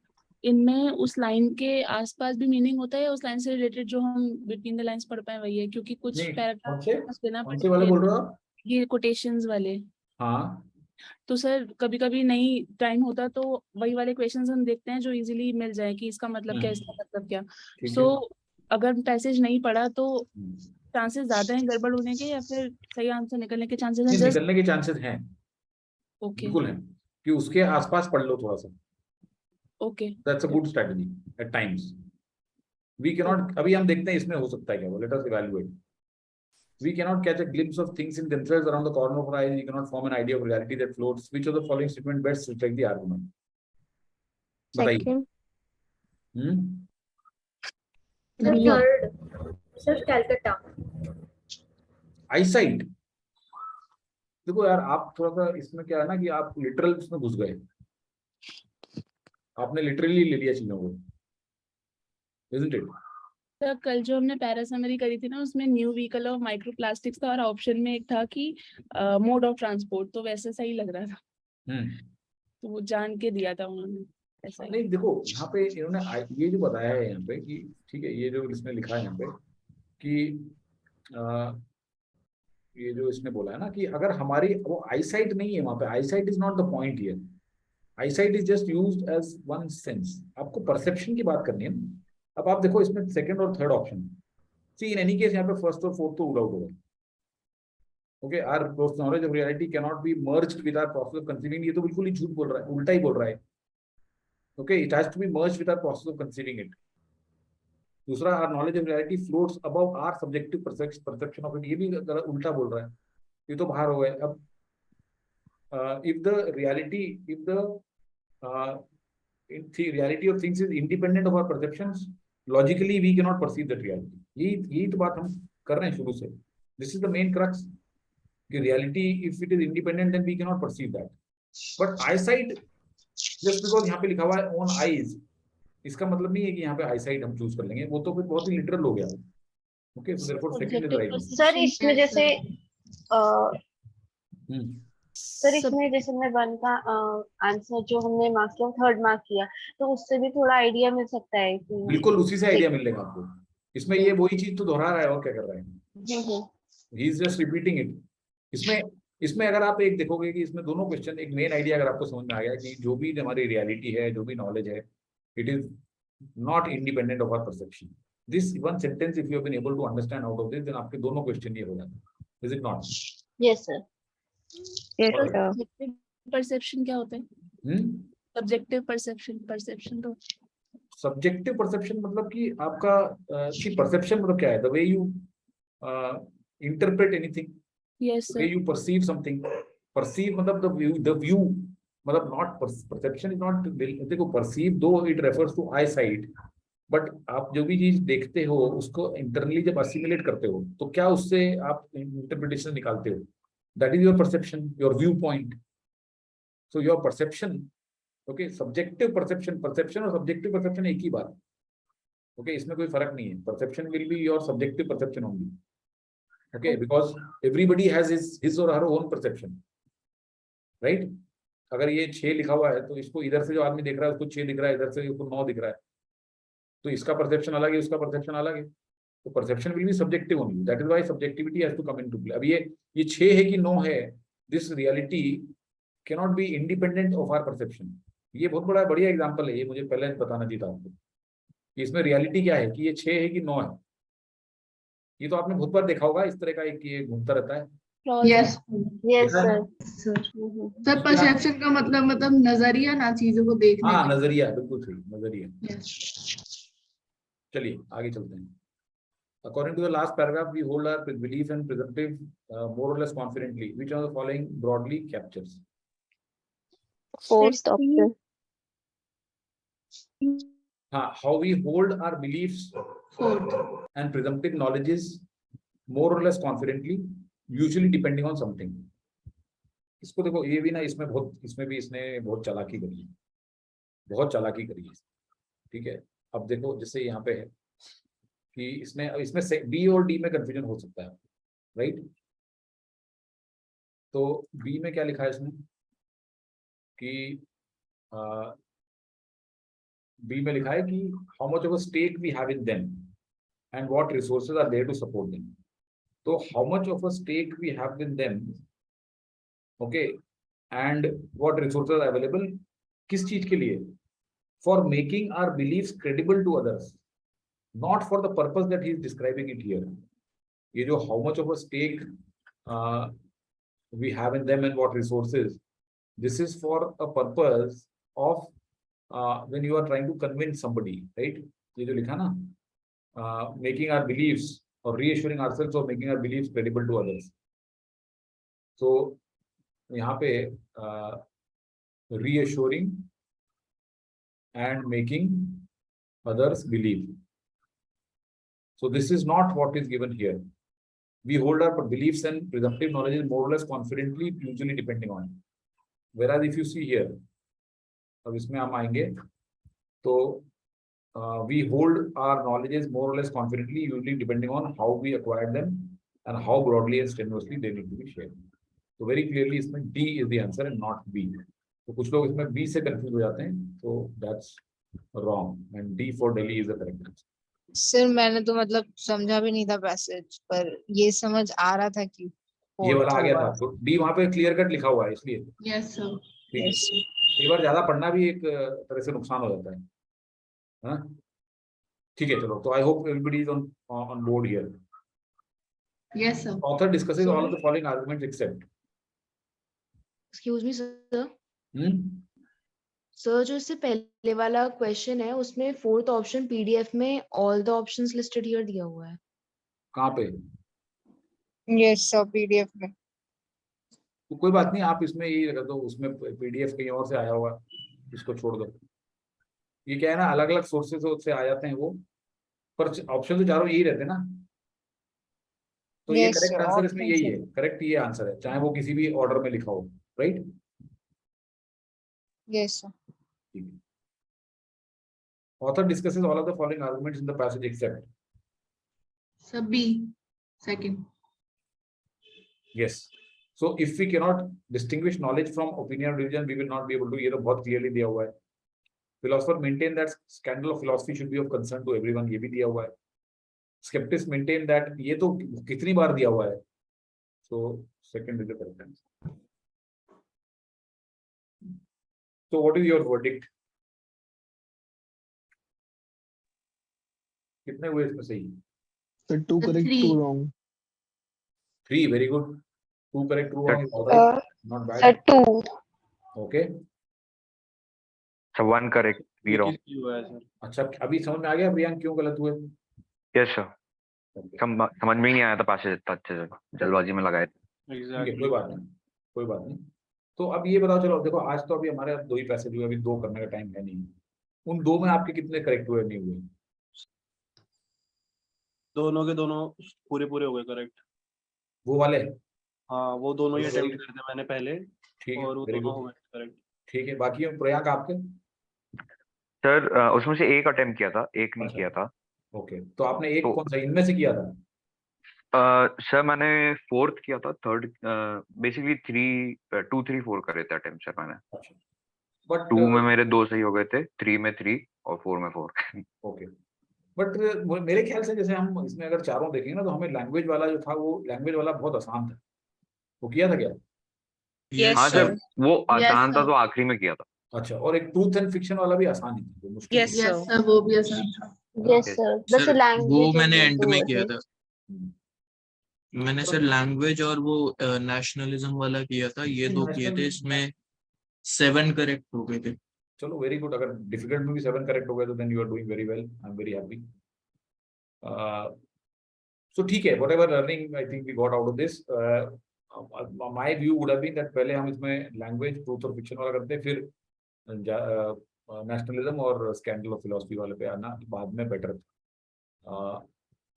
इनमें उस लाइन के आसपास भी मीनिंग होता है या उस लाइन से रिलेटेड जो हम बिटवीन द लाइंस पढ़ पाए वही है? क्योंकि कुछ नहीं, पैराग्राफ बिना कौन से वाले बोल रहे हो आप? ये कोटेशंस वाले। हाँ, तो सर कभी कभी नहीं टाइम होता तो वही वाले क्वेश्चंस हम देखते हैं जो इजीली मिल जाए कि इसका मतलब क्या, इसका मतलब क्या। सो अगर पैसेज नहीं पढ़ा तो चांसेस ज्यादा हैं गड़बड़ होने के या फिर सही आंसर निकलने के चांसेस हैं? जस्ट निकलने के चांसेस हैं, ओके बिल्कुल हैं, कि उसके आसपास पढ़ लो थोड़ा सा। Okay, that's a good strategy at times. We cannot, अभी हम देखते हैं इसमें हो सकता है क्या, let us evaluate. We cannot catch a glimpse of things in themselves around the corner of our eyes. We cannot form an idea of reality that floats. Which of the following statement best reflect the argument? बताइए। Sir, third. Sir, Calcutta. Eyesight. देखो यार, आप थोड़ा सा इसमें क्या है ना कि आप लिटरल इसमें घुस गए, आपने लिटरली ले लिया चीजों को, isn't it? सर कल जो हमने पैरासमरी करी थी ना, उसमें न्यू व्हीकल ऑफ माइक्रोप्लास्टिक्स था और ऑप्शन में एक था कि मोड ऑफ ट्रांसपोर्ट, तो वैसे सही लग रहा था, तो वो जान के दिया था उन्होंने ऐसा ही। नहीं देखो, यहाँ पे इन्होंने ये जो बताया है यहाँ पे कि ठीक है, ये जो इसने लिखा है यहाँ पे कि ये जो इसने बोला है ना कि अगर हमारी वो आईसाइट नहीं है वहां पे, eyesight is not the point here, eyesight is just used as one sense. आपको परसेप्शन की बात करनी है ना। अब आप देखो इसमें सेकंड और third option, see in any case यहाँ पे फर्स्ट और फोर्थ तो रूल आउट होगा। Okay, our knowledge of reality can not be merged with our process of conceiving, ये तो बिल्कुल ही झूठ बोल रहा है, उल्टा ही बोल रहा है। Okay, it has to be merged with our process of conceiving it. दूसरा, our knowledge of reality floats above our subjective perception of it, ये भी उल्टा बोल रहा है, ये तो बाहर हो गए। अब if the reality of things is independent of our perceptions, logically we cannot perceive that reality. यही तो बात हम कर रहे हैं शुरू से। This is the main crux, कि reality if it is independent then we cannot perceive that. But eyesight, just because यहाँ पे लिखा हुआ है on eyes, इसका मतलब नहीं है कि यहाँ पे eyesight हम चूज कर लेंगे, वो तो फिर बहुत ही लिटरल हो गया। Okay, so therefore second is the right answer. Sir इसमें जैसे सर इसमें जैसे मैं वन का आंसर जो हमने मार्क किया, थर्ड मार्क किया, तो उससे भी थोड़ा आइडिया मिल सकता है कि बिल्कुल उसी से आइडिया मिलेगा आपको। इसमें ये वही चीज तो दोहरा रहा है और क्या कर रहा है, he is just repeating it. इसमें अगर आप एक देखोगे कि इसमें दोनों क्वेश्चन, एक मेन आइडिया अगर आपको समझ में आ गया कि जो भी हमारी रियलिटी है, जो भी नॉलेज है, it is not independent of our perception. This one sentence if you have been able to understand out of this, then आपके दोनों क्वेश्चन ये हो जाते हैं। Is it not? Yes sir. Perception क्या होता है? सब्जेक्टिव परसेप्शन तो सब्जेक्टिव परसेप्शन मतलब कि आपका परसेप्शन मतलब क्या है? The way you interpret anything, yes way you perceive something. Perceive मतलब द व्यू, मतलब नॉट परसेप्शन इज नॉट, देखो perceive though it refers to eyesight, but आप जो भी चीज देखते हो उसको इंटरनली जब असिमुलेट करते हो तो क्या उससे आप इंटरप्रिटेशन निकालते हो, that is your perception, your view point. So your perception, okay, subjective perception, perception और सब्जेक्टिव परसेप्शन एक ही बात, ओके, इसमें कोई फर्क नहीं है। Perception will be your subjective perception only, okay, because everybody has his और हर ओन परसेप्शन, राइट। अगर ये 6 लिखा हुआ है तो इसको इधर से जो आदमी देख रहा है उसको 6 दिख रहा है, इधर से उसको 9 दिख रहा है, तो इसका परसेप्शन अलग है, उसका परसेप्शन अलग है। तो perception will be subjective only, that is why subjectivity has to come into play. अब ये 6 है कि 9 है, this reality can not be independent of our perception. ये बहुत बढ़िया एग्जांपल है, ये मुझे पहले बताना चाहिए था आपको कि इसमें रियलिटी क्या है, कि ये 6 है कि 9 है। ये तो आपने बहुत बार देखा होगा, इस तरह का एक ये घूमता रहता है। यस यस देखा है? सर सर परसेप्शन का मतलब नजरिया ना, चीजों को देखने हाँ, का। नजरिया, बिल्कुल सही, नजरिया। Yes. चलिए आगे चलते हैं। According to the last paragraph, we hold our belief and presumptive more or less confidently. Which of the following broadly captures? Fourth option. How we hold our beliefs and presumptive knowledges more or less confidently, usually depending on something. इसको देखो, ये भी ना, इसमें भी इसने बहुत चालाकी करी है, बहुत चालाकी करी है, ठीक है। अब देखो जैसे यहाँ पे है कि इसमें बी और डी में कंफ्यूजन हो सकता है, राइट। तो बी में क्या लिखा है इसमें कि बी में लिखा है कि how much of a stake we have in them and what resources are there to support them. तो how much of a stake we have in them, okay, and what resources are available, किस चीज के लिए? For making our beliefs credible to others, not for the purpose that he is describing it here. ये जो how much of a stake we have in them and what resources, this is for a purpose of when you are trying to convince somebody, right? ये जो लिखा ना, making our beliefs or reassuring ourselves or making our beliefs credible to others. So यहाँ पे reassuring and making others believe. So this is not what is given here. We hold our beliefs and presumptive knowledge more or less confidently, usually depending on. Whereas if you see here, अब इसमें हम आएंगे तो we hold our knowledges more or less confidently, usually depending on how we acquired them and how broadly and strenuously they need to be shared. So very clearly इसमें D is the answer and not B. तो कुछ लोग इसमें B से confused हो जाते हैं, तो that's wrong and D for Delhi is the correct answer. Sir मैंने तो मतलब समझा भी नहीं था पैसेज, पर ये समझ आ रहा था कि ये वाला आ गया था आपको, डी वहां पे क्लियर कट लिखा हुआ है इसलिए। Yes sir. ठीक है, कई बार ज्यादा पढ़ना भी एक तरह से नुकसान हो जाता है, हाँ? ठीक है, चलो, तो I hope everybody is on board here. Yes sir. Author discusses all of the following arguments except. Excuse me sir, sir जो इससे पहले वाला क्वेश्चन है उसमें फोर्थ ऑप्शन पीडीएफ में all the options listed here दिया हुआ है। कहाँ पे? यस सर, पीडीएफ में। तो कोई बात नहीं, आप इसमें यही लगा दो, उसमें पीडीएफ कहीं और से आया हुआ, इसको छोड़ दो। ये क्या है ना, अलग अलग सोर्सेज से आ जाते हैं वो, पर ऑप्शन तो चारों यही रहते हैं ना। तो ये करेक्ट आंसर इसमें यही है, करेक्ट ये आंसर है, चाहे वो किसी भी ऑर्डर में लिखा हो, राइट? Yes sir. ठीक है। Author discusses all of the following arguments in the passage except. Sir, B, second. Yes. So if we cannot distinguish knowledge from opinion or religion, we will not be able to. ये तो बहुत clearly दिया हुआ है. Philosopher maintain that scandal of philosophy should be of concern to everyone. ये भी दिया हुआ है. Skeptics maintain that ये तो कितनी बार दिया हुआ है. So second is the correct answer. So what is your verdict? कितने हुए इसमें सही? So 2 correct, 2 wrong. 3, very good. 2 correct, 2 wrong is all right. Not bad. Sir, 2. Okay. So 1 correct, 3 wrong. अच्छा, अभी समझ में आ गया प्रियांक क्यों गलत हुए? Yes sir. समझ में ही नहीं आया था पैसेज इतना अच्छे से, जल्दबाजी में लगाए थे। ठीक है, कोई बात नहीं, कोई बात नहीं। तो अब ये बताओ, चलो देखो, आज तो अभी हमारे 2 ही पैसेज हुए, अभी 2 करने का टाइम है नहीं। उन 2 में आपके कितने करेक्ट हुए, नहीं हुए? दोनों के दोनों पूरे पूरे हो गए करेक्ट। वो वाले? हाँ, वो दोनों ही अटेम्प्ट करे थे मैंने पहले। ठीक है, और वो दोनों हो गए करेक्ट। ठीक है, बाकी प्रयाग आपके? सर उसमें से एक अटेम्प्ट किया था, एक नहीं किया था। ओके, तो आपने एक कौन सा इनमें से किया था? सर मैंने 4th किया था, 3rd बेसिकली 2 3 4 करे थे अटेम्प्ट सर मैंने। बट 2 में मेरे 2 सही हो गए थे, 3 में 3 और 4 में 4। ओके, बट मेरे ख्याल से जैसे हम इसमें अगर चारों देखेंगे ना, तो हमें लैंग्वेज वाला जो था, वो लैंग्वेज वाला बहुत आसान था। वो किया था क्या? हाँ सर, वो Yes, आसान था sir. तो आखिरी में किया था। अच्छा, और एक ट्रूथ एंड फिक्शन वाला भी आसान ही था, वो मुश्किल Yes, नहीं था। sir. Yes, sir, वो भी आसान था। Yes, sir. The सर वो language and मैंने the एंड two में किया था। others. मैंने सर लैंग्वेज और वो नेशनलिज्म वाला किया था, ये दो किए थे, इसमें 7 करेक्ट हो गए थे। चलो वेरी गुड, अगर डिफिकल्ट में भी 7 करेक्ट हो गए तो then you are doing very well, I am very happy. So ठीक है, whatever learning I think we got out of this, my view would have been that पहले हम इसमें लैंग्वेज, ट्रूथ और फिक्शन वाला करते, फिर नेशनलिज्म और स्कैंडल ऑफ फिलोसफी वाले पे आना बाद में बेटर था।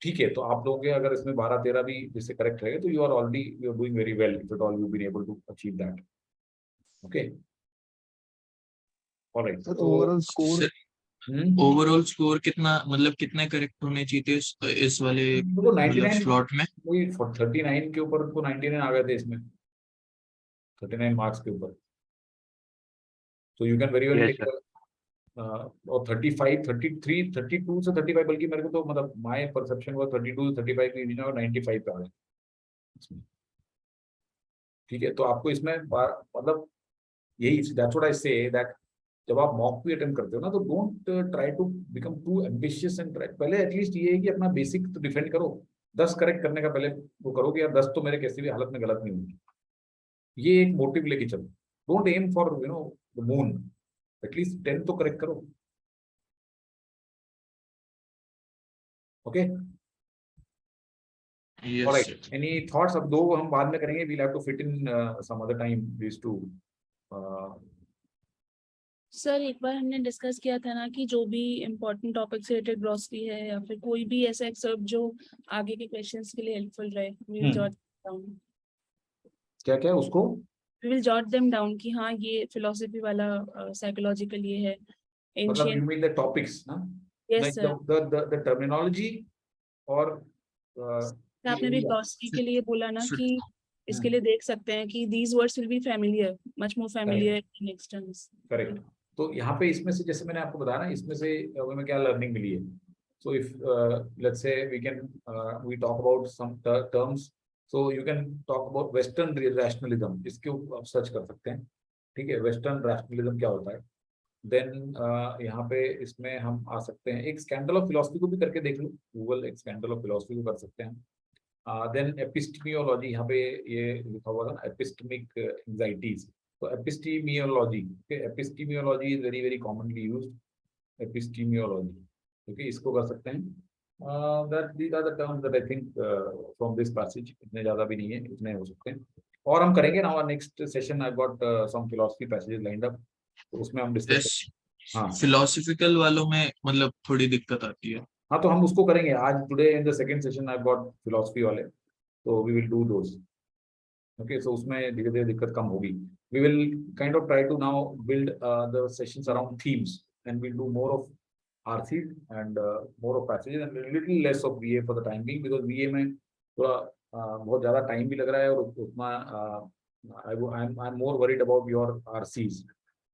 ठीक है, तो आप लोगों के अगर इसमें 12-13 भी जिससे करेक्ट रहे तो you are already, you are doing very well if at all you been able to achieve that. Okay, alright. Sir तो ओवरऑल स्कोर, ओवरऑल स्कोर कितना, मतलब कितने करेक्ट होने चाहिए थे इस वाले तो मतलब 99, स्लॉट में? वही 39 के ऊपर तो 99 आ गए थे इसमें, 39 मार्क्स के ऊपर। तो you can very well yes take, sir. और 35, 33, 32 से 35, बल्कि मेरे को तो मतलब माय परसेप्शन वो 32 से 35 के बीच में, और 95 पे आ गए इसमें। ठीक है, तो आपको इसमें मतलब यही, that's what I say that जब आप मॉक भी अटेम्प्ट करते हो ना, तो don't try to become too ambitious and try, पहले एटलीस्ट ये है कि अपना बेसिक तो डिफेंड करो। 10 करेक्ट करने का पहले वो करो कि यार 10 तो मेरे किसी भी हालत में गलत नहीं होंगे, ये एक मोटिव लेके चलो। Don't aim for you know the moon, at least 10 तो करेक्ट करो। Okay, yes alright, any thoughts? अब दो हम बाद में करेंगे, we'll have to fit in some other time this too. Sir एक बार हमने डिस्कस किया था ना कि जो भी इम्पोर्टेंट टॉपिक से रिलेटेड ग्रॉसरी है या फिर कोई भी ऐसा एक्सर्ट जो आगे के क्वेश्चंस के लिए हेल्पफुल रहे, वी विल जॉट डाउन। क्या क्या उसको we will jot them down कि हाँ ये फिलोसफी वाला साइकोलॉजिकल ये है, मतलब you ancient. Mean the topics ना, yes like sir, the terminology और आपने भी ग्रॉसरी के लिए बोला ना कि इसके लिए देख सकते हैं कि these words will be familiar, much more familiar in next terms. Correct. तो यहाँ पे इसमें से जैसे मैंने आपको बताया ना, इसमें से हमें क्या लर्निंग मिली है। So if let's say we can we talk about some terms, so you can talk about western rationalism, इसके ऊपर आप सर्च कर सकते हैं। ठीक है, वेस्टर्न रैशनलिज्म क्या होता है। देन यहाँ पे इसमें हम आ सकते हैं, एक स्कैंडल ऑफ फिलोसफी को भी करके देख लो, गूगल एक स्कैंडल ऑफ फिलोसफी को कर सकते हैं। देन एपिस्टेमियोलॉजी, यहाँ पे ये लिखा हुआ था ना, एपिस्टेमिक एंजाइटीज, तो epistemology, epistemology is very very commonly used, epistemology. Okay, इसको कर सकते हैं। That these are the terms that I think from this passage, इतने ज्यादा भी नहीं है, इतने हो सकते हैं। और हम करेंगे ना, और next session I got some philosophy passages lined up, तो उसमें हम डिस्कस करेंगे। हाँ, फिलोसफिकल वालों में मतलब थोड़ी दिक्कत आती है। हाँ, तो हम उसको करेंगे आज, today in the second session I got philosophy वाले, तो we will do those. Okay, so उसमें धीरे धीरे दिक्कत कम होगी। We will kind of try to now build the sessions around themes, and will do more of RC and more of passages and little less of BA for the time being, because BA में थोड़ा बहुत ज्यादा time भी लग रहा है, और उतना I am more worried about your RCs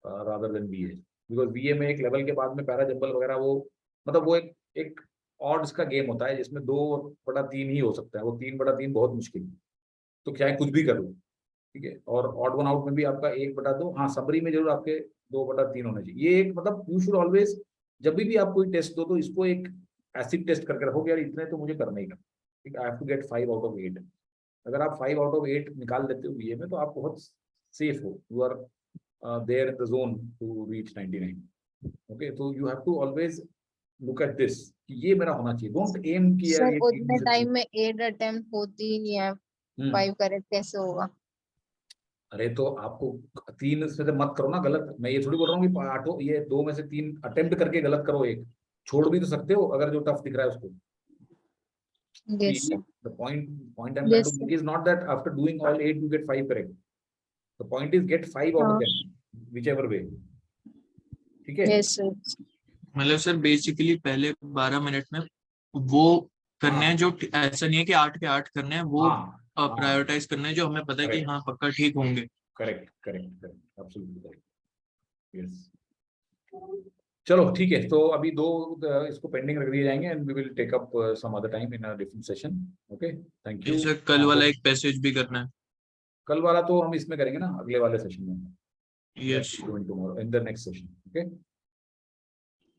rather than BA, because BA में एक लेवल के बाद में पैरा जंबल वगैरह, वो मतलब वो एक ऑड्स का गेम होता है, जिसमें 2/3 ही हो सकता है, वो 3/3 बहुत मुश्किल है, तो चाहे कुछ भी कर लो। ठीक है, और ऑड वन आउट में भी आपका 1/2, हाँ सबरी में जरूर आपके 2/3 होने चाहिए। ये एक मतलब यू शुड ऑलवेज, जब भी आप कोई टेस्ट दो तो इसको एक एसिड टेस्ट करके रखो कि यार इतने तो मुझे करना ही करना। ठीक, I have to get 5 out of 8। अगर आप 5 आउट ऑफ 8 निकाल लेते हो बीए में, तो आप बहुत सेफ हो, you are there in the zone to reach 99। Okay, तो you have to always look at this कि ये मेरा होना चाहिए, डोंट एम कि यार सर ये उतने टाइम में 8 अटेम्प्ट होती ही नहीं है, 5 करेक्ट कैसे होगा? अरे तो आपको 3 से तो मत करो ना गलत, मैं ये थोड़ी बोल रहा हूँ कि 8 ये 2 में से 3 अटेम्प्ट करके गलत करो, एक छोड़ भी तो सकते हो अगर जो टफ दिख रहा है उसको। Yes, sir. The point I'm trying Yes, to sir. make is not that after doing all 8 you get 5 correct. The point is get 5 out of them, whichever way. ठीक है? Yes, sir. मतलब sir basically पहले 12 minute में वो करने हैं जो ऐसा नहीं है कि 8 के 8 करने हैं, वो प्रायोरिटाइज करने हैं जो हमें पता है कि हाँ पक्का ठीक होंगे। Correct, absolutely correct. यस। चलो ठीक है, तो अभी दो इसको पेंडिंग रख दिए जाएंगे and we will take up some other time in a different session. Okay, thank you. जैसे कल वाला एक पैसेज भी करना है। कल वाला तो हम इसमें करेंगे ना, अगले वाले सेशन में। Yes. Tomorrow in the next session. Okay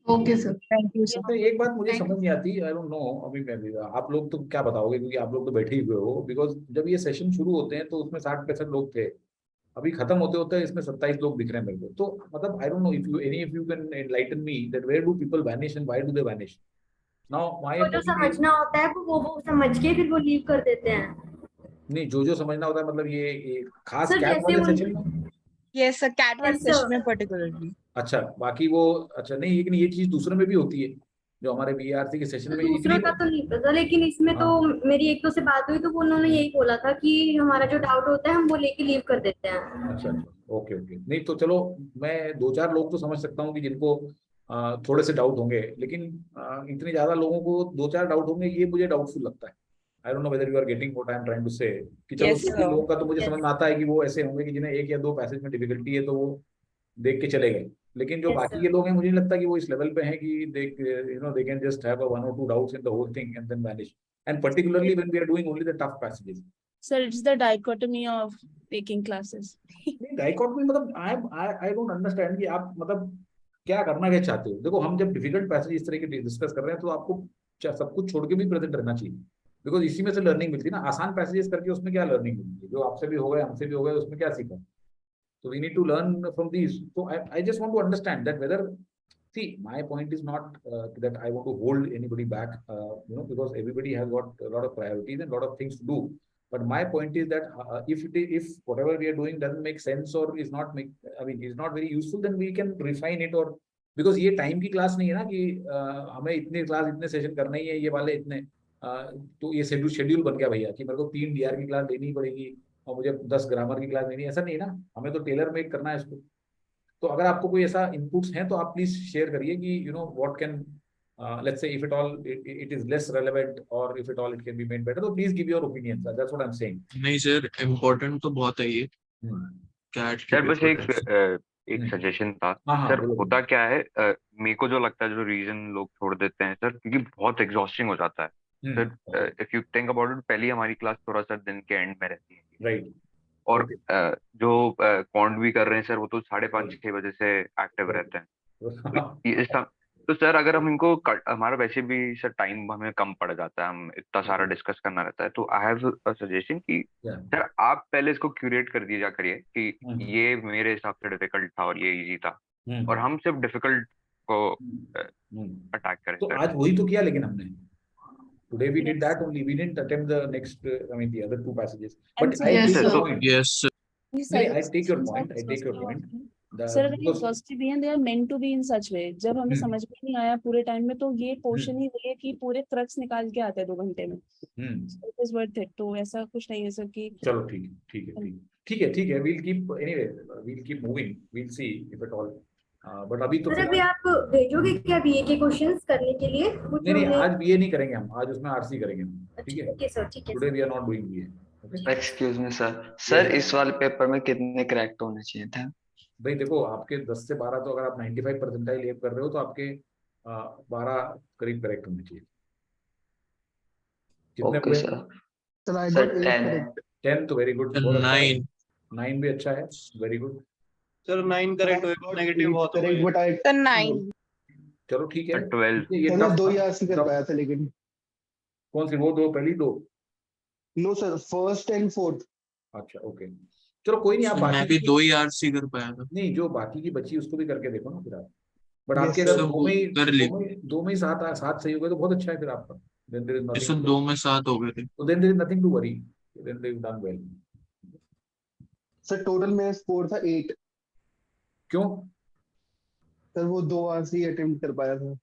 okay sir, thank you तो एक बात मुझे समझ नहीं आती, आई डोंट नो, अभी मैं भी, आप लोग तो क्या बताओगे क्योंकि आप लोग तो बैठे ही हुए हो, बिकॉज जब ये सेशन शुरू होते हैं तो उसमें 60-65 लोग थे, अभी खत्म होते होते इसमें 27 लोग दिख रहे हैं मेरे को। तो मतलब I don't know if you can enlighten me that where do people vanish and why do they vanish. Now my तो जो समझना होता है वो समझ के फिर वो लीव कर देते हैं। नहीं, जो समझना होता है मतलब ये खास सर कैट जैसे वाले उन सेशन में। Yes, a cat Yes, one session sir. में particularly. अच्छा, बाकी वो अच्छा नहीं, लेकिन ये चीज दूसरे में भी होती है जो हमारे बीआरसी के सेशन तो में दूसरों का तो नहीं पता, लेकिन इसमें तो हाँ। मेरी एक दो से बात हुई तो वो उन्होंने यही बोला था कि हमारा जो डाउट होता है हम वो लेके लीव कर देते हैं। अच्छा अच्छा, ओके ओके, नहीं तो चलो, मैं 2-4 लोग तो समझ सकता हूँ कि जिनको थोड़े से डाउट होंगे, लेकिन इतने ज्यादा लोगों को 2-4 डाउट होंगे, ये मुझे डाउटफुल लगता है। I don't know whether you are getting what I am trying to say, कि चलो Yes, कुछ sir. लोगों का तो मुझे Yes. समझ में आता है कि वो ऐसे होंगे कि जिन्हें एक या दो पैसेज में डिफिकल्टी है तो वो देख के चले गए, लेकिन जो Yes, बाकी sir. ये लोग हैं मुझे नहीं लगता कि वो इस लेवल पे हैं कि they they can just have one और two doubts in the whole thing and then vanish, and particularly when we are doing only the tough passages. Sir, it's the dichotomy of taking classes. Dichotomy मतलब I don't understand कि आप मतलब क्या चाहते हो। देखो, हम जब डिफिकल्ट पैसेज इस तरह के डिस्कस कर रहे हैं तो आपको सब कुछ छोड़ के भी प्रेजेंट रहना चाहिए, बिकॉज इसी में से लर्निंग मिलती है ना। आसान पैसेजेस करके उसमें क्या लर्निंग मिलती है, जो आपसे भी हो गए हमसे भी हो गए, उसमें क्या सीखा। So we need to learn from these. So I just want to understand that whether, see, my point is not that I want to hold anybody back, because everybody has got a lot of priorities and a lot of things to do. But my point is that if whatever we are doing doesn't make sense or is not is not very useful, then we can refine it, or because ये time की class नहीं है ना कि हमें इतने class इतने session करने ही है, ये वाले इतने तो ये शेड्यूल बन गया भैया कि मेरे को 3 डीआर की क्लास लेनी पड़ेगी और मुझे 10 ग्रामर की क्लास लेनी, ऐसा नहीं है ना। हमें तो टेलर मेड करना है इसको। तो अगर आपको कोई ऐसा इनपुट्स हैं तो आप प्लीज शेयर करिए कि what can, let's say if it all it is less relevant और if it all it can be made better, तो please give your opinion, that's what I am saying. नहीं sir, important तो बहुत है ये cat के sir बस paper. एक सजेशन था। हाँ हाँ, सर बोलो होता क्या है, मेरे को जो लगता है जो रीजन लोग छोड़ देते हैं सर, क्योंकि बहुत एग्जॉस्टिंग हो जाता है sir. If you think about it, पहली हमारी क्लास थोड़ा सा दिन के एंड में रहती है, राइट, और जो कॉन्ड भी कर रहे हैं सर वो तो 5:30-6 बजे से एक्टिव रहते हैं। तो ये तो सर अगर हम इनको हमारा वैसे भी सर टाइम हमें कम पड़ जाता है, हम इतना सारा डिस्कस करना रहता है, तो आई हैव अ सजेशन कि सर आप पहले इसको क्यूरेट कर दिया करिए कि ये मेरे हिसाब से डिफिकल्ट था और ये इजी था, और हम सिर्फ डिफिकल्ट को अटैक करें तो सर। आज वही तो किया, लेकिन हमने today we did that only, we didn't attempt the next the other two passages, but I Yes, take sir. your So- point. Yes. नहीं, I take your point, I take your point. Sir अगर ये exhaustive भी हैं, they are meant to be in such way, जब हमें समझ में नहीं आया पूरे टाइम में तो ये पोर्शन ही वही है कि पूरे क्रक्स निकाल के आते हैं 2 घंटे में। It is worth it. तो ऐसा कुछ नहीं है सर कि चलो ठीक है, we'll keep anyway, we'll keep moving, we'll see if at all, but अभी तो सर अभी फिलहाल आप भेजोगे क्या बीए के क्वेश्चंस करने के लिए? नहीं, आज बीए नहीं करेंगे हम, आज उसमें आरसी करेंगे हम, ठीक है। ओके सर, ठीक है। Today we are not doing BA. Excuse me sir, इस वाले पेपर में कितने करेक्ट होने चाहिए थे? भाई देखो, आपके 10 से 12, तो अगर आप 95 परसेंटाइल एम कर रहे हो तो आपके 12 करीब करेक्ट होने चाहिए। कितने ओके हुए? Sir I sir got 8 10 correct. 10 तो वेरी गुड, 9 9 भी अच्छा है, वेरी गुड। सर 9 करेक्ट होएगा, नेगेटिव बहुत हो करेक्ट गए। But I So 9. चलो ठीक है, 12 ये सर मैं tough 2 था, याद से कर tough। पाया था, लेकिन कौन सी, वो दो पहली दो? No sir, first and fourth. अच्छा ओके, चलो कोई नहीं, आप मैं बाकी भी की 2 ही आरसी कर पाया था। नहीं, जो बाकी की बची उसको भी करके देखो ना फिर आप। बट आपके यस अगर सर, दो में ही कर ली। दो में ही सात सात सही हो गए तो बहुत अच्छा है फिर आपका। देन देयर इज इससे नथिंग, 2 में 7 हो गए थे। तो then there is nothing to worry, then they done well. Sir total मेरा स्कोर था 8। क्यों? सर वो 2 आरसी अटेम्प्ट कर पाया था।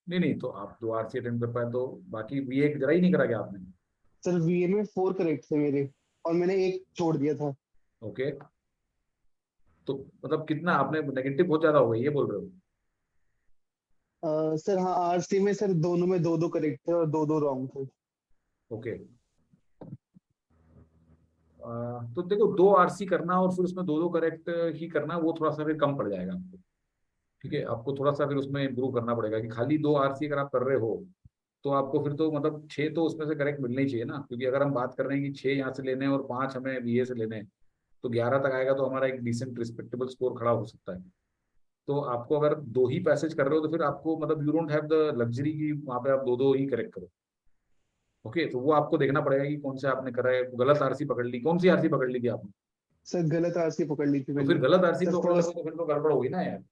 नहीं, तो आप 2 आरसी अटेम्प्ट कर पाए, तो बाकी बीए जरा ही नहीं करा क्या आपने? सर वीए में 4 करेक्ट थे मेरे, और मैंने एक छोड़ दिया था। ओके, तो मतलब कितना आपने नेगेटिव बहुत ज्यादा हो गई, ये बोल रहे हो? सर हाँ, आरसी में सर दोनों में 2-2 करेक्ट थे और 2-2 रॉन्ग थे। ओके, तो देखो 2 आरसी करना और फिर उसमें 2-2 करेक्ट ही करना, वो थोड़ा सा फिर कम पड़ जाएगा आपको। ठीक है, आपको थोड़ा सा फिर उसमें इम्प्रूव करना पड़ेगा कि खाली 2 आरसी अगर आप कर रहे हो तो आपको फिर तो मतलब 6 तो उसमें से करेक्ट मिलने ही चाहिए ना, क्योंकि अगर हम बात कर रहे हैं कि 6 यहाँ से लेने हैं और 5 हमें बीए से लेने हैं, तो 11 तक आएगा तो हमारा एक डिसेंट रिस्पेक्टेबल स्कोर खड़ा हो सकता है। तो आपको अगर 2 ही पैसेज कर रहे हो तो फिर आपको मतलब you don't have the luxury की वहाँ पे आप 2 ही करेक्ट करो। ओके, तो वो आपको देखना पड़ेगा कि कौन से आपने करा है। गलत आरसी पकड़ ली, कौन सी आरसी पकड़ ली थी आपने? सर गलत आरसी पकड़ ली थी तो मैंने। फिर गलत आरसी सर पकड़ फर्स्ट लो तो फिर तो गड़बड़ होगी ना यार।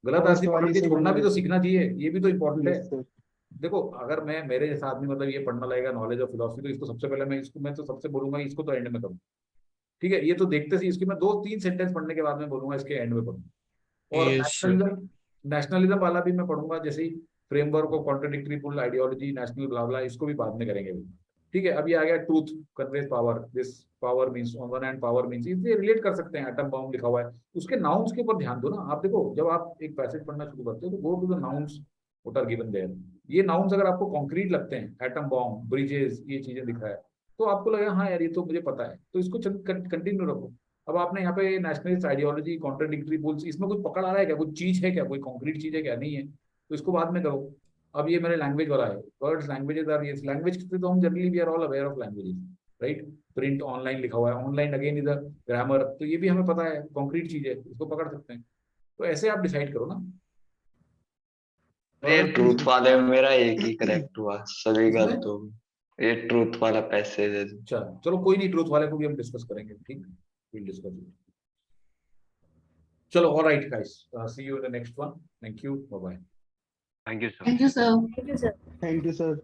गलत फर्स्ट आरसी पकड़ वाली के से छोड़ना भी मैंने तो सीखना चाहिए, ये भी तो इम्पोर्टेंट यस है। सर। देखो, अगर मैं मेरे जैसा आदमी मतलब ये पढ़ना लगेगा नॉलेज ऑफ फिलोसफी, तो इसको सबसे पहले मैं तो सबसे बोलूंगा इसको तो एंड में करूँ। ठीक है, ये तो देखते सी इसकी मैं 2-3 सेंटेंस पढ़ने के बाद में बोलूंगा इसके एंड में पढ़ूँ। और यस सर। नेशनलिज्म वाला भी मैं पढ़ूंगा, जैसे ही framework of contradictory pull ideology national blah इसको भी बाद में करेंगे। ठीक है, अभी आ गया truth conveys power, this power means on one hand power means, इससे रिलेट कर सकते हैं। एटम बॉम्ब लिखा हुआ है, उसके नाउन्स के ऊपर ध्यान दो ना। आप देखो, जब आप एक पैसेज पढ़ना शुरू करते हो तो go to the nouns what are given there. ये नाउन्स अगर आपको कॉन्क्रीट लगते हैं, एटम बॉम्ब, ब्रिजेस, ये चीजें दिखा है, तो आपको लगेगा हाँ यार ये तो मुझे पता है, तो इसको कंटिन्यू रखो। अब आपने यहाँ पे नेशनलिस्ट आइडियोलॉजी, कॉन्ट्रडिक्टरी पुल्स, इसमें कुछ पकड़ आ रहा है क्या? कुछ चीज है क्या? कोई कॉन्क्रीट चीज है क्या? नहीं है, तो इसको बाद में करो। अब ये मेरे लैंग्वेज वाला है, वर्ड्स लैंग्वेजेस आर, ये लैंग्वेज से तो हम generally we are all aware of languages, right. Print online लिखा हुआ है, online again is a grammar, तो ये भी हमें पता है कॉन्क्रीट चीज है, इसको पकड़ सकते हैं। तो ऐसे आप डिसाइड करो ना। ये और ट्रूथ वाले में मेरा एक ही करेक्ट हुआ, सभी इसमें गलत हो गई। ये ट्रूथ वाला पैसेज है जो। अच्छा, चलो कोई नहीं, ट्रूथ वाले को भी हम डिस्कस करेंगे, ठीक, विल डिस्कस। चलो, all right guys, see you in the next one. Thank you, bye bye. Thank you sir. Thank you sir. Thank you sir. Thank you sir.